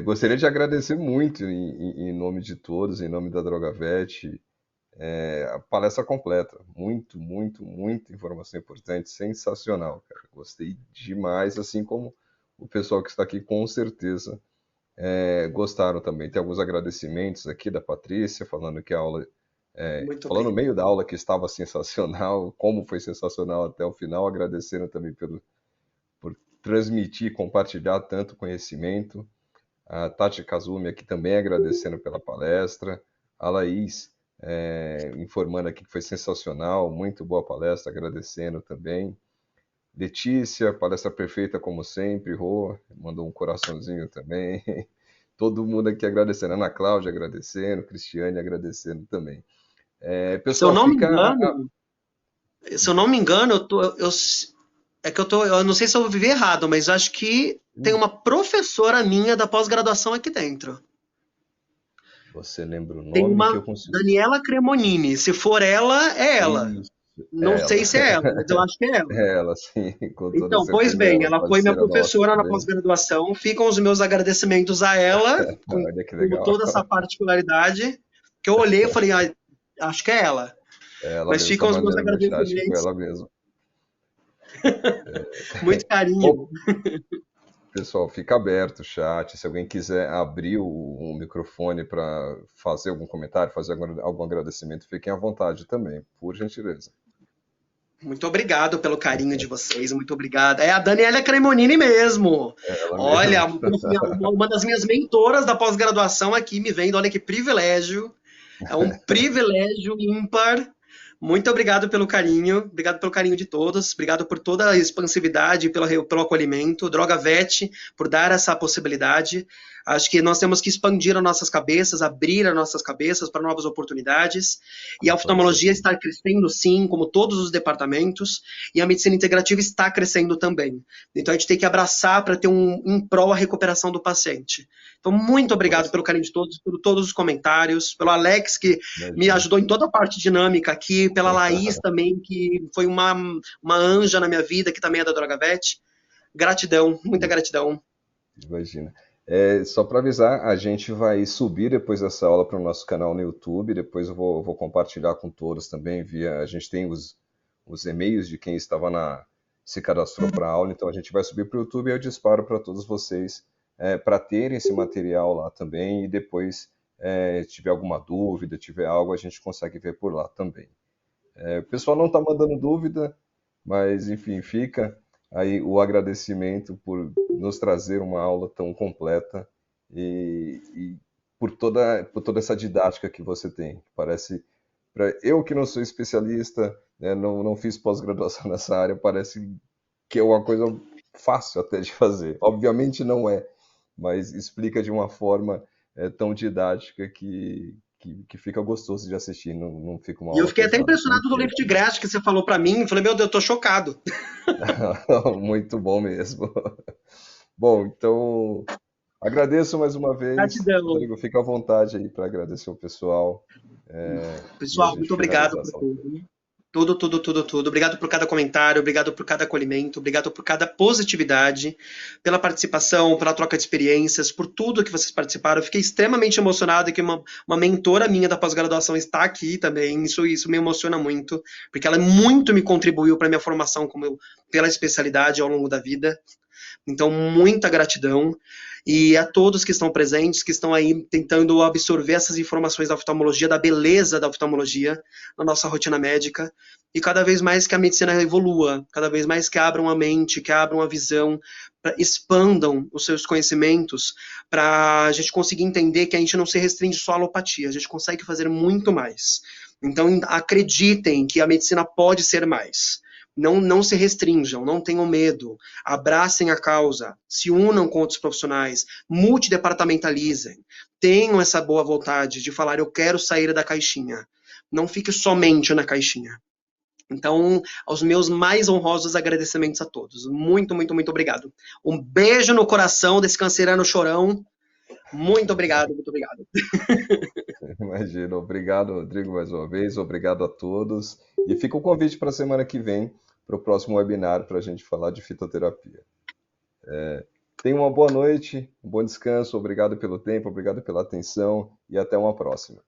Gostaria de agradecer muito em nome de todos, em nome da DrogaVet, a palestra completa. Muito, muito, muita informação importante, sensacional, cara. Gostei demais, assim como o pessoal que está aqui com certeza gostaram também. Tem alguns agradecimentos aqui da Patrícia, falando que a aula, Muito falando no bem. meio da aula que estava sensacional, como foi sensacional até o final, agradecendo também por transmitir, compartilhar tanto conhecimento. A Tati Kazumi aqui também agradecendo pela palestra. A Laís informando aqui que foi sensacional, muito boa palestra, agradecendo também. Letícia, palestra perfeita como sempre. Rô, mandou um coraçãozinho também. Todo mundo aqui agradecendo. Ana Cláudia agradecendo, Cristiane agradecendo também. Se eu Pessoal, não me fica. engano, eu não sei se eu vivi errado, mas eu acho que tem uma professora minha da pós-graduação aqui dentro. Você lembra o Tem nome que uma eu consigo. Daniela Cremonini. Se for ela, é ela. Isso, Não ela. sei se é ela, mas eu acho que é ela. É ela, sim, com toda Então, pois certeza é bem, ela. ela foi minha Parceira nossa professora na também. pós-graduação. Ficam os meus agradecimentos a ela, Olha que com legal. toda essa particularidade, que eu olhei e falei, ah, acho que é ela. É ela Mas mesmo, está ficam os meus mandando no chat, foi agradecimentos, ela mesmo. muito Bom, carinho. pessoal, fica aberto o chat. Se alguém quiser abrir o microfone para fazer algum comentário, fazer algum agradecimento, fiquem à vontade também, por gentileza. Muito obrigado pelo carinho de vocês, muito obrigado. É a Daniela Cremonini mesmo. É ela Olha, mesmo. uma das minhas mentoras da pós-graduação aqui me vendo, olha que privilégio. É um privilégio ímpar. Muito obrigado pelo carinho de todos, obrigado por toda a expansividade, pelo acolhimento, DrogaVet, por dar essa possibilidade. Acho que nós temos que expandir as nossas cabeças, abrir as nossas cabeças para novas oportunidades. E a oftalmologia está crescendo, sim, como todos os departamentos, e a medicina integrativa está crescendo também. Então a gente tem que abraçar para ter em prol a recuperação do paciente. Então, muito obrigado pelo carinho de todos, por todos os comentários, pelo Alex, que me ajudou em toda a parte dinâmica aqui, pela Laís também, que foi uma anja na minha vida, que também é da DrogaVet. Gratidão, muita gratidão. Imagina. Só para avisar, a gente vai subir depois dessa aula para o nosso canal no YouTube, depois eu vou compartilhar com todos também, a gente tem os e-mails de quem se cadastrou para a aula, então a gente vai subir para o YouTube e eu disparo para todos vocês, para terem esse material lá também, e depois, tiver alguma dúvida, tiver algo, a gente consegue ver por lá também. O pessoal não está mandando dúvida, mas enfim, fica aí o agradecimento por nos trazer uma aula tão completa e por toda essa didática que você tem. Parece, eu que não sou especialista, né, não fiz pós-graduação nessa área, parece que é uma coisa fácil até de fazer. Obviamente não é, mas explica de uma forma tão didática que fica gostoso de assistir, não fica uma E eu aula fiquei até pesada. impressionado do lift grass que você falou para mim. Falei, meu Deus, eu tô chocado. Muito bom mesmo. Bom, então agradeço mais uma vez. Gratidão. Rodrigo, fica à vontade aí para agradecer o pessoal. E a Pessoal, gente muito obrigado finalizar por essa. tudo. Tudo, tudo, tudo, tudo. Obrigado por cada comentário, obrigado por cada acolhimento, obrigado por cada positividade, pela participação, pela troca de experiências, por tudo que vocês participaram. Eu fiquei extremamente emocionado que uma mentora minha da pós-graduação está aqui também. Isso me emociona muito, porque ela muito me contribuiu para minha formação pela especialidade ao longo da vida. Então, muita gratidão. E a todos que estão presentes, que estão aí tentando absorver essas informações da oftalmologia, da beleza da oftalmologia na nossa rotina médica. E cada vez mais que a medicina evolua, cada vez mais que abram a mente, que abram a visão, expandam os seus conhecimentos, para a gente conseguir entender que a gente não se restringe só à alopatia, a gente consegue fazer muito mais. Então, acreditem que a medicina pode ser mais. Não se restringam, não tenham medo, abracem a causa, se unam com outros profissionais, multidepartamentalizem, tenham essa boa vontade de falar, eu quero sair da caixinha. Não fique somente na caixinha. Então, aos meus mais honrosos agradecimentos a todos. Muito, muito, muito obrigado. Um beijo no coração desse canceriano chorão. Muito obrigado, muito obrigado. Imagina. Obrigado, Rodrigo, mais uma vez. Obrigado a todos. E fica o convite para a semana que vem, para o próximo webinar, para a gente falar de fitoterapia. Tenha uma boa noite, um bom descanso. Obrigado pelo tempo, obrigado pela atenção e até uma próxima.